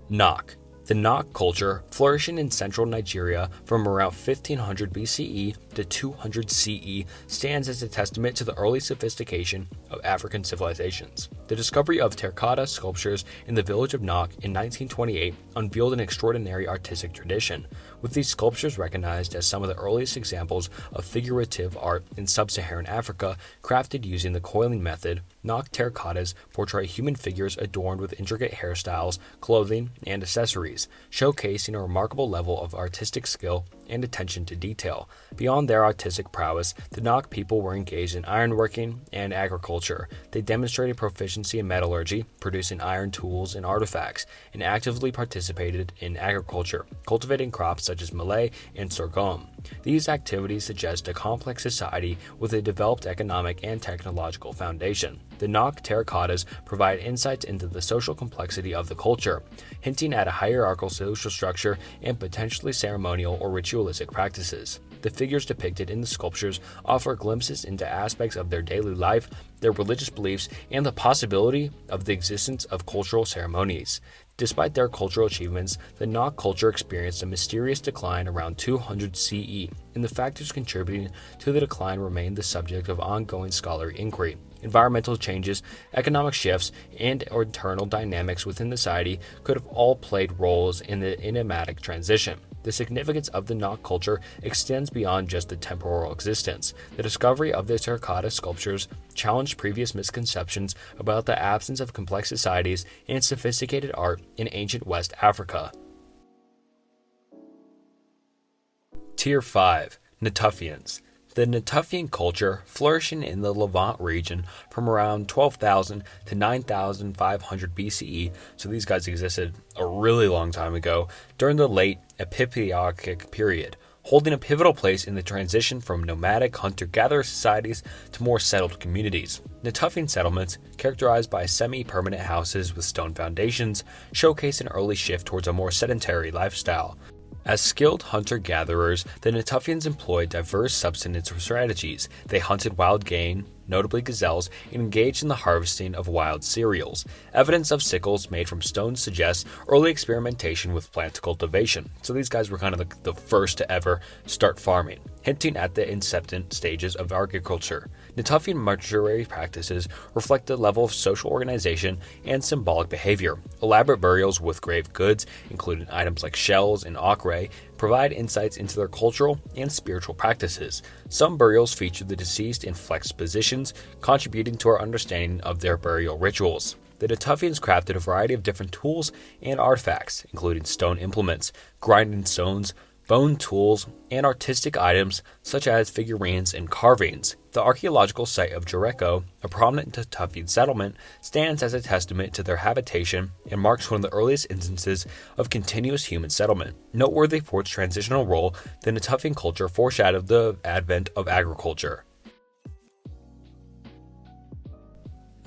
[SPEAKER 1] Nok. The Nok culture, flourishing in central Nigeria from around 1500 BCE to 200 CE stands as a testament to the early sophistication of African civilizations. The discovery of terracotta sculptures in the village of Nok in 1928 unveiled an extraordinary artistic tradition, with these sculptures recognized as some of the earliest examples of figurative art in sub-Saharan Africa crafted using the coiling method. Nok terracottas portray human figures adorned with intricate hairstyles, clothing, and accessories, showcasing a remarkable level of artistic skill and attention to detail. Beyond their artistic prowess, the Nok people were engaged in ironworking and agriculture. They demonstrated proficiency in metallurgy, producing iron tools and artifacts, and actively participated in agriculture, cultivating crops such as millet and sorghum. These activities suggest a complex society with a developed economic and technological foundation. The Nok terracottas provide insights into the social complexity of the culture, hinting at a hierarchical social structure and potentially ceremonial or ritualistic practices. The figures depicted in the sculptures offer glimpses into aspects of their daily life, their religious beliefs, and the possibility of the existence of cultural ceremonies. Despite their cultural achievements, the Nok culture experienced a mysterious decline around 200 CE, and the factors contributing to the decline remain the subject of ongoing scholarly inquiry. Environmental changes, economic shifts, and internal dynamics within society could have all played roles in the enigmatic transition. The significance of the Nok culture extends beyond just the temporal existence. The discovery of the terracotta sculptures challenged previous misconceptions about the absence of complex societies and sophisticated art in ancient West Africa. Tier 5. Natufians. The Natufian culture, flourishing in the Levant region from around 12,000 to 9,500 BCE, so these guys existed a really long time ago, during the late Epiphytic period, holding a pivotal place in the transition from nomadic hunter-gatherer societies to more settled communities. Natufian settlements, characterized by semi-permanent houses with stone foundations, showcase an early shift towards a more sedentary lifestyle. As skilled hunter-gatherers, the Natufians employed diverse subsistence strategies. They hunted wild game, notably gazelles, and engaged in the harvesting of wild cereals. Evidence of sickles made from stones suggests early experimentation with plant cultivation. So these guys were kind of the first to ever start farming, hinting at the incipient stages of agriculture. Natufian mortuary practices reflect the level of social organization and symbolic behavior. Elaborate burials with grave goods, including items like shells and ochre, provide insights into their cultural and spiritual practices. Some burials feature the deceased in flexed positions, contributing to our understanding of their burial rituals. The Natufians crafted a variety of different tools and artifacts, including stone implements, grinding stones, bone tools, and artistic items such as figurines and carvings. The archaeological site of Jericho, a prominent Natufian settlement, stands as a testament to their habitation and marks one of the earliest instances of continuous human settlement. Noteworthy for its transitional role, the Natufian culture foreshadowed the advent of agriculture.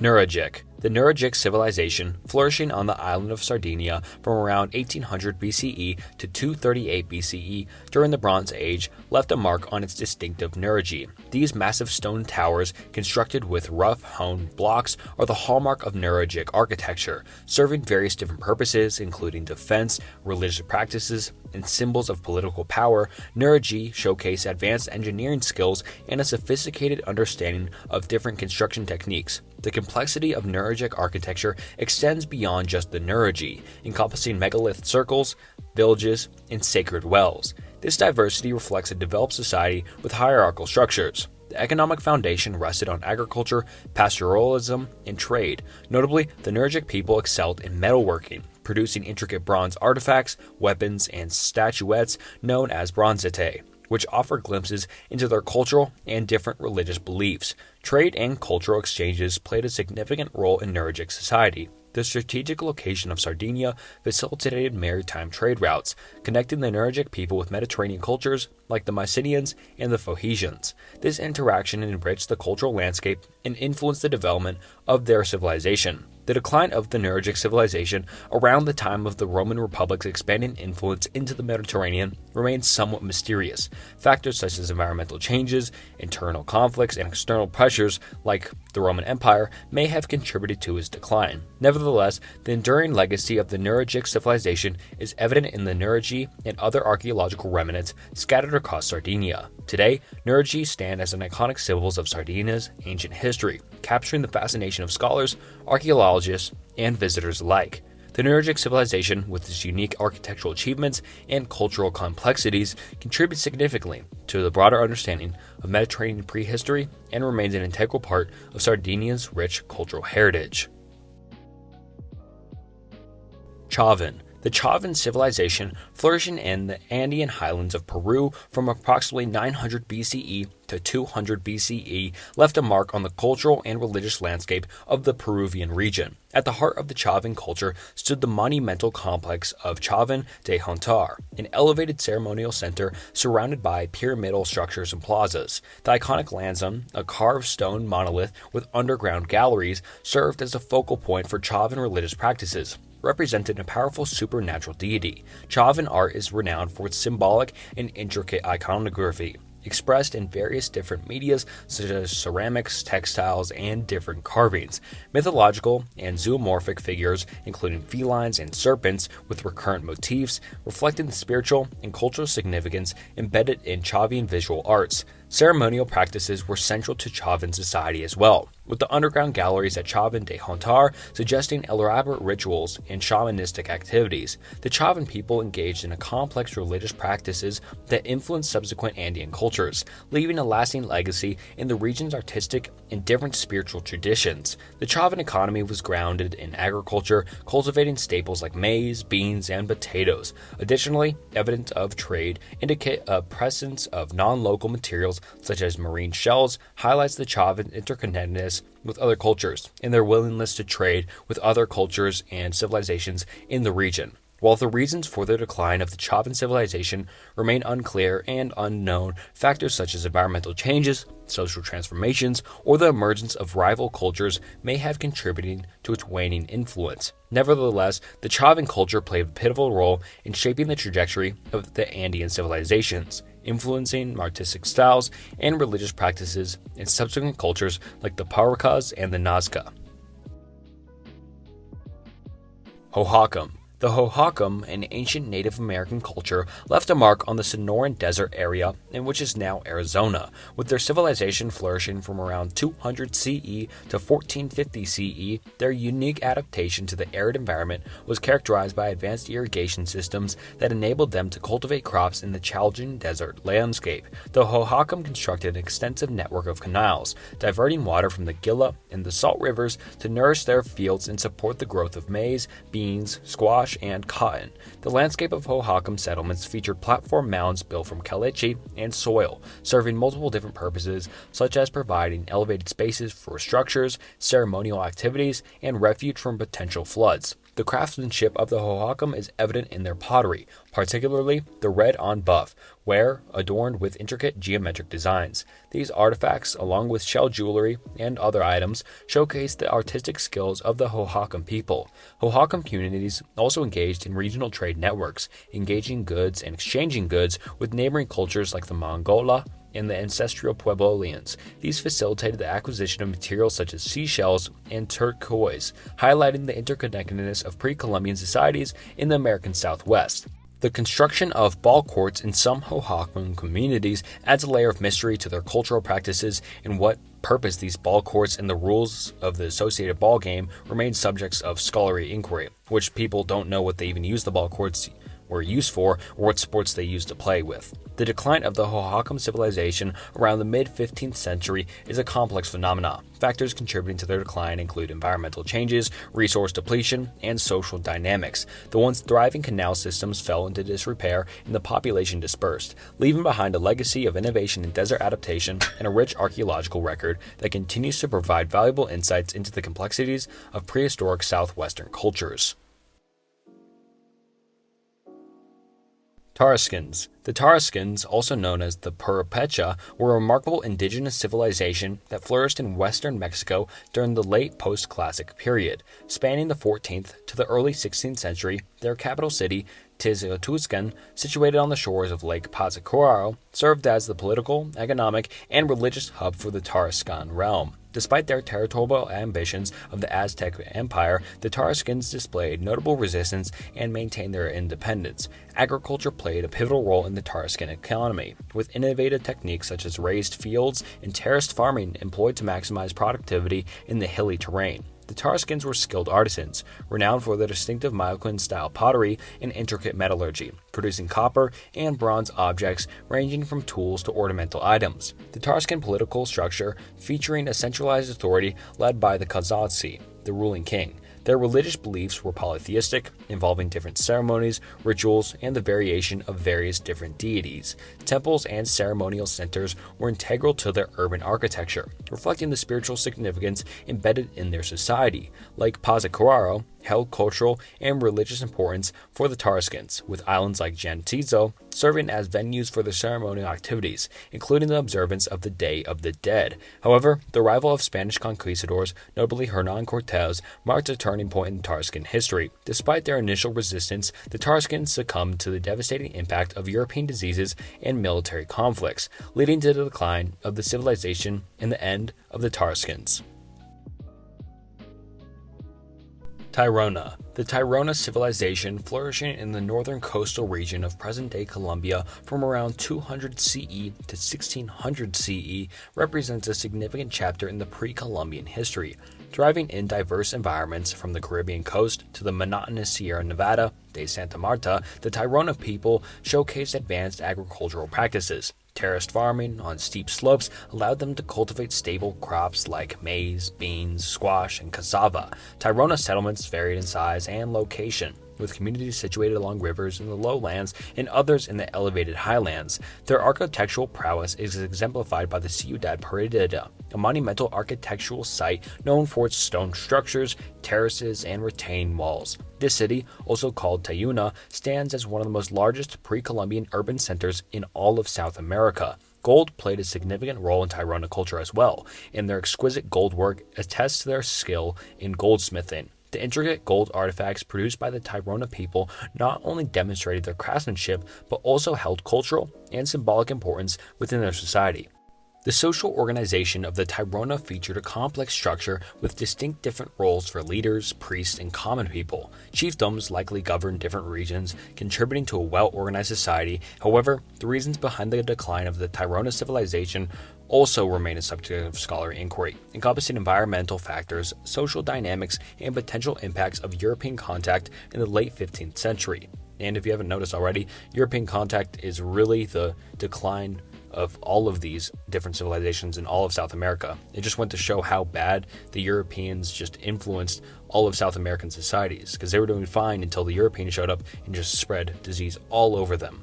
[SPEAKER 1] Nuragic. The Nuragic civilization, flourishing on the island of Sardinia from around 1800 BCE to 238 BCE during the Bronze Age, left a mark on its distinctive nuragi. These massive stone towers, constructed with rough-hewn blocks, are the hallmark of Nuragic architecture, serving various different purposes, including defense, religious practices, and symbols of political power. Nuragi showcase advanced engineering skills and a sophisticated understanding of different construction techniques. The complexity of Nuragic architecture extends beyond just the nuragi, encompassing megalith circles, villages, and sacred wells. This diversity reflects a developed society with hierarchical structures. The economic foundation rested on agriculture, pastoralism, and trade. Notably, the Nuragic people excelled in metalworking, producing intricate bronze artifacts, weapons, and statuettes known as bronzite, which offer glimpses into their cultural and different religious beliefs. Trade and cultural exchanges played a significant role in Nuragic society. The strategic location of Sardinia facilitated maritime trade routes, connecting the Nuragic people with Mediterranean cultures like the Mycenaeans and the Phoenicians. This interaction enriched the cultural landscape and influenced the development of their civilization. The decline of the Neolithic civilization around the time of the Roman Republic's expanding influence into the Mediterranean remains somewhat mysterious. Factors such as environmental changes, internal conflicts, and external pressures, like the Roman Empire, may have contributed to its decline. Nevertheless, the enduring legacy of the Neolithic civilization is evident in the Nurgi and other archaeological remnants scattered across Sardinia. Today, Nurgi stand as an iconic symbols of Sardinia's ancient history, capturing the fascination of scholars, archaeologists, and visitors alike. The Neolithic civilization, with its unique architectural achievements and cultural complexities, contributes significantly to the broader understanding of Mediterranean prehistory and remains an integral part of Sardinia's rich cultural heritage. Chavan. The Chavan civilization, flourishing in the Andean highlands of Peru from approximately 900 BCE to 200 BCE, left a mark on the cultural and religious landscape of the Peruvian region. At the heart of the Chavan culture stood the monumental complex of Chavan de Hontar, an elevated ceremonial center surrounded by pyramidal structures and plazas. The iconic lanzon, a carved stone monolith with underground galleries, served as a focal point for Chavan religious practices, represented a powerful supernatural deity. Chavan art is renowned for its symbolic and intricate iconography, expressed in various different medias such as ceramics, textiles, and different carvings. Mythological and zoomorphic figures, including felines and serpents with recurrent motifs, reflecting the spiritual and cultural significance embedded in Chavan visual arts. Ceremonial practices were central to Chavan society as well, with the underground galleries at Chavan de Hontar suggesting elaborate rituals and shamanistic activities. The Chavan people engaged in a complex religious practices that influenced subsequent Andean cultures, leaving a lasting legacy in the region's artistic and different spiritual traditions. The Chavan economy was grounded in agriculture, cultivating staples like maize, beans, and potatoes. Additionally, evidence of trade indicate a presence of non-local materials such as marine shells highlights the Chavan interconnectedness with other cultures and their willingness to trade with other cultures and civilizations in the region. While the reasons for the decline of the Chavan civilization remain unclear and unknown, factors such as environmental changes, social transformations, or the emergence of rival cultures may have contributed to its waning influence. Nevertheless, the Chavan culture played a pivotal role in shaping the trajectory of the Andean civilizations, influencing artistic styles and religious practices in subsequent cultures like the Paracas and the Nazca. Hohokam. The Hohokam, an ancient Native American culture, left a mark on the Sonoran Desert area in which is now Arizona, with their civilization flourishing from around 200 CE to 1450 CE. Their unique adaptation to the arid environment was characterized by advanced irrigation systems that enabled them to cultivate crops in the challenging desert landscape. The Hohokam constructed an extensive network of canals, diverting water from the Gila and the Salt rivers to nourish their fields and support the growth of maize, beans, squash, and cotton. The landscape of Hohokam settlements featured platform mounds built from caliche and soil, serving multiple different purposes, such as providing elevated spaces for structures, ceremonial activities, and refuge from potential floods. The craftsmanship of the Hohokam is evident in their pottery, particularly the red on buff, ware adorned with intricate geometric designs. These artifacts, along with shell jewelry and other items, showcase the artistic skills of the Hohokam people. Hohokam communities also engaged in regional trade networks, engaging goods and exchanging goods with neighboring cultures like the Mongola and the ancestral Puebloans. These facilitated the acquisition of materials such as seashells and turquoise, highlighting the interconnectedness of pre-Columbian societies in the American Southwest. The construction of ball courts in some Hohokam communities adds a layer of mystery to their cultural practices, and what purpose these ball courts and the rules of the associated ball game remain subjects of scholarly inquiry, which people don't know what they even use the ball courts were used for or what sports they used to play with. The decline of the Hohokam civilization around the mid-15th century is a complex phenomenon. Factors contributing to their decline include environmental changes, resource depletion, and social dynamics. The once thriving canal systems fell into disrepair and the population dispersed, leaving behind a legacy of innovation in desert adaptation and a rich archaeological record that continues to provide valuable insights into the complexities of prehistoric southwestern cultures. Tarascans. The Tarascans, also known as the Purepecha, were a remarkable indigenous civilization that flourished in western Mexico during the late post-classic period. Spanning the 14th to the early 16th century, their capital city, Tiziotuscan, situated on the shores of Lake Pátzcuaro, served as the political, economic, and religious hub for the Tarascan realm. Despite their territorial ambitions of the Aztec Empire, the Tarascans displayed notable resistance and maintained their independence. Agriculture played a pivotal role in the Tarascan economy, with innovative techniques such as raised fields and terraced farming employed to maximize productivity in the hilly terrain. The Tarascans were skilled artisans, renowned for their distinctive Mayacan-style pottery and intricate metallurgy, producing copper and bronze objects ranging from tools to ornamental items. The Tarascan political structure featuring a centralized authority led by the Anasazi, the ruling king. Their religious beliefs were polytheistic, involving different ceremonies, rituals, and the variation of various different deities. Temples and ceremonial centers were integral to their urban architecture, reflecting the spiritual significance embedded in their society. Lake Pátzcuaro held cultural and religious importance for the Tarascans, with islands like Jantizo serving as venues for their ceremonial activities, including the observance of the Day of the Dead. However, the arrival of Spanish conquistadors, notably Hernan Cortés, marked a turning point in Tarascan history. Despite their initial resistance, the Tarascans succumbed to the devastating impact of European diseases and military conflicts, leading to the decline of the civilization and the end of the Tarascans. Tirana. The Tirana civilization, flourishing in the northern coastal region of present-day Colombia from around 200 CE to 1600 CE, represents a significant chapter in the pre-Columbian history. Thriving in diverse environments from the Caribbean coast to the monotonous Sierra Nevada de Santa Marta, the Tirana people showcased advanced agricultural practices. Terraced farming on steep slopes allowed them to cultivate stable crops like maize, beans, squash, and cassava. Tirana settlements varied in size and location, with communities situated along rivers in the lowlands and others in the elevated highlands. Their architectural prowess is exemplified by the Ciudad Perdida, a monumental architectural site known for its stone structures, terraces, and retaining walls. This city, also called Tiwanaku, stands as one of the most largest pre-Columbian urban centers in all of South America. Gold played a significant role in Tirana culture as well, and their exquisite gold work attests to their skill in goldsmithing. The intricate gold artifacts produced by the Tirana people not only demonstrated their craftsmanship, but also held cultural and symbolic importance within their society. The social organization of the Tirana featured a complex structure with distinct different roles for leaders, priests, and common people. Chiefdoms likely governed different regions, contributing to a well-organized society. However, the reasons behind the decline of the Tirana civilization also remain a subject of scholarly inquiry, encompassing environmental factors, social dynamics, and potential impacts of European contact in the late 15th century. And if you haven't noticed already, European contact is really the decline of all of these different civilizations in all of South America. It just went to show how bad the Europeans just influenced all of South American societies, because they were doing fine until the Europeans showed up and just spread disease all over them.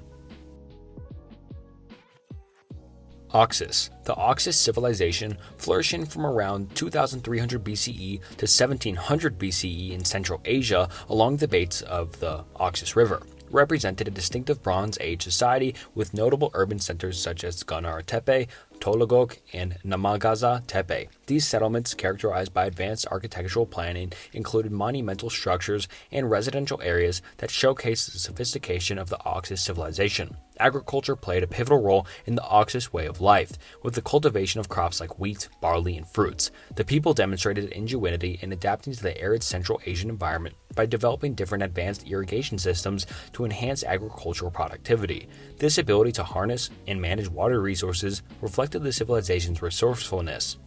[SPEAKER 1] Oxus. The Oxus civilization, flourishing from around 2300 BCE to 1700 BCE in Central Asia along the banks of the Oxus River, represented a distinctive Bronze Age society with notable urban centers such as Ganar Tepe, Tologok, and Namagaza Tepe. These settlements, characterized by advanced architectural planning, included monumental structures and residential areas that showcased the sophistication of the Oxus civilization. Agriculture played a pivotal role in the Oxus way of life, with the cultivation of crops like wheat, barley, and fruits. The people demonstrated ingenuity in adapting to the arid Central Asian environment by developing different advanced irrigation systems to enhance agricultural productivity. This ability to harness and manage water resources reflected the civilization's resourcefulness.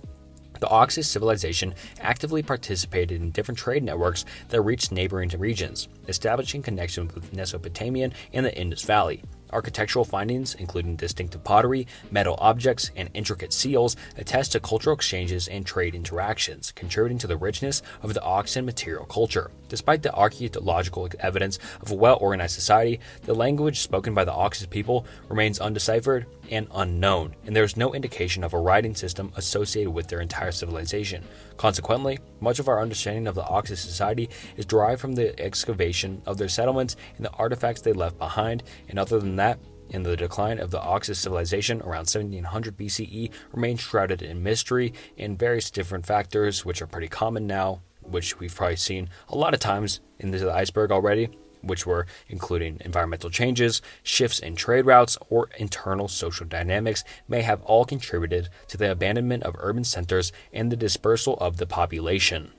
[SPEAKER 1] The Oxus civilization actively participated in different trade networks that reached neighboring regions, establishing connections with Mesopotamia and the Indus Valley. Architectural findings, including distinctive pottery, metal objects, and intricate seals, attest to cultural exchanges and trade interactions, contributing to the richness of the Oxan material culture. Despite the archaeological evidence of a well-organized society, the language spoken by the Oxus people remains undeciphered and unknown, and there is no indication of a writing system associated with their entire civilization. Consequently, much of our understanding of the Oxus society is derived from the excavation of their settlements and the artifacts they left behind, and other than that, in the decline of the Oxus civilization around 1700 BCE remains shrouded in mystery and various different factors which are pretty common now, which we've probably seen a lot of times in the Iceberg already, which were including environmental changes, shifts in trade routes, or internal social dynamics may have all contributed to the abandonment of urban centers and the dispersal of the population.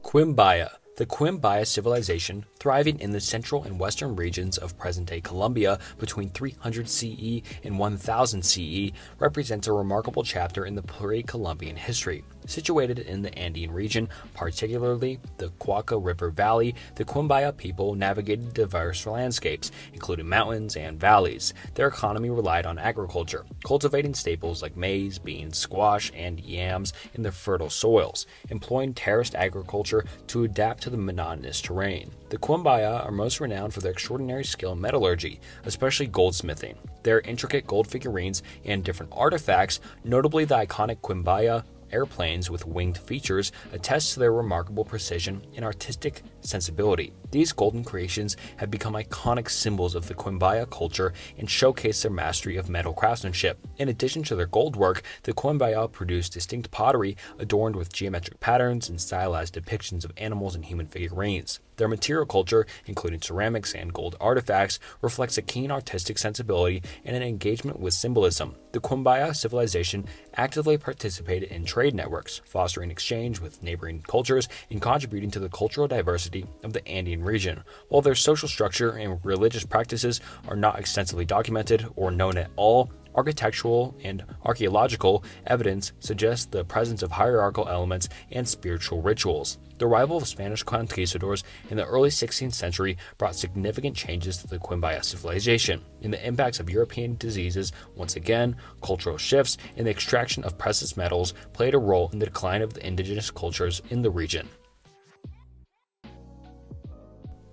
[SPEAKER 1] Quimbaya. The Quimbaya civilization, thriving in the central and western regions of present-day Colombia between 300 CE and 1000 CE, represents a remarkable chapter in the pre-Columbian history. Situated in the Andean region, particularly the Cauca River Valley, the Quimbaya people navigated diverse landscapes, including mountains and valleys. Their economy relied on agriculture, cultivating staples like maize, beans, squash, and yams in the fertile soils, employing terraced agriculture to adapt to the monotonous terrain. The Quimbaya are most renowned for their extraordinary skill in metallurgy, especially goldsmithing. Their intricate gold figurines and different artifacts, notably the iconic Quimbaya airplanes with winged features, attest to their remarkable precision and artistic sensibility. These golden creations have become iconic symbols of the Quimbaya culture and showcase their mastery of metal craftsmanship. In addition to their gold work, the Quimbaya produce distinct pottery adorned with geometric patterns and stylized depictions of animals and human figurines. Their material culture, including ceramics and gold artifacts, reflects a keen artistic sensibility and an engagement with symbolism. The Quimbaya civilization actively participated in trade networks, fostering exchange with neighboring cultures and contributing to the cultural diversity of the Andean region. While their social structure and religious practices are not extensively documented or known at all, architectural and archaeological evidence suggests the presence of hierarchical elements and spiritual rituals. The arrival of Spanish conquistadors in the early 16th century brought significant changes to the Quimbaya civilization, and the impacts of European diseases, once again, cultural shifts, and the extraction of precious metals played a role in the decline of the indigenous cultures in the region.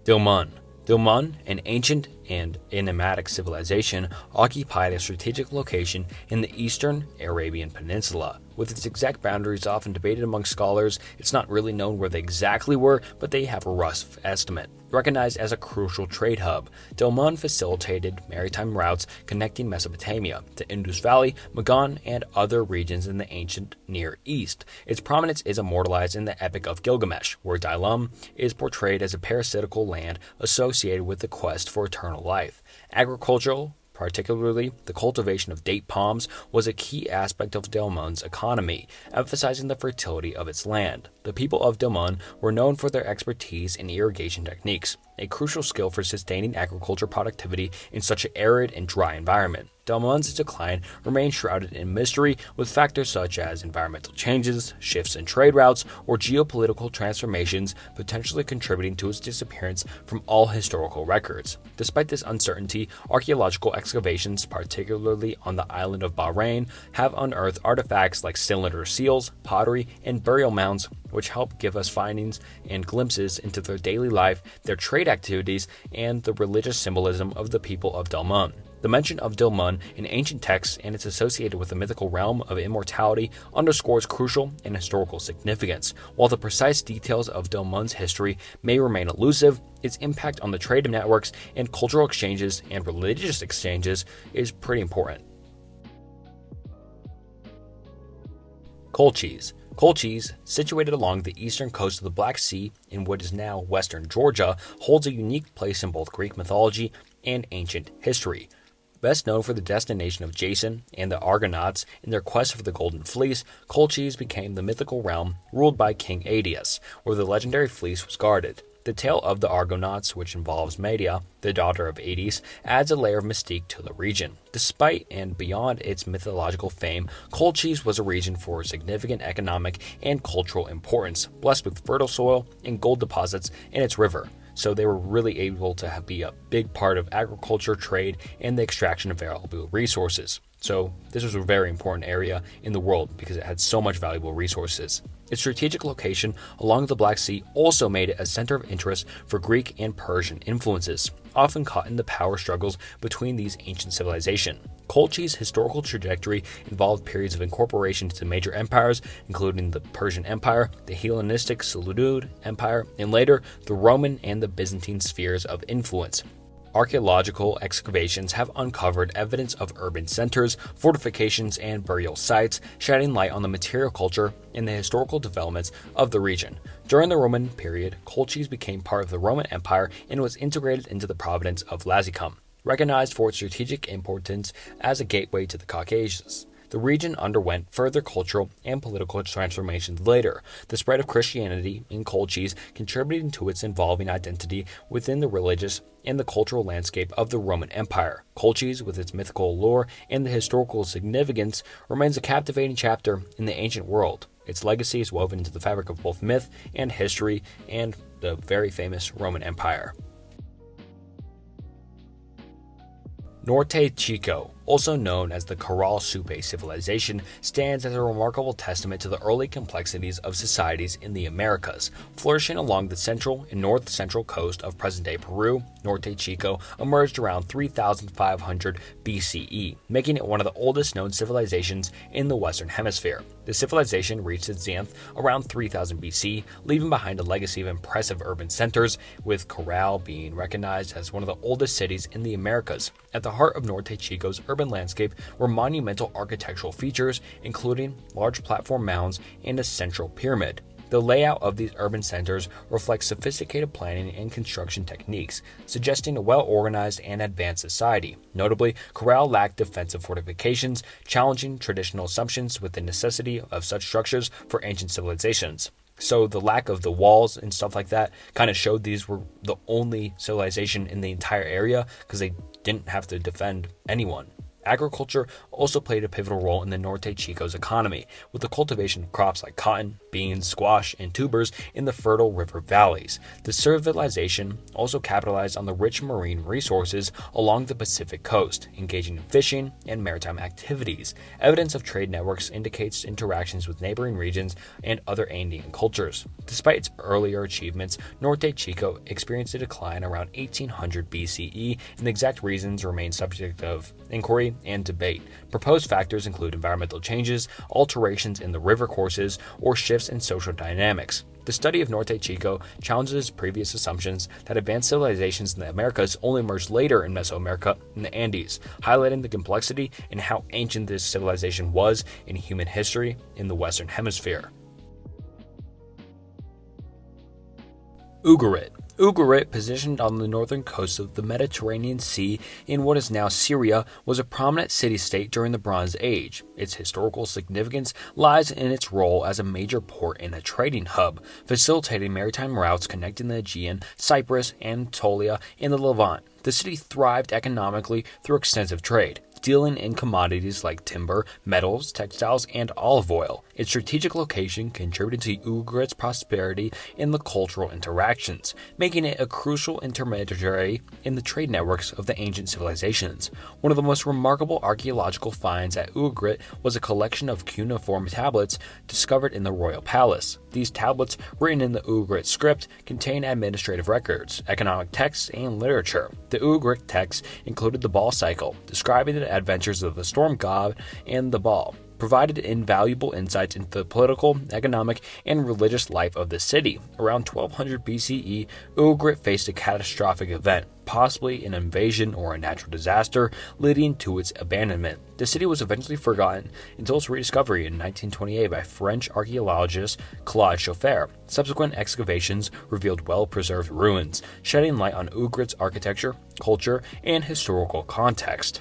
[SPEAKER 1] Dilmun, an ancient and enigmatic civilization, occupied a strategic location in the eastern Arabian Peninsula. With its exact boundaries often debated among scholars, it's not really known where they exactly were, but they have a rough estimate. Recognized as a crucial trade hub, Dilmun facilitated maritime routes connecting Mesopotamia to Indus Valley, Magan, and other regions in the ancient Near East. Its prominence is immortalized in the Epic of Gilgamesh, where Dilmun is portrayed as a parasitical land associated with the quest for eternal life. Agricultural, particularly the cultivation of date palms, was a key aspect of Dilmun's economy, emphasizing the fertility of its land. The people of Dilmun were known for their expertise in irrigation techniques, a crucial skill for sustaining agriculture productivity in such an arid and dry environment. Dilmun's decline remains shrouded in mystery, with factors such as environmental changes, shifts in trade routes, or geopolitical transformations potentially contributing to its disappearance from all historical records. Despite this uncertainty, archaeological excavations, particularly on the island of Bahrain, have unearthed artifacts like cylinder seals, pottery, and burial mounds, which help give us findings and glimpses into their daily life, their trade activities, and the religious symbolism of the people of Dilmun. The mention of Dilmun in ancient texts and its associated with the mythical realm of immortality underscores crucial and historical significance. While the precise details of Dilmun's history may remain elusive, its impact on the trade networks and cultural exchanges and religious exchanges is pretty important. Colchis, situated along the eastern coast of the Black Sea in what is now western Georgia, holds a unique place in both Greek mythology and ancient history. Best known for the destination of Jason and the Argonauts in their quest for the Golden Fleece, Colchis became the mythical realm ruled by King Aeneas, where the legendary fleece was guarded. The tale of the Argonauts, which involves Medea, the daughter of Aeneas, adds a layer of mystique to the region. Despite and beyond its mythological fame, Colchis was a region for significant economic and cultural importance, blessed with fertile soil and gold deposits in its river. So they were really able to be a big part of agriculture, trade, and the extraction of valuable resources. So this was a very important area in the world because it had so much valuable resources. Its strategic location along the Black Sea also made it a center of interest for Greek and Persian influences, often caught in the power struggles between these ancient civilizations. Colchi's historical trajectory involved periods of incorporation into major empires, including the Persian Empire, the Hellenistic Seleucid Empire, and later the Roman and the Byzantine spheres of influence. Archaeological excavations have uncovered evidence of urban centers, fortifications, and burial sites, shedding light on the material culture and the historical developments of the region. During the Roman period, Colchis became part of the Roman Empire and was integrated into the province of Lazium, recognized for its strategic importance as a gateway to the Caucasus. The region underwent further cultural and political transformations later, the spread of Christianity in Colchis contributing to its evolving identity within the religious and the cultural landscape of the Roman Empire. Colchis, with its mythical allure and the historical significance, remains a captivating chapter in the ancient world. Its legacy is woven into the fabric of both myth and history and the very famous Roman Empire. Norte Chico, also known as the Corral Supe civilization, stands as a remarkable testament to the early complexities of societies in the Americas. Flourishing along the central and north-central coast of present-day Peru, Norte Chico emerged around 3500 BCE, making it one of the oldest known civilizations in the Western Hemisphere. The civilization reached its zenith around 3000 BC, leaving behind a legacy of impressive urban centers, with Corral being recognized as one of the oldest cities in the Americas. At the heart of Norte Chico's urban landscape were monumental architectural features, including large platform mounds and a central pyramid. The layout of these urban centers reflects sophisticated planning and construction techniques, suggesting a well-organized and advanced society. Notably, Corral lacked defensive fortifications, challenging traditional assumptions with the necessity of such structures for ancient civilizations. So the lack of the walls and stuff like that kind of showed these were the only civilization in the entire area because they didn't have to defend anyone. Agriculture also played a pivotal role in the Norte Chico's economy, with the cultivation of crops like cotton, beans, squash, and tubers in the fertile river valleys. The civilization also capitalized on the rich marine resources along the Pacific coast, engaging in fishing and maritime activities. Evidence of trade networks indicates interactions with neighboring regions and other Andean cultures. Despite its earlier achievements, Norte Chico experienced a decline around 1800 BCE, and the exact reasons remain subject of inquiry and debate. Proposed factors include environmental changes, alterations in the river courses, or shifts in social dynamics. The study of Norte Chico challenges previous assumptions that advanced civilizations in the Americas only emerged later in Mesoamerica and the Andes, highlighting the complexity and how ancient this civilization was in human history in the Western Hemisphere. Ugarit. Ugarit, positioned on the northern coast of the Mediterranean Sea in what is now Syria, was a prominent city-state during the Bronze Age. Its historical significance lies in its role as a major port and a trading hub, facilitating maritime routes connecting the Aegean, Cyprus, Anatolia, and the Levant. The city thrived economically through extensive trade, dealing in commodities like timber, metals, textiles, and olive oil. Its strategic location contributed to Ugarit's prosperity in the cultural interactions, making it a crucial intermediary in the trade networks of the ancient civilizations. One of the most remarkable archaeological finds at Ugarit was a collection of cuneiform tablets discovered in the royal palace. These tablets, written in the Ugarit script, contain administrative records, economic texts, and literature. The Ugarit texts included the Baal cycle, describing the adventures of the storm god and the Baal, provided invaluable insights into the political, economic, and religious life of the city. Around 1200 BCE, Ugarit faced a catastrophic event, possibly an invasion or a natural disaster, leading to its abandonment. The city was eventually forgotten until its rediscovery in 1928 by French archaeologist Claude Chauffer. Subsequent excavations revealed well-preserved ruins, shedding light on Ugarit's architecture, culture, and historical context.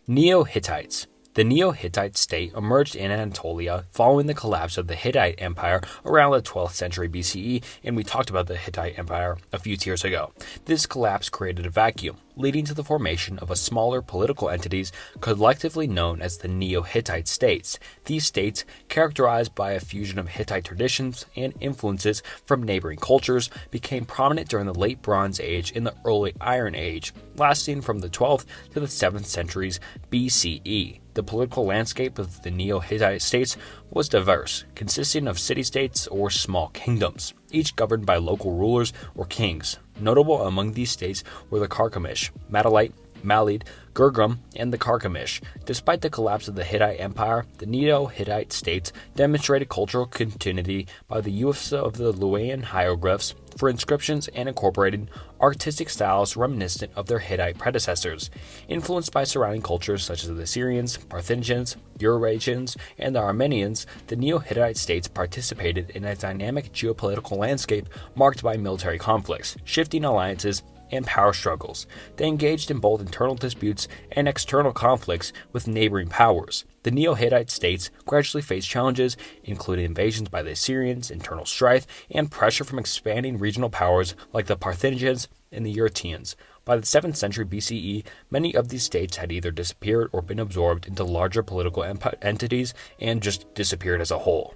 [SPEAKER 1] Neo-Hittites. The Neo-Hittite state emerged in Anatolia following the collapse of the Hittite Empire around the 12th century BCE, and we talked about the Hittite Empire a few tiers ago. This collapse created a vacuum, leading to the formation of a smaller political entities collectively known as the Neo-Hittite states. These states, characterized by a fusion of Hittite traditions and influences from neighboring cultures, became prominent during the Late Bronze Age and the Early Iron Age, lasting from the 12th to the 7th centuries BCE. The political landscape of the Neo-Hittite states was diverse, consisting of city-states or small kingdoms, each governed by local rulers or kings. Notable among these states were the Carchemish, Madalite, Malid, Gurgum, and the Carchemish. Despite the collapse of the Hittite Empire, the Neo-Hittite states demonstrated cultural continuity by the use of the Luwian hieroglyphs for inscriptions and incorporated artistic styles reminiscent of their Hittite predecessors. Influenced by surrounding cultures such as the Assyrians, Carthaginians, Eurasians, and the Armenians, the Neo-Hittite states participated in a dynamic geopolitical landscape marked by military conflicts, shifting alliances, and power struggles. They engaged in both internal disputes and external conflicts with neighboring powers. The Neo-Hittite states gradually faced challenges, including invasions by the Assyrians, internal strife, and pressure from expanding regional powers like the Carthaginians and the Eurasians. By the 7th century BCE, many of these states had either disappeared or been absorbed into larger political entities and just disappeared as a whole.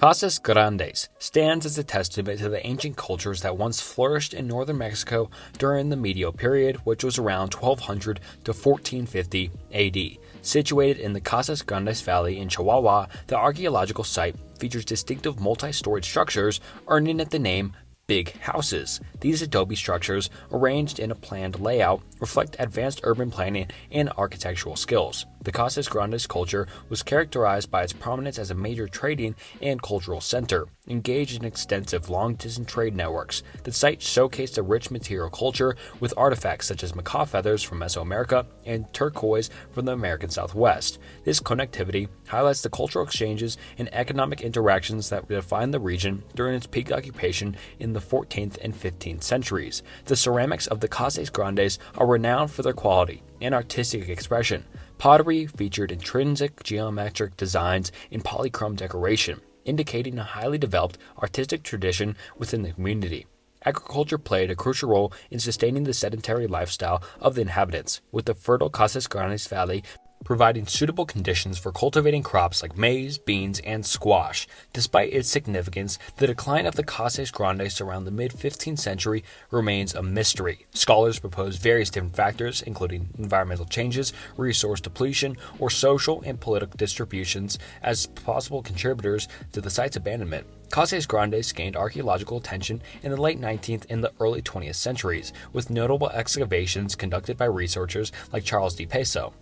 [SPEAKER 1] Casas Grandes stands as a testament to the ancient cultures that once flourished in northern Mexico during the medieval period, which was around 1200 to 1450 AD. Situated in the Casas Grandes Valley in Chihuahua, the archaeological site features distinctive multi-storied structures earning it the name Big Houses. These adobe structures, arranged in a planned layout, reflect advanced urban planning and architectural skills. The Casas Grandes culture was characterized by its prominence as a major trading and cultural center, engaged in extensive long-distance trade networks. The site showcased a rich material culture with artifacts such as macaw feathers from Mesoamerica and turquoise from the American Southwest. This connectivity highlights the cultural exchanges and economic interactions that defined the region during its peak occupation in the 14th and 15th centuries. The ceramics of the Casas Grandes are renowned for their quality and artistic expression. Pottery featured intrinsic geometric designs in polychrome decoration, indicating a highly developed artistic tradition within the community. Agriculture played a crucial role in sustaining the sedentary lifestyle of the inhabitants, with the fertile Casas Grandes Valley providing suitable conditions for cultivating crops like maize, beans, and squash. Despite its significance, the decline of the Casas Grandes around the mid-15th century remains a mystery. Scholars propose various different factors, including environmental changes, resource depletion, or social and political distributions, as possible contributors to the site's abandonment. Casas Grandes gained archaeological attention in the late 19th and the early 20th centuries, with notable excavations conducted by researchers like Charles D. Peso.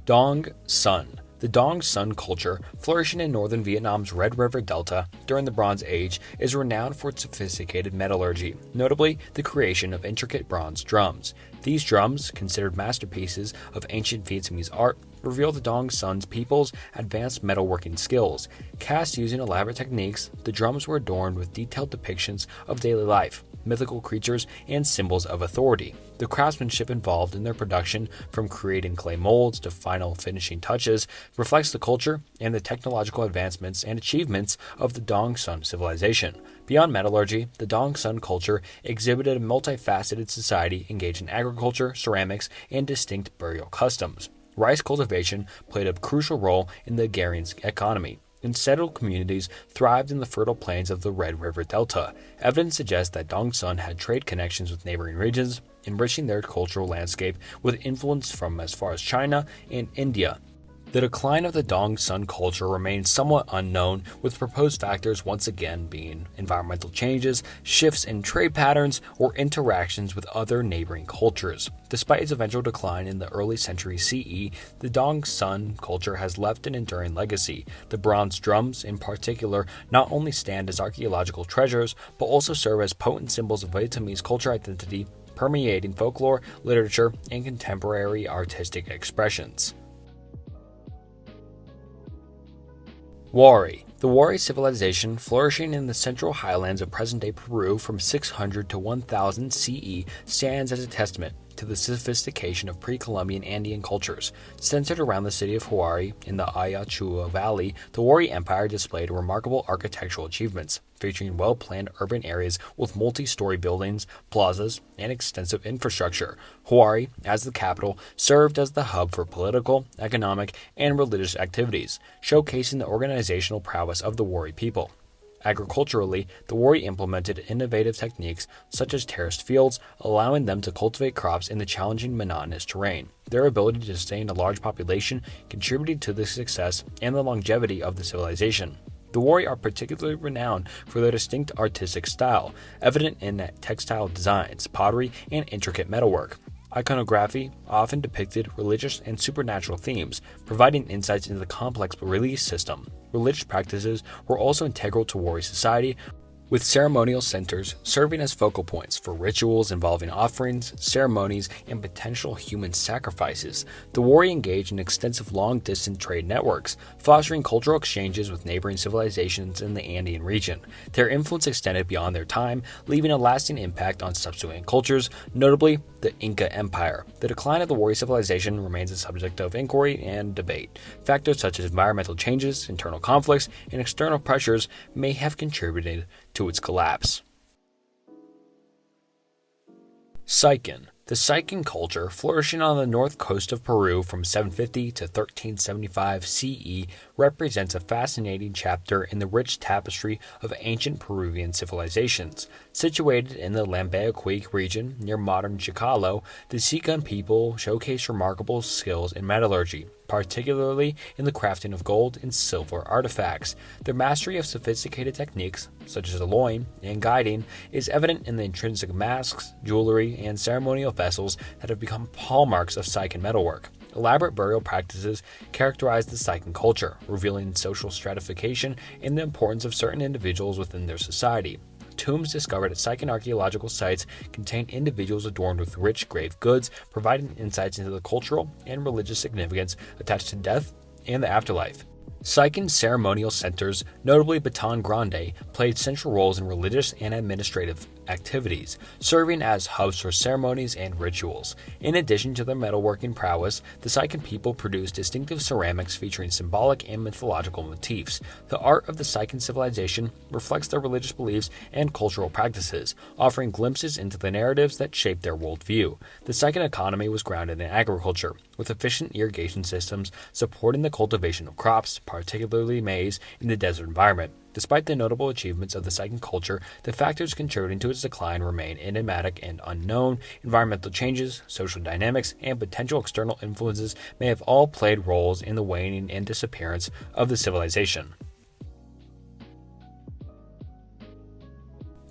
[SPEAKER 1] Dong Son. The Dong Son culture, flourishing in northern Vietnam's Red River Delta during the Bronze Age, is renowned for its sophisticated metallurgy, notably the creation of intricate bronze drums. These drums, considered masterpieces of ancient Vietnamese art, reveal the Dong Son's people's advanced metalworking skills. Cast using elaborate techniques, the drums were adorned with detailed depictions of daily life, mythical creatures, and symbols of authority. The craftsmanship involved in their production, from creating clay molds to final finishing touches, reflects the culture and the technological advancements and achievements of the Dong Son civilization. Beyond metallurgy, the Dong Son culture exhibited a multifaceted society engaged in agriculture, ceramics, and distinct burial customs. Rice cultivation played a crucial role in the agrarian economy, and settled communities thrived in the fertile plains of the Red River Delta. Evidence suggests that Dong Son had trade connections with neighboring regions, enriching their cultural landscape with influence from as far as China and India. The decline of the Dong Son culture remains somewhat unknown, with proposed factors once again being environmental changes, shifts in trade patterns, or interactions with other neighboring cultures. Despite its eventual decline in the early century CE, the Dong Son culture has left an enduring legacy. The bronze drums, in particular, not only stand as archaeological treasures, but also serve as potent symbols of Vietnamese cultural identity, permeating folklore, literature, and contemporary artistic expressions. Wari. The Wari civilization, flourishing in the central highlands of present-day Peru from 600 to 1000 CE, stands as a testament to the sophistication of pre-Columbian Andean cultures. Centered around the city of Huari in the Ayachucho Valley, the Wari Empire displayed remarkable architectural achievements, featuring well-planned urban areas with multi-story buildings, plazas, and extensive infrastructure. Huari, as the capital, served as the hub for political, economic, and religious activities, showcasing the organizational prowess of the Wari people. Agriculturally, the Wari implemented innovative techniques such as terraced fields, allowing them to cultivate crops in the challenging monotonous terrain. Their ability to sustain a large population contributed to the success and the longevity of the civilization. The Wari are particularly renowned for their distinct artistic style, evident in textile designs, pottery, and intricate metalwork. Iconography often depicted religious and supernatural themes, providing insights into the complex belief system. Religious practices were also integral to Wari society, with ceremonial centers serving as focal points for rituals involving offerings, ceremonies, and potential human sacrifices. The Wari engaged in extensive long-distance trade networks, fostering cultural exchanges with neighboring civilizations in the Andean region. Their influence extended beyond their time, leaving a lasting impact on subsequent cultures, notably the Inca Empire. The decline of the Wari civilization remains a subject of inquiry and debate. Factors such as environmental changes, internal conflicts, and external pressures may have contributed to its collapse. Cythian. The Cythian culture, flourishing on the north coast of Peru from 750 to 1375 CE, represents a fascinating chapter in the rich tapestry of ancient Peruvian civilizations. Situated in the Lambayeque region near modern Chicalo, the Cythian people showcase remarkable skills in metallurgy, particularly in the crafting of gold and silver artifacts. Their mastery of sophisticated techniques, such as alloying and guiding, is evident in the intrinsic masks, jewelry, and ceremonial vessels that have become hallmarks of Cythian metalwork. Elaborate burial practices characterize the Cythian culture, revealing social stratification and the importance of certain individuals within their society. Tombs discovered at Cythian archaeological sites contain individuals adorned with rich grave goods, providing insights into the cultural and religious significance attached to death and the afterlife. Cythian ceremonial centers, notably Baton Grande, played central roles in religious and administrative activities, serving as hubs for ceremonies and rituals. In addition to their metalworking prowess, the Cythian people produced distinctive ceramics featuring symbolic and mythological motifs. The art of the Cythian civilization reflects their religious beliefs and cultural practices, offering glimpses into the narratives that shaped their worldview. The Cythian economy was grounded in agriculture, with efficient irrigation systems supporting the cultivation of crops, particularly maize, in the desert environment. Despite the notable achievements of the Cythian culture, the factors contributing to its decline remain enigmatic and unknown. Environmental changes, social dynamics, and potential external influences may have all played roles in the waning and disappearance of the civilization.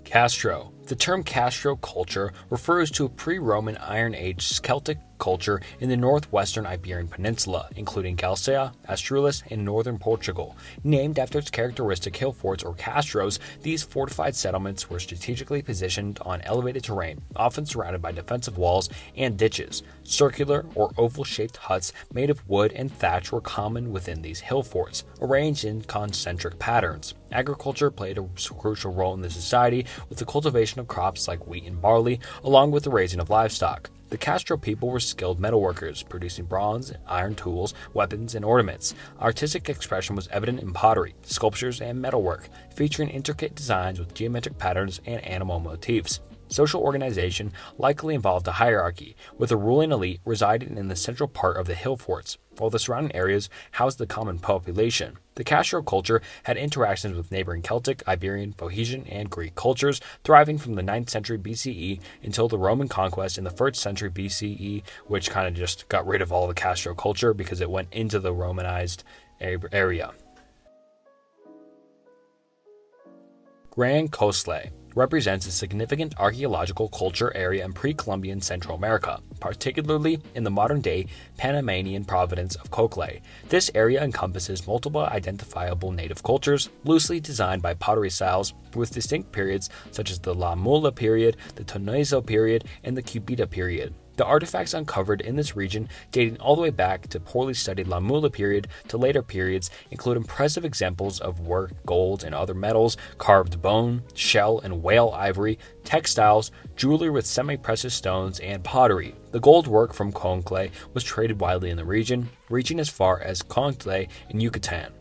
[SPEAKER 1] Castro. The term Castro culture refers to a pre-Roman Iron Age Celtic culture in the northwestern Iberian Peninsula, including Galcia, Asturias, and northern Portugal. Named after its characteristic hill forts or castros, these fortified settlements were strategically positioned on elevated terrain, often surrounded by defensive walls and ditches. Circular or oval-shaped huts made of wood and thatch were common within these hill forts, arranged in concentric patterns. Agriculture played a crucial role in the society, with the cultivation of crops like wheat and barley, along with the raising of livestock. The Castro people were skilled metalworkers, producing bronze, iron tools, weapons, and ornaments. Artistic expression was evident in pottery, sculptures, and metalwork, featuring intricate designs with geometric patterns and animal motifs. Social organization likely involved a hierarchy, with a ruling elite residing in the central part of the hill forts, while the surrounding areas housed the common population. The Castro culture had interactions with neighboring Celtic, Iberian, Boeotian, and Greek cultures, thriving from the 9th century BCE until the Roman conquest in the 1st century BCE, which kind of just got rid of all the Castro culture because it went into the Romanized area. Gran Coslay represents a significant archaeological culture area in pre-Columbian Central America, particularly in the modern-day Panamanian province of Coclé. This area encompasses multiple identifiable native cultures, loosely designed by pottery styles, with distinct periods such as the La Mula period, the Tonezo period, and the Cubita period. The artifacts uncovered in this region, dating all the way back to poorly studied Lamula period to later periods, include impressive examples of work, gold and other metals, carved bone, shell and whale ivory, textiles, jewelry with semi-precious stones, and pottery. The gold work from Concle was traded widely in the region, reaching as far as Concle in Yucatan.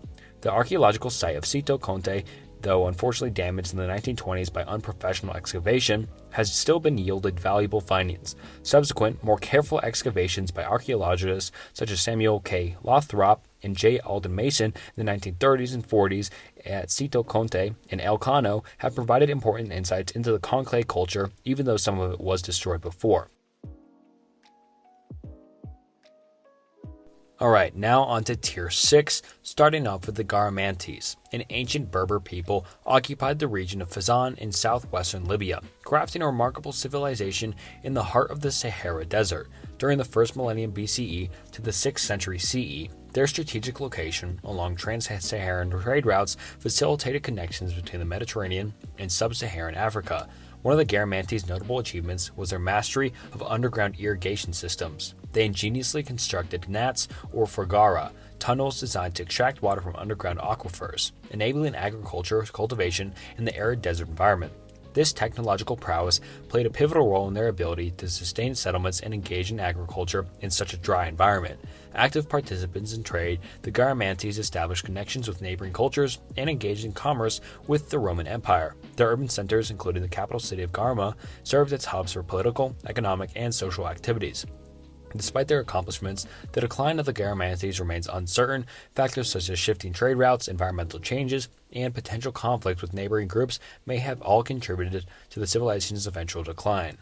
[SPEAKER 1] The archaeological site of Sito Conte, though unfortunately damaged in the 1920s by unprofessional excavation, has still been yielded valuable findings. Subsequent, more careful excavations by archaeologists such as Samuel K. Lothrop and J. Alden Mason in the 1930s and 40s at Sito Conte and El Cano have provided important insights into the Conclave culture, even though some of it was destroyed before. Alright, now on to Tier 6, starting off with the Garamantes. An ancient Berber people occupied the region of Fezzan in southwestern Libya, crafting a remarkable civilization in the heart of the Sahara Desert. During the 1st millennium BCE to the 6th century CE, their strategic location along trans-Saharan trade routes facilitated connections between the Mediterranean and sub-Saharan Africa. One of the Garamantes' notable achievements was their mastery of underground irrigation systems. They ingeniously constructed nats, or fragara, tunnels designed to extract water from underground aquifers, enabling agriculture cultivation in the arid desert environment. This technological prowess played a pivotal role in their ability to sustain settlements and engage in agriculture in such a dry environment. Active participants in trade, the Garamantes established connections with neighboring cultures and engaged in commerce with the Roman Empire. Their urban centers, including the capital city of Garma, served as hubs for political, economic, and social activities. Despite their accomplishments, the decline of the Garamantes remains uncertain. Factors such as shifting trade routes, environmental changes, and potential conflict with neighboring groups may have all contributed to the civilization's eventual decline.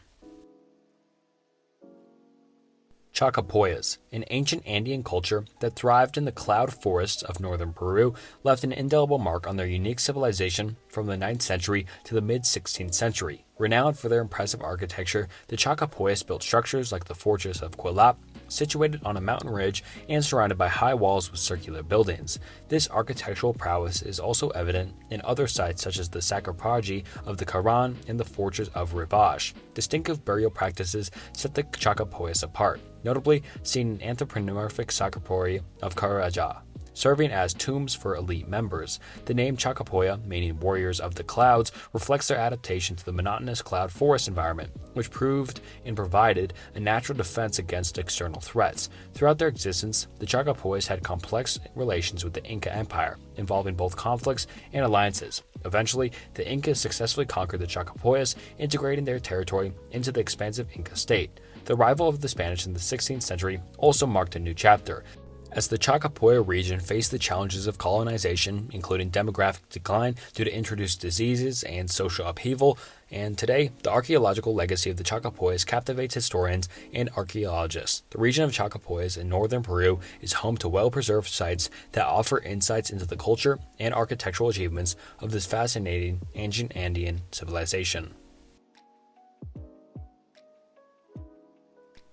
[SPEAKER 1] Chachapoyas, an ancient Andean culture that thrived in the cloud forests of northern Peru, left an indelible mark on their unique civilization from the 9th century to the mid-16th century. Renowned for their impressive architecture, the Chachapoyas built structures like the fortress of Quilap, situated on a mountain ridge and surrounded by high walls with circular buildings. This architectural prowess is also evident in other sites such as the Sarcophagi of the Karan and the fortress of Rivash. Distinctive burial practices set the Chachapoyas apart, notably seeing an anthropomorphic sarcopori of Karaja, serving as tombs for elite members. The name Chachapoya, meaning warriors of the clouds, reflects their adaptation to the monotonous cloud forest environment, which proved and provided a natural defense against external threats. Throughout their existence, the Chachapoyas had complex relations with the Inca Empire, involving both conflicts and alliances. Eventually, the Incas successfully conquered the Chachapoyas, integrating their territory into the expansive Inca state. The arrival of the Spanish in the 16th century also marked a new chapter, as the Chachapoya region faced the challenges of colonization, including demographic decline due to introduced diseases and social upheaval, and today, the archaeological legacy of the Chachapoyas captivates historians and archaeologists. The region of Chachapoyas in northern Peru is home to well-preserved sites that offer insights into the culture and architectural achievements of this fascinating ancient Andean civilization.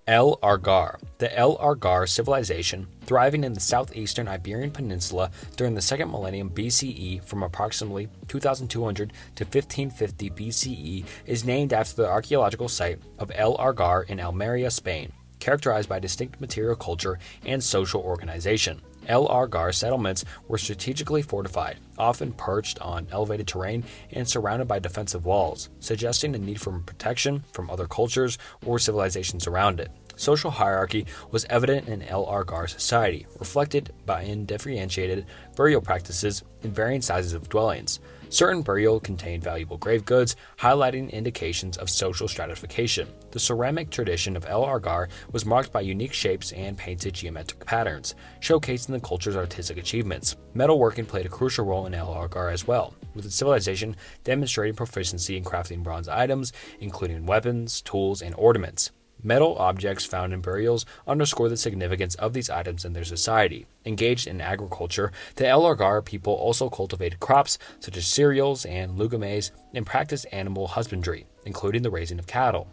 [SPEAKER 1] El Argar. The El Argar civilization, thriving in the southeastern Iberian Peninsula during the 2nd millennium BCE from approximately 2200 to 1550 BCE, is named after the archaeological site of El Argar in Almeria, Spain, characterized by distinct material culture and social organization. El Argar settlements were strategically fortified, often perched on elevated terrain and surrounded by defensive walls, suggesting a need for protection from other cultures or civilizations around it. Social hierarchy was evident in El Argar society, reflected in differentiated burial practices in varying sizes of dwellings. Certain burial contained valuable grave goods, highlighting indications of social stratification. The ceramic tradition of El Argar was marked by unique shapes and painted geometric patterns, showcasing the culture's artistic achievements. Metalworking played a crucial role in El Argar as well, with its civilization demonstrating proficiency in crafting bronze items, including weapons, tools, and ornaments. Metal objects found in burials underscore the significance of these items in their society. Engaged in agriculture, the El Argar people also cultivated crops such as cereals and legumes and practiced animal husbandry, including the raising of cattle.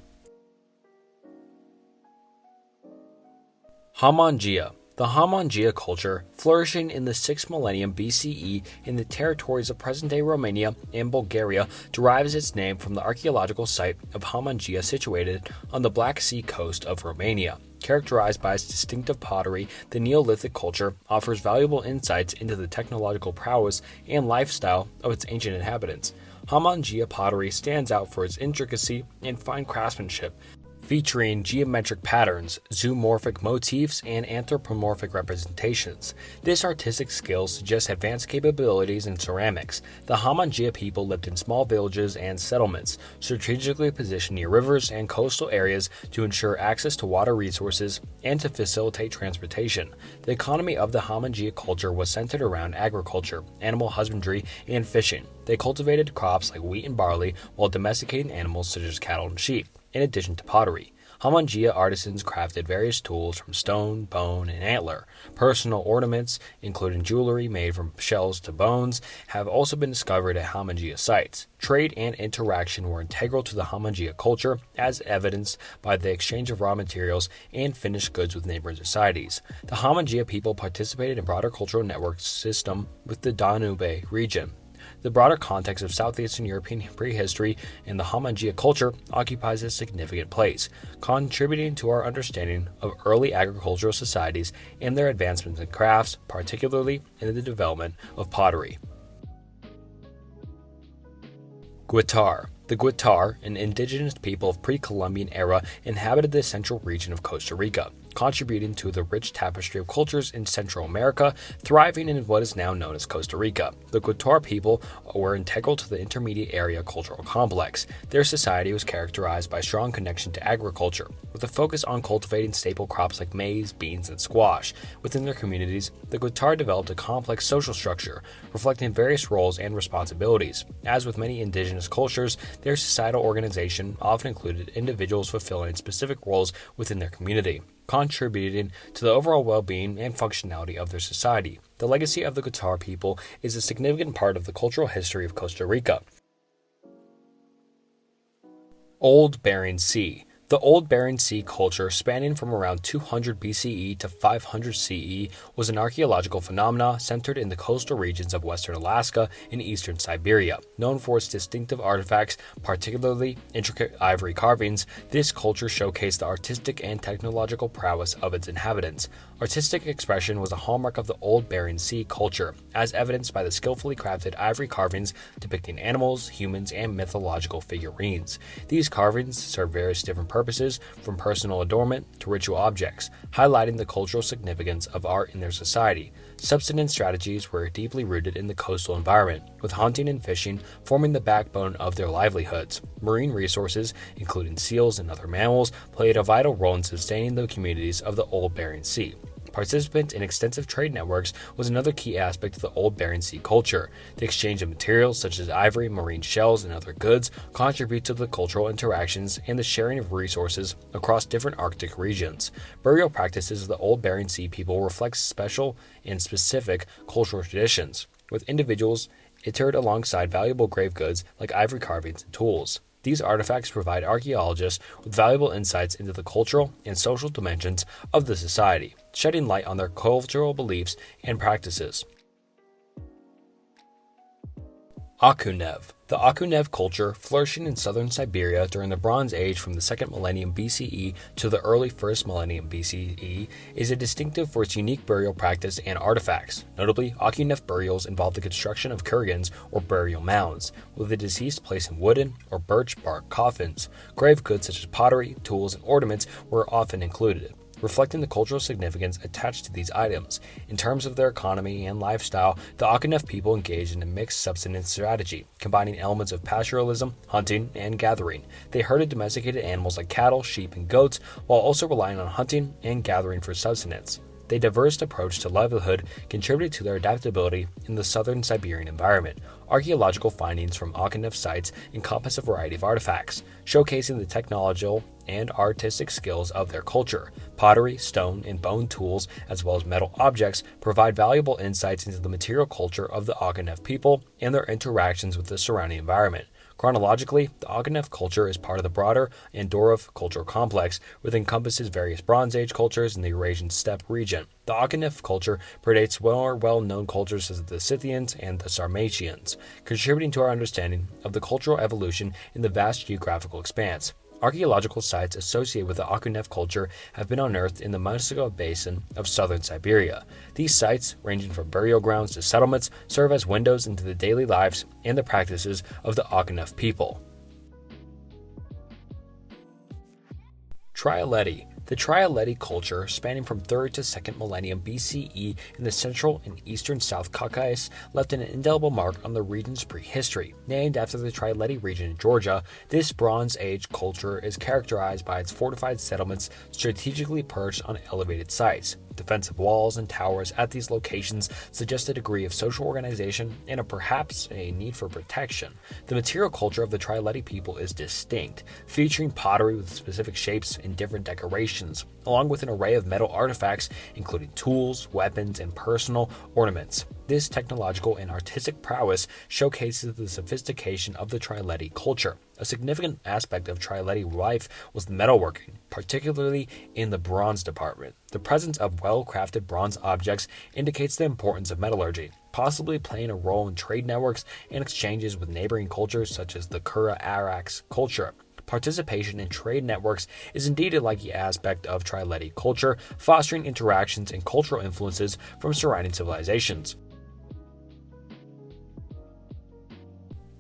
[SPEAKER 1] Hamangia. The Hamangia culture, flourishing in the 6th millennium BCE in the territories of present-day Romania and Bulgaria, derives its name from the archaeological site of Hamangia situated on the Black Sea coast of Romania. Characterized by its distinctive pottery, the Neolithic culture offers valuable insights into the technological prowess and lifestyle of its ancient inhabitants. Hamangia pottery stands out for its intricacy and fine craftsmanship, featuring geometric patterns, zoomorphic motifs, and anthropomorphic representations. This artistic skill suggests advanced capabilities in ceramics. The Hamangia people lived in small villages and settlements, strategically positioned near rivers and coastal areas to ensure access to water resources and to facilitate transportation. The economy of the Hamangia culture was centered around agriculture, animal husbandry, and fishing. They cultivated crops like wheat and barley while domesticating animals such as cattle and sheep. In addition to pottery, Hamangia artisans crafted various tools from stone, bone, and antler. Personal ornaments, including jewelry made from shells to bones, have also been discovered at Hamangia sites. Trade and interaction were integral to the Hamangia culture, as evidenced by the exchange of raw materials and finished goods with neighboring societies. The Hamangia people participated in broader cultural network system with the Danube region. The broader context of Southeastern European prehistory and the Hamangia culture occupies a significant place, contributing to our understanding of early agricultural societies and their advancements in crafts, particularly in the development of pottery. Guitar. The Guitar, an indigenous people of pre-Columbian era, inhabited the central region of Costa Rica, contributing to the rich tapestry of cultures in Central America, thriving in what is now known as Costa Rica. The Guitar people were integral to the intermediate area cultural complex. Their society was characterized by strong connection to agriculture, with a focus on cultivating staple crops like maize, beans, and squash. Within their communities, the Guitar developed a complex social structure, reflecting various roles and responsibilities. As with many indigenous cultures, their societal organization often included individuals fulfilling specific roles within their community, contributing to the overall well-being and functionality of their society. The legacy of the Guitar people is a significant part of the cultural history of Costa Rica. Old Bering Sea. The Old Bering Sea culture, spanning from around 200 BCE to 500 CE, was an archaeological phenomenon centered in the coastal regions of western Alaska and eastern Siberia. Known for its distinctive artifacts, particularly intricate ivory carvings, this culture showcased the artistic and technological prowess of its inhabitants. Artistic expression was a hallmark of the Old Bering Sea culture, as evidenced by the skillfully crafted ivory carvings depicting animals, humans, and mythological figurines. These carvings serve various different purposes, from personal adornment to ritual objects, highlighting the cultural significance of art in their society. Subsistence strategies were deeply rooted in the coastal environment, with hunting and fishing forming the backbone of their livelihoods. Marine resources, including seals and other mammals, played a vital role in sustaining the communities of the Old Bering Sea. Participation in extensive trade networks was another key aspect of the Old Bering Sea culture. The exchange of materials such as ivory, marine shells, and other goods contribute to the cultural interactions and the sharing of resources across different Arctic regions. Burial practices of the Old Bering Sea people reflect special and specific cultural traditions, with individuals interred alongside valuable grave goods like ivory carvings and tools. These artifacts provide archaeologists with valuable insights into the cultural and social dimensions of the society, shedding light on their cultural beliefs and practices. Akunev. The Akunev culture, flourishing in southern Siberia during the Bronze Age from the 2nd millennium BCE to the early 1st millennium BCE, is a distinctive for its unique burial practice and artifacts. Notably, Akunev burials involve the construction of kurgans, or burial mounds, with the deceased placed in wooden or birch bark coffins. Grave goods such as pottery, tools, and ornaments were often included, reflecting the cultural significance attached to these items. In terms of their economy and lifestyle, the Akunev people engaged in a mixed subsistence strategy, combining elements of pastoralism, hunting, and gathering. They herded domesticated animals like cattle, sheep, and goats, while also relying on hunting and gathering for subsistence. Their diverse approach to livelihood contributed to their adaptability in the southern Siberian environment. Archaeological findings from Akunev sites encompass a variety of artifacts, showcasing the technological and artistic skills of their culture. Pottery, stone, and bone tools, as well as metal objects, provide valuable insights into the material culture of the Akunev people and their interactions with the surrounding environment. Chronologically, the Ognev culture is part of the broader Andorov cultural complex, which encompasses various Bronze Age cultures in the Eurasian steppe region. The Ognev culture predates more well-known cultures such as the Cythians and the Sarmatians, contributing to our understanding of the cultural evolution in the vast geographical expanse. Archaeological sites associated with the Ognev culture have been unearthed in the Nazca basin of southern Siberia. These sites, ranging from burial grounds to settlements, serve as windows into the daily lives and the practices of the Ognev people. Trialeti. The Trialeti culture, spanning from 3rd to 2nd millennium BCE in the central and eastern South Caucasus, left an indelible mark on the region's prehistory. Named after the Trialeti region in Georgia, this Bronze Age culture is characterized by its fortified settlements strategically perched on elevated sites. Defensive walls and towers at these locations suggest a degree of social organization and perhaps a need for protection. The material culture of the Trialeti people is distinct, featuring pottery with specific shapes and different decorations, along with an array of metal artifacts including tools, weapons, and personal ornaments. This technological and artistic prowess showcases the sophistication of the Trialeti culture. A significant aspect of Trialeti life was metalworking, particularly in the bronze department. The presence of well-crafted bronze objects indicates the importance of metallurgy, possibly playing a role in trade networks and exchanges with neighboring cultures such as the Kura-Arax culture. Participation in trade networks is indeed a likely aspect of Trialeti culture, fostering interactions and cultural influences from surrounding civilizations.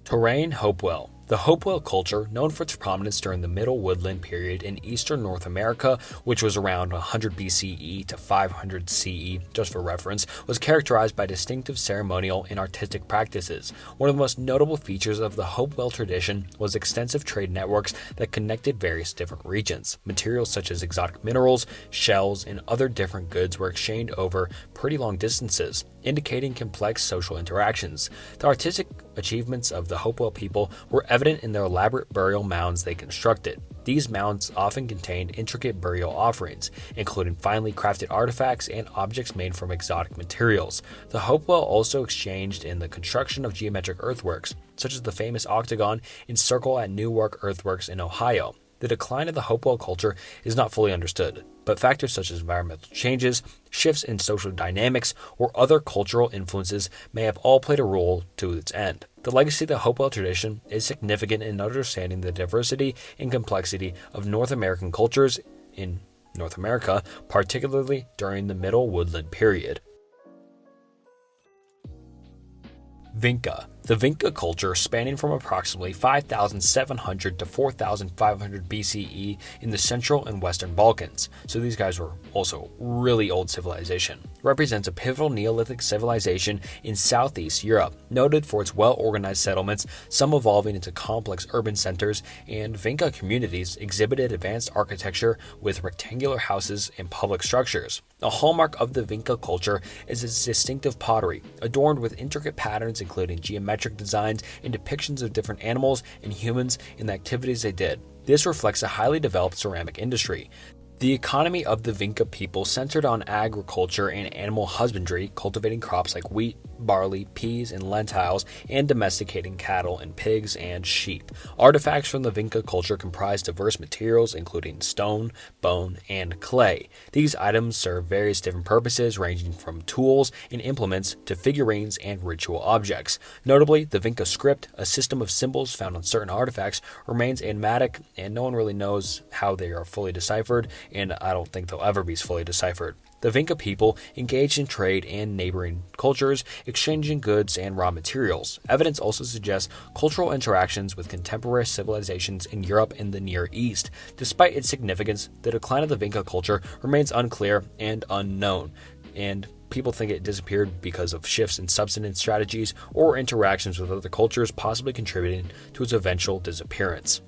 [SPEAKER 1] Terrain Hopewell. The Hopewell culture, known for its prominence during the Middle Woodland period in eastern North America, which was around 100 BCE to 500 CE, just for reference, was characterized by distinctive ceremonial and artistic practices. One of the most notable features of the Hopewell tradition was extensive trade networks that connected various different regions. Materials such as exotic minerals, shells, and other different goods were exchanged over pretty long distances, indicating complex social interactions. The artistic achievements of the Hopewell people were evident in their elaborate burial mounds they constructed. These mounds often contained intricate burial offerings, including finely crafted artifacts and objects made from exotic materials. The Hopewell also exchanged in the construction of geometric earthworks, such as the famous octagon and circle at Newark Earthworks in Ohio. The decline of the Hopewell culture is not fully understood, but factors such as environmental changes, shifts in social dynamics, or other cultural influences may have all played a role to its end. The legacy of the Hopewell tradition is significant in understanding the diversity and complexity of North American cultures in North America, particularly during the Middle Woodland period. Vinca. The Vinca culture, spanning from approximately 5,700 to 4,500 BCE in the Central and Western Balkans, so these guys were also really old civilization, represents a pivotal Neolithic civilization in Southeast Europe, noted for its well-organized settlements, some evolving into complex urban centers, and Vinca communities exhibited advanced architecture with rectangular houses and public structures. A hallmark of the Vinca culture is its distinctive pottery, adorned with intricate patterns including geometric designs and depictions of different animals and humans in the activities they did. This reflects a highly developed ceramic industry. The economy of the Vinca people centered on agriculture and animal husbandry, cultivating crops like wheat, barley, peas, and lentils, and domesticating cattle and pigs and sheep. Artifacts from the Vinca culture comprise diverse materials including stone, bone, and clay. These items serve various different purposes ranging from tools and implements to figurines and ritual objects. Notably, the Vinca script, a system of symbols found on certain artifacts, remains enigmatic and no one really knows how they are fully deciphered, and I don't think they'll ever be fully deciphered. The Vinca people engaged in trade and neighboring cultures, exchanging goods and raw materials. Evidence also suggests cultural interactions with contemporary civilizations in Europe and the Near East. Despite its significance, the decline of the Vinca culture remains unclear and unknown, and people think it disappeared because of shifts in subsistence strategies or interactions with other cultures, possibly contributing to its eventual disappearance.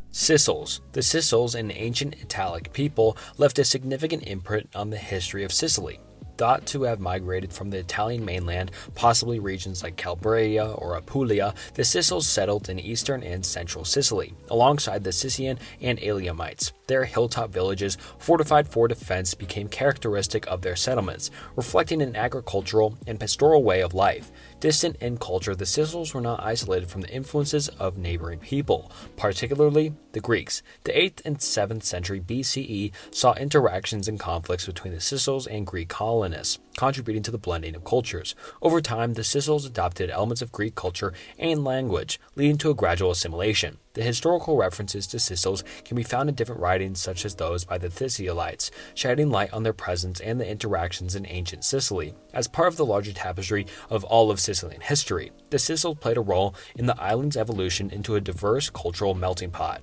[SPEAKER 1] Sicels. The Sicels, an ancient Italic people, left a significant imprint on the history of Sicily. Thought to have migrated from the Italian mainland, possibly regions like Calabria or Apulia, the Sicels settled in eastern and central Sicily, alongside the Scythian and Elamites. Their hilltop villages, fortified for defense, became characteristic of their settlements, reflecting an agricultural and pastoral way of life. Distant in culture, the Sicels were not isolated from the influences of neighboring people, particularly the Greeks. The 8th and 7th century BCE saw interactions and conflicts between the Sicels and Greek colonists, contributing to the blending of cultures. Over time, the Sicels adopted elements of Greek culture and language, leading to a gradual assimilation. The historical references to Sicels can be found in different writings such as those by the Israelites, shedding light on their presence and the interactions in ancient Sicily. As part of the larger tapestry of all of Sicilian history, the Sicels played a role in the island's evolution into a diverse cultural melting pot.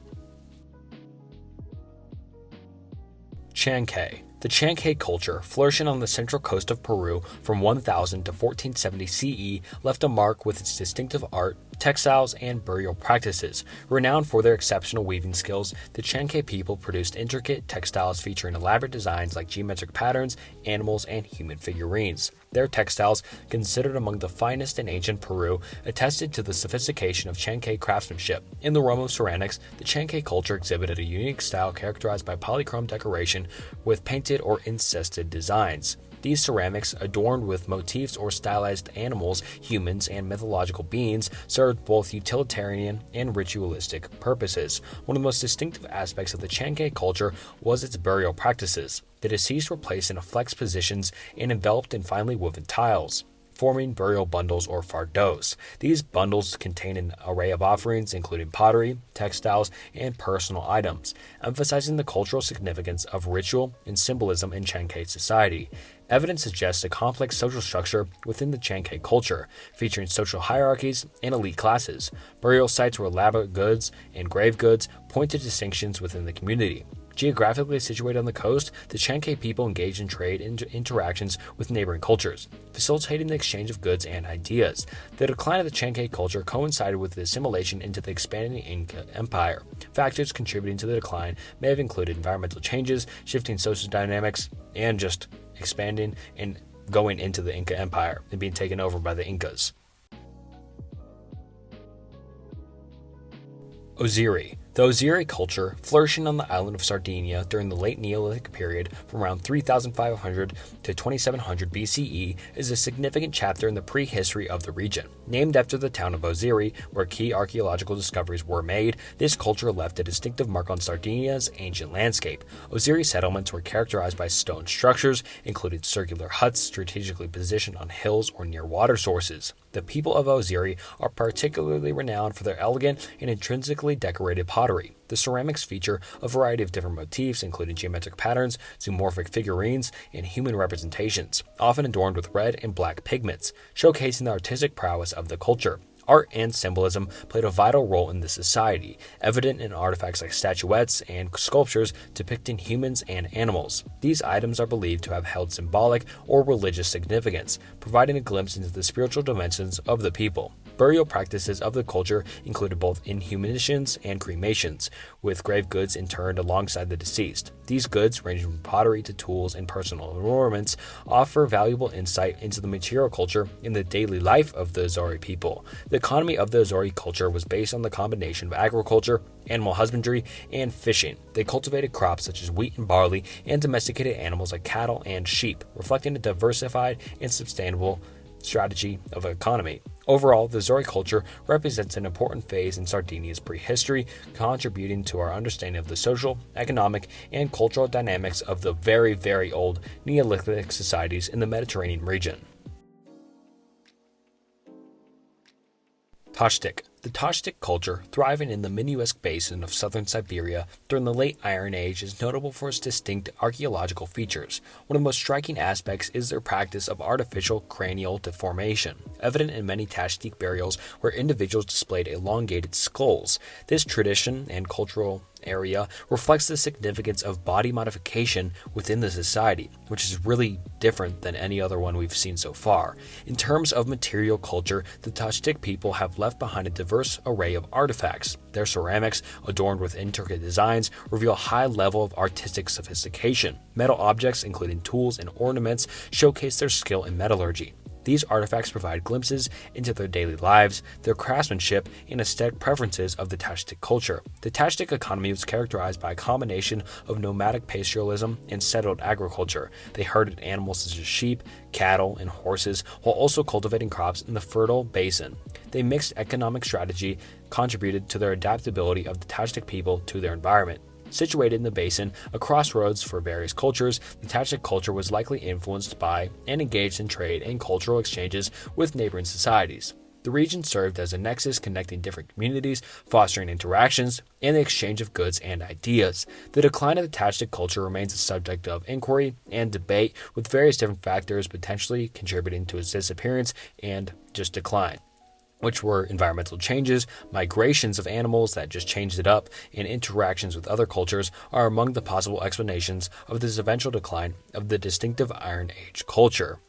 [SPEAKER 1] Chankay. The Chankay culture, flourishing on the central coast of Peru from 1000 to 1470 CE, left a mark with its distinctive art, textiles, and burial practices. Renowned for their exceptional weaving skills, the Chankay people produced intricate textiles featuring elaborate designs like geometric patterns, animals, and human figurines. Their textiles, considered among the finest in ancient Peru, attested to the sophistication of Chankay craftsmanship. In the realm of ceramics, the Chankay culture exhibited a unique style characterized by polychrome decoration with painted or incrusted designs. These ceramics, adorned with motifs or stylized animals, humans, and mythological beings, served both utilitarian and ritualistic purposes. One of the most distinctive aspects of the Chankay culture was its burial practices. The deceased were placed in flexed positions and enveloped in finely woven tiles, forming burial bundles or fardos. These bundles contain an array of offerings, including pottery, textiles, and personal items, emphasizing the cultural significance of ritual and symbolism in Chankay society. Evidence suggests a complex social structure within the Chankay culture, featuring social hierarchies and elite classes. Burial sites were elaborate goods and grave goods, pointed distinctions within the community. Geographically situated on the coast, the Chankay people engaged in trade and interactions with neighboring cultures, facilitating the exchange of goods and ideas. The decline of the Chankay culture coincided with the assimilation into the expanding Inca Empire. Factors contributing to the decline may have included environmental changes, shifting social dynamics, and just expanding and going into the Inca Empire and being taken over by the Incas. Ozieri. The Ozieri culture, flourishing on the island of Sardinia during the late Neolithic period from around 3500 to 2700 BCE, is a significant chapter in the prehistory of the region. Named after the town of Ozieri, where key archaeological discoveries were made, this culture left a distinctive mark on Sardinia's ancient landscape. Ozieri settlements were characterized by stone structures, including circular huts strategically positioned on hills or near water sources. The people of Ozieri are particularly renowned for their elegant and intrinsically decorated pottery. The ceramics feature a variety of different motifs, including geometric patterns, zoomorphic figurines, and human representations, often adorned with red and black pigments, showcasing the artistic prowess of the culture. Art and symbolism played a vital role in this society, evident in artifacts like statuettes and sculptures depicting humans and animals. These items are believed to have held symbolic or religious significance, providing a glimpse into the spiritual dimensions of the people. Burial practices of the culture included both inhumations and cremations, with grave goods interred alongside the deceased. These goods, ranging from pottery to tools and personal ornaments, offer valuable insight into the material culture and the daily life of the Ozieri people. The economy of the Ozieri culture was based on the combination of agriculture, animal husbandry, and fishing. They cultivated crops such as wheat and barley, and domesticated animals like cattle and sheep, reflecting a diversified and sustainable strategy of economy. Overall, the Ozieri culture represents an important phase in Sardinia's prehistory, contributing to our understanding of the social, economic, and cultural dynamics of the very, very old Neolithic societies in the Mediterranean region. Toltec. The Toltec culture, thriving in the Minoans basin of southern Siberia during the late Iron Age, is notable for its distinct archaeological features. One of the most striking aspects is their practice of artificial cranial deformation, evident in many Toltec burials where individuals displayed elongated skulls. This tradition and cultural area reflects the significance of body modification within the society, which is really different than any other one we've seen so far. In terms of material culture, the Toltec people have left behind a diverse array of artifacts. Their ceramics, adorned with intricate designs, reveal a high level of artistic sophistication. Metal objects, including tools and ornaments, showcase their skill in metallurgy. These artifacts provide glimpses into their daily lives, their craftsmanship, and aesthetic preferences of the Catic culture. The Catic economy was characterized by a combination of nomadic pastoralism and settled agriculture. They herded animals such as sheep, cattle, and horses, while also cultivating crops in the fertile basin. They mixed economic strategy, contributed to their adaptability of the Catic people to their environment. Situated in the basin, a crossroads for various cultures, the Catic culture was likely influenced by and engaged in trade and cultural exchanges with neighboring societies. The region served as a nexus connecting different communities, fostering interactions and the exchange of goods and ideas. The decline of the Catic culture remains a subject of inquiry and debate, with various different factors potentially contributing to its disappearance and just decline, which were environmental changes, migrations of animals that just changed it up, and interactions with other cultures are among the possible explanations of this eventual decline of the distinctive Iron Age culture.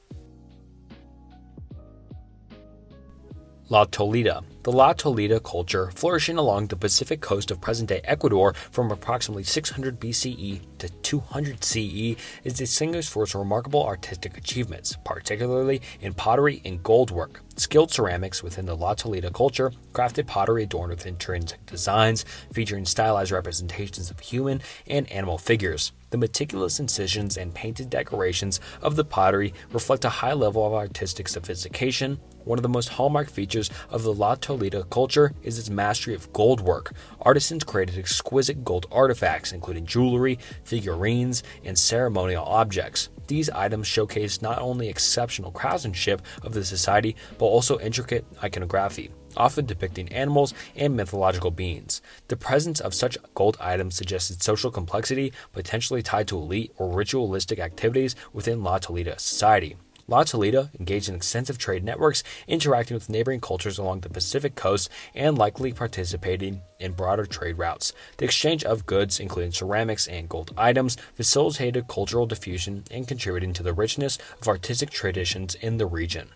[SPEAKER 1] La Tolida. The La Tolida culture, flourishing along the Pacific coast of present-day Ecuador from approximately 600 BCE to 200 CE, is distinguished for its remarkable artistic achievements, particularly in pottery and gold work. Skilled ceramics within the La Tolida culture crafted pottery adorned with intrinsic designs, featuring stylized representations of human and animal figures. The meticulous incisions and painted decorations of the pottery reflect a high level of artistic sophistication. One of the most hallmark features of the La Tolida culture is its mastery of gold work. Artisans created exquisite gold artifacts, including jewelry, figurines, and ceremonial objects. These items showcase not only exceptional craftsmanship of the society, but also intricate iconography, often depicting animals and mythological beings. The presence of such gold items suggested social complexity, potentially tied to elite or ritualistic activities within La Tolida society. La Tolida engaged in extensive trade networks, interacting with neighboring cultures along the Pacific coast and likely participating in broader trade routes. The exchange of goods, including ceramics and gold items, facilitated cultural diffusion and contributing to the richness of artistic traditions in the region.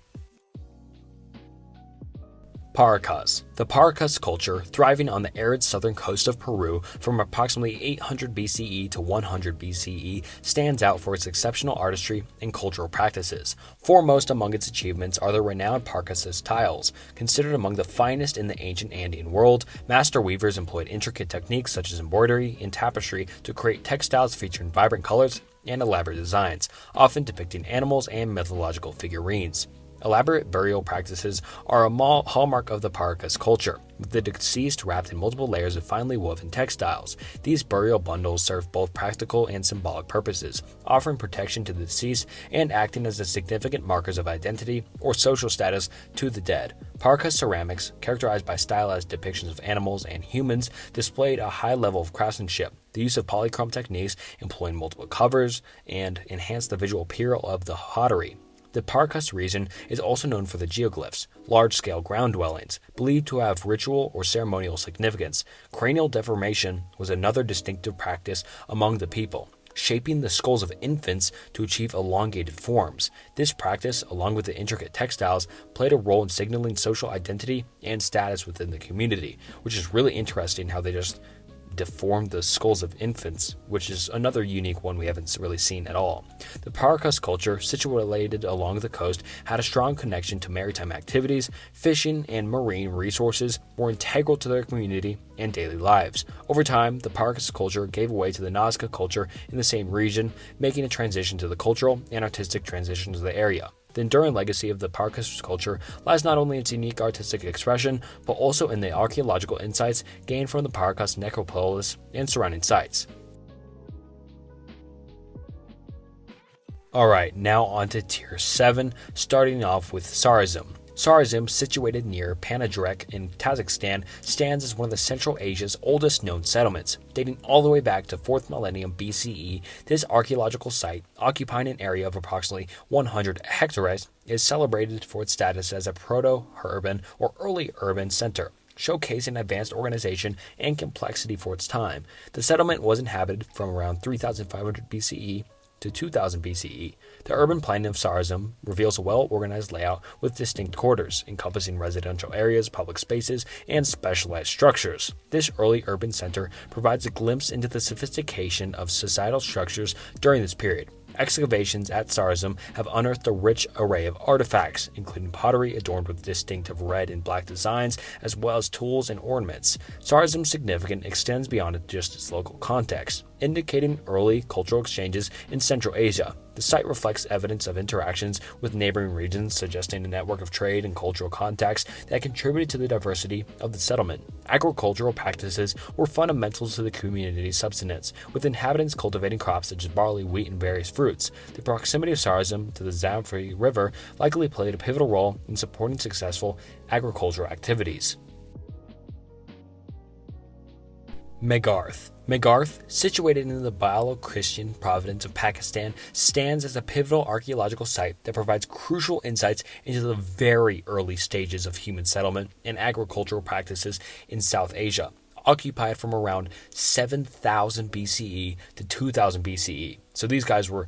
[SPEAKER 1] Paracas. The Paracas culture, thriving on the arid southern coast of Peru from approximately 800 BCE to 100 BCE, stands out for its exceptional artistry and cultural practices. Foremost among its achievements are the renowned Paracas tiles. Considered among the finest in the ancient Andean world, master weavers employed intricate techniques such as embroidery and tapestry to create textiles featuring vibrant colors and elaborate designs, often depicting animals and mythological figurines. Elaborate burial practices are a hallmark of the Paracas culture, with the deceased wrapped in multiple layers of finely woven textiles. These burial bundles serve both practical and symbolic purposes, offering protection to the deceased and acting as significant markers of identity or social status to the dead. Paracas ceramics, characterized by stylized depictions of animals and humans, displayed a high level of craftsmanship. The use of polychrome techniques, employing multiple covers, and enhanced the visual appeal of the pottery. The Paracas region is also known for the geoglyphs, large-scale ground dwellings, believed to have ritual or ceremonial significance. Cranial deformation was another distinctive practice among the people, shaping the skulls of infants to achieve elongated forms. This practice, along with the intricate textiles, played a role in signaling social identity and status within the community, which is really interesting how they just deformed the skulls of infants, which is another unique one we haven't really seen at all. The Paracas culture, situated along the coast, had a strong connection to maritime activities. Fishing and marine resources were integral to their community and daily lives. Over time, the Paracas culture gave way to the Nazca culture in the same region, making a transition to the cultural and artistic transitions of the area. The enduring legacy of the Paracas culture lies not only in its unique artistic expression, but also in the archaeological insights gained from the Paracas necropolis and surrounding sites. Alright, now on to Tier 7, starting off with Sarazm. Sarazm, situated near Panajrek in Kazakhstan, stands as one of the Central Asia's oldest known settlements. Dating all the way back to 4th millennium BCE, this archaeological site, occupying an area of approximately 100 hectares, is celebrated for its status as a proto-urban or early urban center, showcasing advanced organization and complexity for its time. The settlement was inhabited from around 3500 BCE to 2000 BCE. The urban planning of Sarazm reveals a well-organized layout with distinct quarters, encompassing residential areas, public spaces, and specialized structures. This early urban center provides a glimpse into the sophistication of societal structures during this period. Excavations at Sarzum have unearthed a rich array of artifacts, including pottery adorned with distinctive red and black designs, as well as tools and ornaments. Sarzum's significance extends beyond just its local context, indicating early cultural exchanges in Central Asia. The site reflects evidence of interactions with neighboring regions, suggesting a network of trade and cultural contacts that contributed to the diversity of the settlement. Agricultural practices were fundamental to the community's subsistence, with inhabitants cultivating crops such as barley, wheat, and various fruits. The proximity of Sarzum to the Zamfir River likely played a pivotal role in supporting successful agricultural activities. Megarth. Megarth, situated in the Balo-Christian province of Pakistan, stands as a pivotal archaeological site that provides crucial insights into the very early stages of human settlement and agricultural practices in South Asia, occupied from around 7000 BCE to 2000 BCE. So these guys were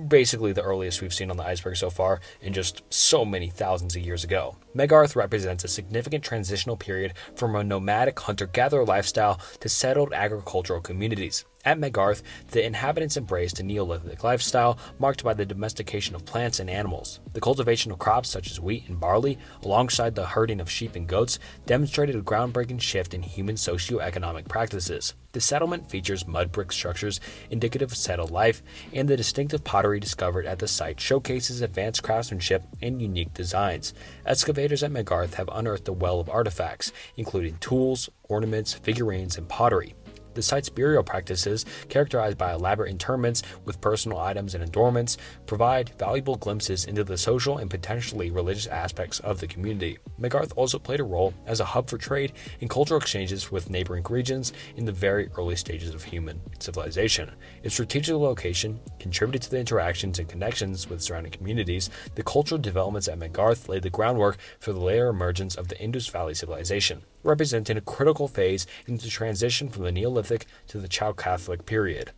[SPEAKER 1] basically the earliest we've seen on the iceberg so far, and just so many thousands of years ago. Megarth represents a significant transitional period from a nomadic hunter-gatherer lifestyle to settled agricultural communities. At Megarth, the inhabitants embraced a Neolithic lifestyle marked by the domestication of plants and animals. The cultivation of crops such as wheat and barley, alongside the herding of sheep and goats, demonstrated a groundbreaking shift in human socio-economic practices. The settlement features mud brick structures indicative of settled life, and the distinctive pottery discovered at the site showcases advanced craftsmanship and unique designs. Excavators at Megarth have unearthed a well of artifacts, including tools, ornaments, figurines, and pottery. The site's burial practices, characterized by elaborate interments with personal items and adornments, provide valuable glimpses into the social and potentially religious aspects of the community. Megarth also played a role as a hub for trade and cultural exchanges with neighboring regions in the very early stages of human civilization. Its strategic location contributed to the interactions and connections with surrounding communities. The cultural developments at Megarth laid the groundwork for the later emergence of the Indus Valley civilization, representing a critical phase in the transition from the Neolithic to the Chalcolithic period.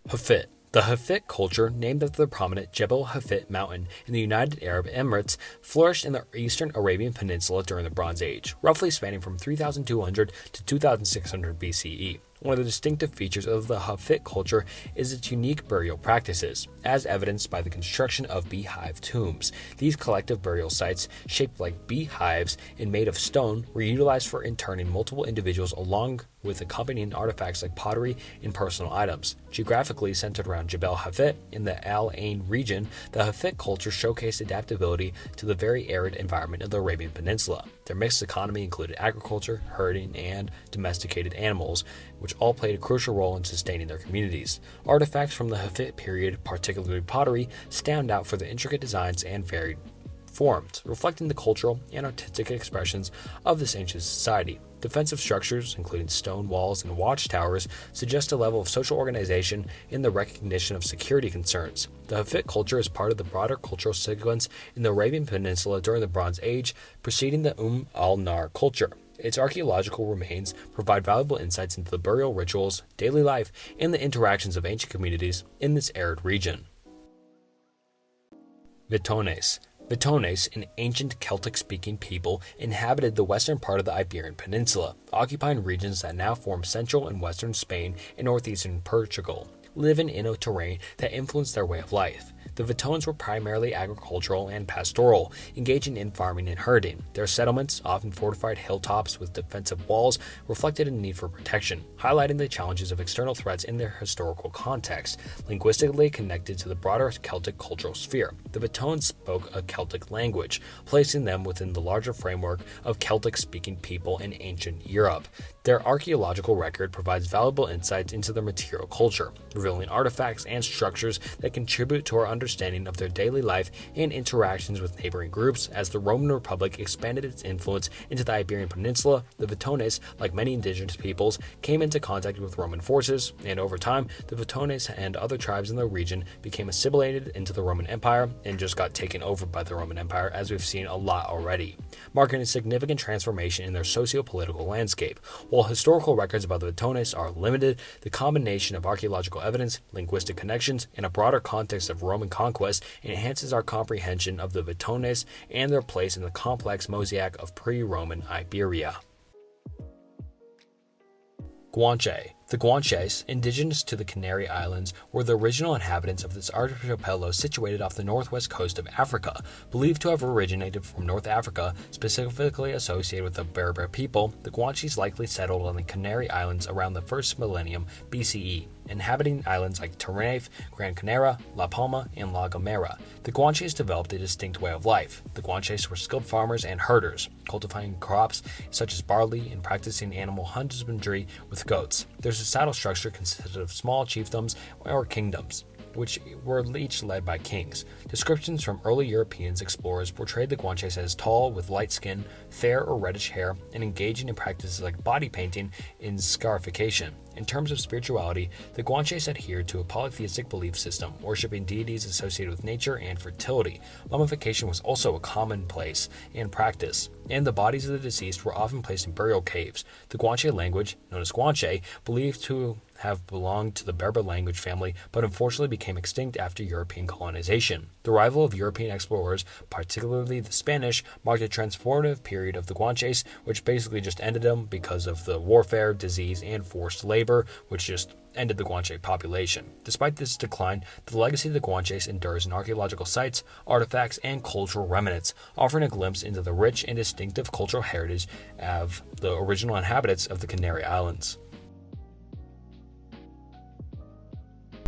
[SPEAKER 1] Hittite. The Hittite culture, named after the prominent Jebel Hittite mountain in the United Arab Emirates, flourished in the eastern Arabian Peninsula during the Bronze Age, roughly spanning from 3200 to 2600 BCE. One of the distinctive features of the Hittite culture is its unique burial practices, as evidenced by the construction of beehive tombs. These collective burial sites, shaped like beehives and made of stone, were utilized for interring multiple individuals along with accompanying artifacts like pottery and personal items. Geographically centered around Jebel Hittite in the Al Ain region, the Hittite culture showcased adaptability to the very arid environment of the Arabian Peninsula. Their mixed economy included agriculture, herding, and domesticated animals, which all played a crucial role in sustaining their communities. Artifacts from the Hittite period, particularly pottery, stand out for the intricate designs and varied forms, reflecting the cultural and artistic expressions of this ancient society. Defensive structures, including stone walls and watchtowers, suggest a level of social organization and the recognition of security concerns. The Hittite culture is part of the broader cultural sequence in the Arabian Peninsula during the Bronze Age, preceding the al-Nar culture. Its archaeological remains provide valuable insights into the burial rituals, daily life, and the interactions of ancient communities in this arid region. Minoans. Minoans, an ancient Celtic-speaking people, inhabited the western part of the Iberian Peninsula, occupying regions that now form central and western Spain and northeastern Portugal, living in a terrain that influenced their way of life. The Minoans were primarily agricultural and pastoral, engaging in farming and herding. Their settlements, often fortified hilltops with defensive walls, reflected a need for protection, highlighting the challenges of external threats in their historical context. Linguistically connected to the broader Celtic cultural sphere, the Minoans spoke a Celtic language, placing them within the larger framework of Celtic-speaking people in ancient Europe. Their archaeological record provides valuable insights into their material culture, revealing artifacts and structures that contribute to our understanding of their daily life and interactions with neighboring groups. As the Roman Republic expanded its influence into the Iberian Peninsula, the Minoans, like many indigenous peoples, came into contact with Roman forces, and over time, the Minoans and other tribes in the region became assimilated into the Roman Empire and just got taken over by the Roman Empire, as we've seen a lot already, marking a significant transformation in their socio-political landscape. While historical records about the Minoans are limited, the combination of archaeological evidence, linguistic connections, and a broader context of Roman conquest enhances our comprehension of the Minoans and their place in the complex mosaic of pre-Roman Iberia. Guanche. The Guanches, indigenous to the Canary Islands, were the original inhabitants of this archipelago situated off the northwest coast of Africa. Believed to have originated from North Africa, specifically associated with the Berber people, the Guanches likely settled on the Canary Islands around the first millennium BCE, inhabiting islands like Tenerife, Gran Canaria, La Palma, and La Gomera. The Guanches developed a distinct way of life. The Guanches were skilled farmers and herders, cultivating crops such as barley and practicing animal husbandry with goats. Their societal structure consisted of small chiefdoms or kingdoms, which were each led by kings. Descriptions from early European explorers portrayed the Guanches as tall, with light skin, fair or reddish hair, and engaging in practices like body painting and scarification. In terms of spirituality, the Guanches adhered to a polytheistic belief system, worshipping deities associated with nature and fertility. Mummification was also a commonplace and practice, and the bodies of the deceased were often placed in burial caves. The Guanche language, known as Guanche, believed to have belonged to the Berber language family, but unfortunately became extinct after European colonization. The arrival of European explorers, particularly the Spanish, marked a transformative period of the Guanches, which basically just ended them because of the warfare, disease, and forced labor, which just ended the Guanche population. Despite this decline, the legacy of the Guanches endures in archaeological sites, artifacts, and cultural remnants, offering a glimpse into the rich and distinctive cultural heritage of the original inhabitants of the Canary Islands.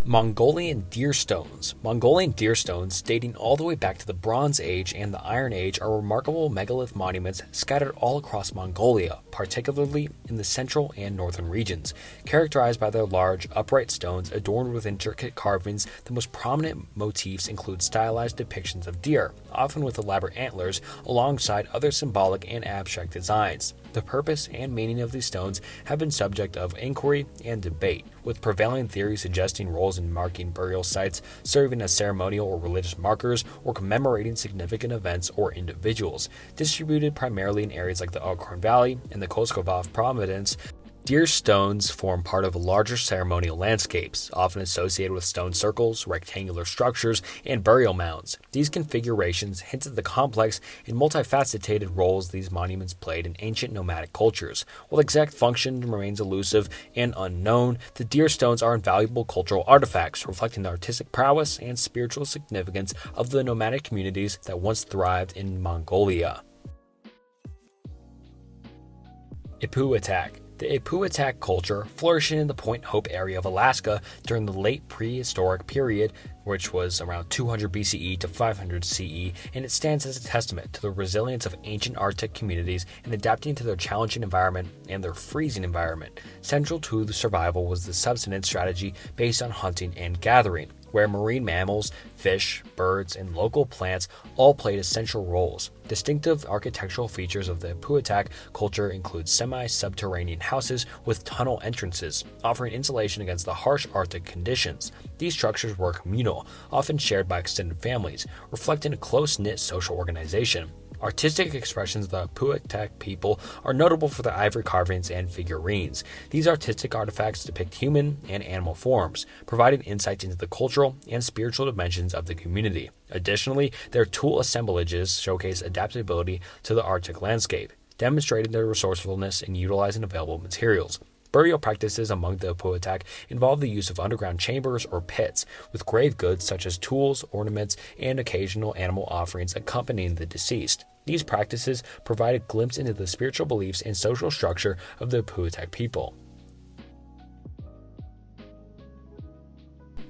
[SPEAKER 1] Mongolian deer stones. Mongolian deer stones, dating all the way back to the Bronze Age and the Iron Age, are remarkable megalith monuments scattered all across Mongolia, particularly in the central and northern regions. Characterized by their large, upright stones adorned with intricate carvings, the most prominent motifs include stylized depictions of deer, often with elaborate antlers, alongside other symbolic and abstract designs. The purpose and meaning of these stones have been subject of inquiry and debate, with prevailing theories suggesting roles in marking burial sites, serving as ceremonial or religious markers, or commemorating significant events or individuals. Distributed primarily in areas like the Alcorn Valley and the Koskova Province, deer stones form part of larger ceremonial landscapes, often associated with stone circles, rectangular structures, and burial mounds. These configurations hint at the complex and multifaceted roles these monuments played in ancient nomadic cultures. While exact function remains elusive and unknown, the deer stones are invaluable cultural artifacts, reflecting the artistic prowess and spiritual significance of the nomadic communities that once thrived in Mongolia. Ipuatak. The Ipuatak culture, flourishing in the Point Hope area of Alaska during the late prehistoric period, which was around 200 BCE to 500 CE, and it stands as a testament to the resilience of ancient Arctic communities in adapting to their challenging environment and their freezing environment. Central to the survival was the subsistence strategy based on hunting and gathering, where marine mammals, fish, birds, and local plants all played essential roles. Distinctive architectural features of the Ipuatak culture include semi-subterranean houses with tunnel entrances, offering insulation against the harsh Arctic conditions. These structures were communal, often shared by extended families, reflecting a close-knit social organization. Artistic expressions of the Ipuatak people are notable for their ivory carvings and figurines. These artistic artifacts depict human and animal forms, providing insights into the cultural and spiritual dimensions of the community. Additionally, their tool assemblages showcase adaptability to the Arctic landscape, demonstrating their resourcefulness in utilizing available materials. Burial practices among the Ipuatak involve the use of underground chambers or pits, with grave goods such as tools, ornaments, and occasional animal offerings accompanying the deceased. These practices provide a glimpse into the spiritual beliefs and social structure of the Ipuatak people.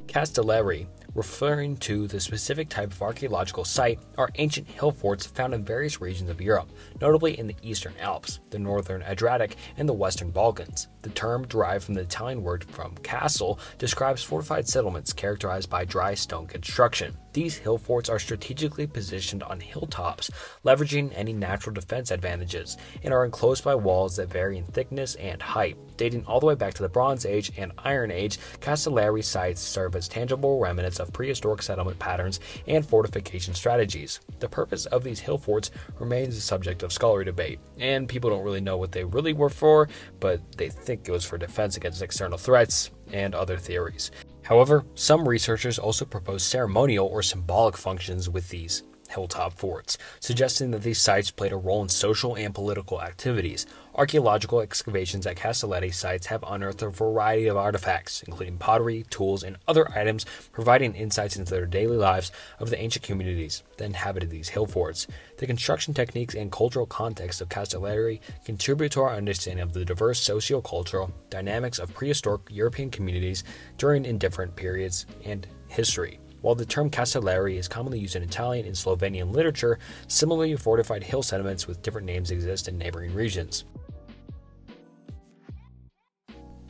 [SPEAKER 1] Castellari, referring to the specific type of archaeological site, are ancient hill forts found in various regions of Europe, notably in the Eastern Alps, the Northern Adriatic, and the Western Balkans. The term, derived from the Italian word from castle, describes fortified settlements characterized by dry stone construction. These hill forts are strategically positioned on hilltops, leveraging any natural defense advantages, and are enclosed by walls that vary in thickness and height. Dating all the way back to the Bronze Age and Iron Age, Castellari sites serve as tangible remnants of prehistoric settlement patterns and fortification strategies. The purpose of these hill forts remains a subject of scholarly debate, and people don't really know what they really were for, but they think it was for defense against external threats and other theories. However, some researchers also propose ceremonial or symbolic functions with these hilltop forts, suggesting that these sites played a role in social and political activities. Archaeological excavations at Castelletti sites have unearthed a variety of artifacts, including pottery, tools, and other items, providing insights into the daily lives of the ancient communities that inhabited these hill forts. The construction techniques and cultural context of Castelletti contribute to our understanding of the diverse socio-cultural dynamics of prehistoric European communities during in different periods and history. While the term Castelletti is commonly used in Italian and Slovenian literature, similarly fortified hill settlements with different names exist in neighboring regions.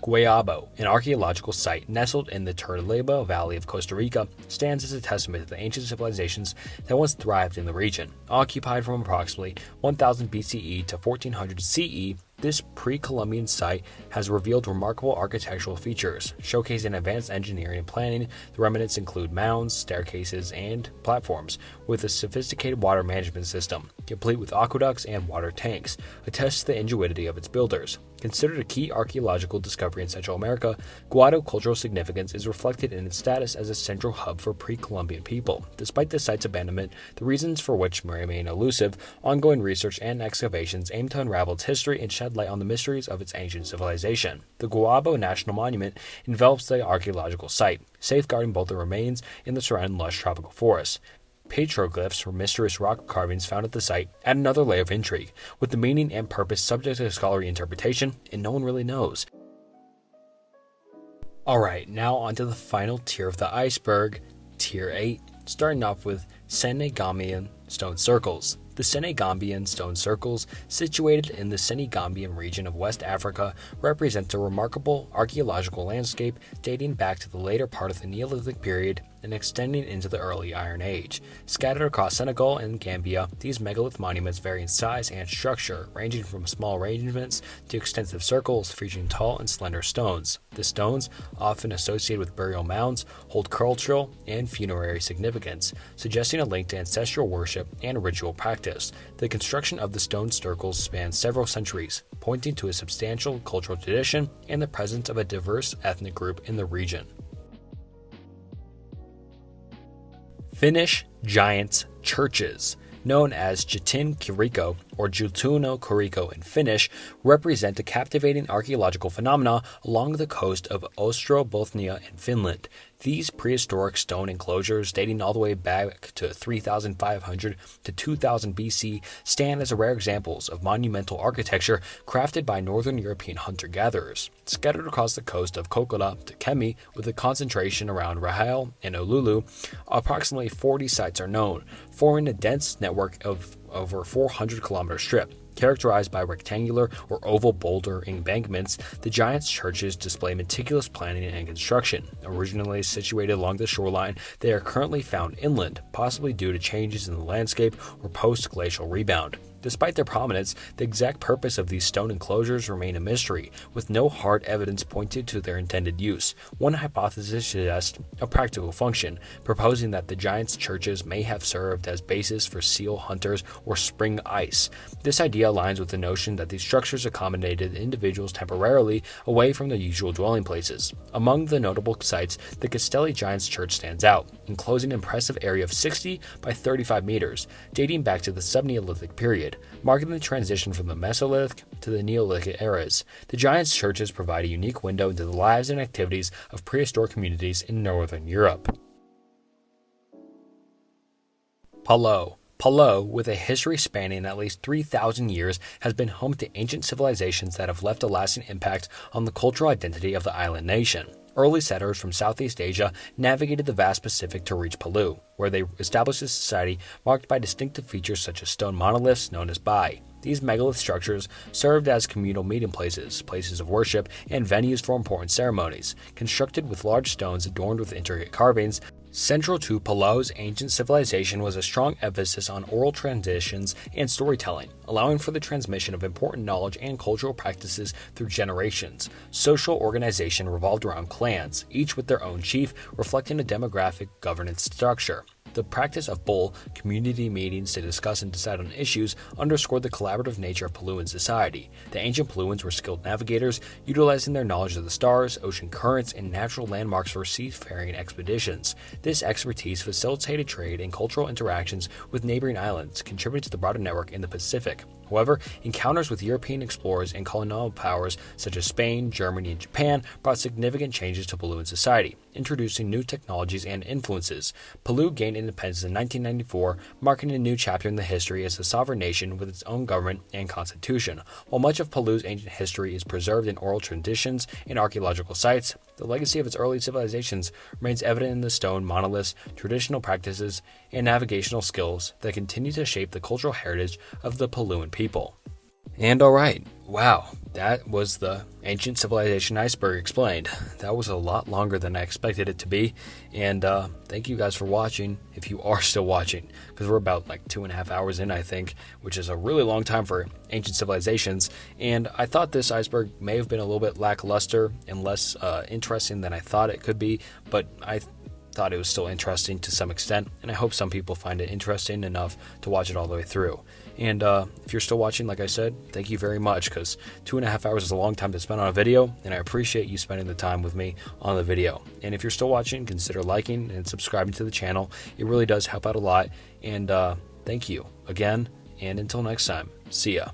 [SPEAKER 1] Guayabo, an archaeological site nestled in the Turrialba Valley of Costa Rica, stands as a testament to the ancient civilizations that once thrived in the region. Occupied from approximately 1000 BCE to 1400 CE, this pre-Columbian site has revealed remarkable architectural features, showcasing advanced engineering and planning. The remnants include mounds, staircases, and platforms, with a sophisticated water management system, complete with aqueducts and water tanks, attests to the ingenuity of its builders. Considered a key archaeological discovery in Central America, Guayabo cultural significance is reflected in its status as a central hub for pre-Columbian people. Despite the site's abandonment, the reasons for which remain elusive, ongoing research and excavations aim to unravel its history and shed light on the mysteries of its ancient civilization. The Guayabo National Monument envelops the archaeological site, safeguarding both the remains and the surrounding lush tropical forests. Petroglyphs, or mysterious rock carvings found at the site, add another layer of intrigue, with the meaning and purpose subject to scholarly interpretation, and no one really knows. Alright, now onto the final tier of the iceberg, Tier 8, starting off with Senegambian stone circles. The Senegambian stone circles, situated in the Senegambian region of West Africa, represent a remarkable archaeological landscape dating back to the later part of the Neolithic period and extending into the early Iron Age. Scattered across Senegal and Gambia, these megalith monuments vary in size and structure, ranging from small arrangements to extensive circles featuring tall and slender stones. The stones, often associated with burial mounds, hold cultural and funerary significance, suggesting a link to ancestral worship and ritual practice. The construction of the stone circles spans several centuries, pointing to a substantial cultural tradition and the presence of a diverse ethnic group in the region. Finnish giants' churches, known as Jutin Kirikko or Jutuno Kirikko in Finnish, represent a captivating archaeological phenomena along the coast of Ostrobothnia in Finland. These prehistoric stone enclosures, dating all the way back to 3500 to 2000 BC, stand as rare examples of monumental architecture crafted by northern European hunter-gatherers. Scattered across the coast of Kokkola to Kemi, with a concentration around Rahel and Oulu, approximately 40 sites are known, forming a dense network of over 400-kilometer strip. Characterized by rectangular or oval boulder embankments, the giants' churches display meticulous planning and construction. Originally situated along the shoreline, they are currently found inland, possibly due to changes in the landscape or post-glacial rebound. Despite their prominence, the exact purpose of these stone enclosures remain a mystery, with no hard evidence pointed to their intended use. One hypothesis suggests a practical function, proposing that the giants' churches may have served as bases for seal hunters or spring ice. This idea aligns with the notion that these structures accommodated individuals temporarily away from their usual dwelling places. Among the notable sites, the Castelli Giants Church stands out, enclosing an impressive area of 60 by 35 meters, dating back to the Sub-Neolithic period, marking the transition from the Mesolithic to the Neolithic eras. The giants' churches provide a unique window into the lives and activities of prehistoric communities in northern Europe. Palau, with a history spanning at least 3,000 years, has been home to ancient civilizations that have left a lasting impact on the cultural identity of the island nation. Early settlers from Southeast Asia navigated the vast Pacific to reach Palau, where they established a society marked by distinctive features such as stone monoliths known as bai. These megalith structures served as communal meeting places, places of worship, and venues for important ceremonies. Constructed with large stones adorned with intricate carvings, central to Palau's ancient civilization was a strong emphasis on oral traditions and storytelling, allowing for the transmission of important knowledge and cultural practices through generations. Social organization revolved around clans, each with their own chief, reflecting a demographic governance structure. The practice of bull community meetings to discuss and decide on issues underscored the collaborative nature of Paluan society. The ancient Paluans were skilled navigators, utilizing their knowledge of the stars, ocean currents, and natural landmarks for seafaring expeditions. This expertise facilitated trade and cultural interactions with neighboring islands, contributing to the broader network in the Pacific. However, encounters with European explorers and colonial powers such as Spain, Germany, and Japan brought significant changes to Paluan society, introducing new technologies and influences. Palau gained independence in 1994, marking a new chapter in the history as a sovereign nation with its own government and constitution. While much of Palau's ancient history is preserved in oral traditions and archaeological sites, the legacy of its early civilizations remains evident in the stone monoliths, traditional practices, and navigational skills that continue to shape the cultural heritage of the Paluan people. And alright, wow, that was the ancient civilization iceberg explained. That was a lot longer than I expected it to be, and thank you guys for watching, if you are still watching, because we're about like 2.5 hours in, I think, which is a really long time for ancient civilizations, and I thought this iceberg may have been a little bit lackluster and less interesting than I thought it could be, but I thought it was still interesting to some extent, and I hope some people find it interesting enough to watch it all the way through. And if you're still watching, like I said, thank you very much, because 2.5 hours is a long time to spend on a video, and I appreciate you spending the time with me on the video. And if you're still watching, consider liking and subscribing to the channel. It really does help out a lot, and thank you again, and until next time, see ya.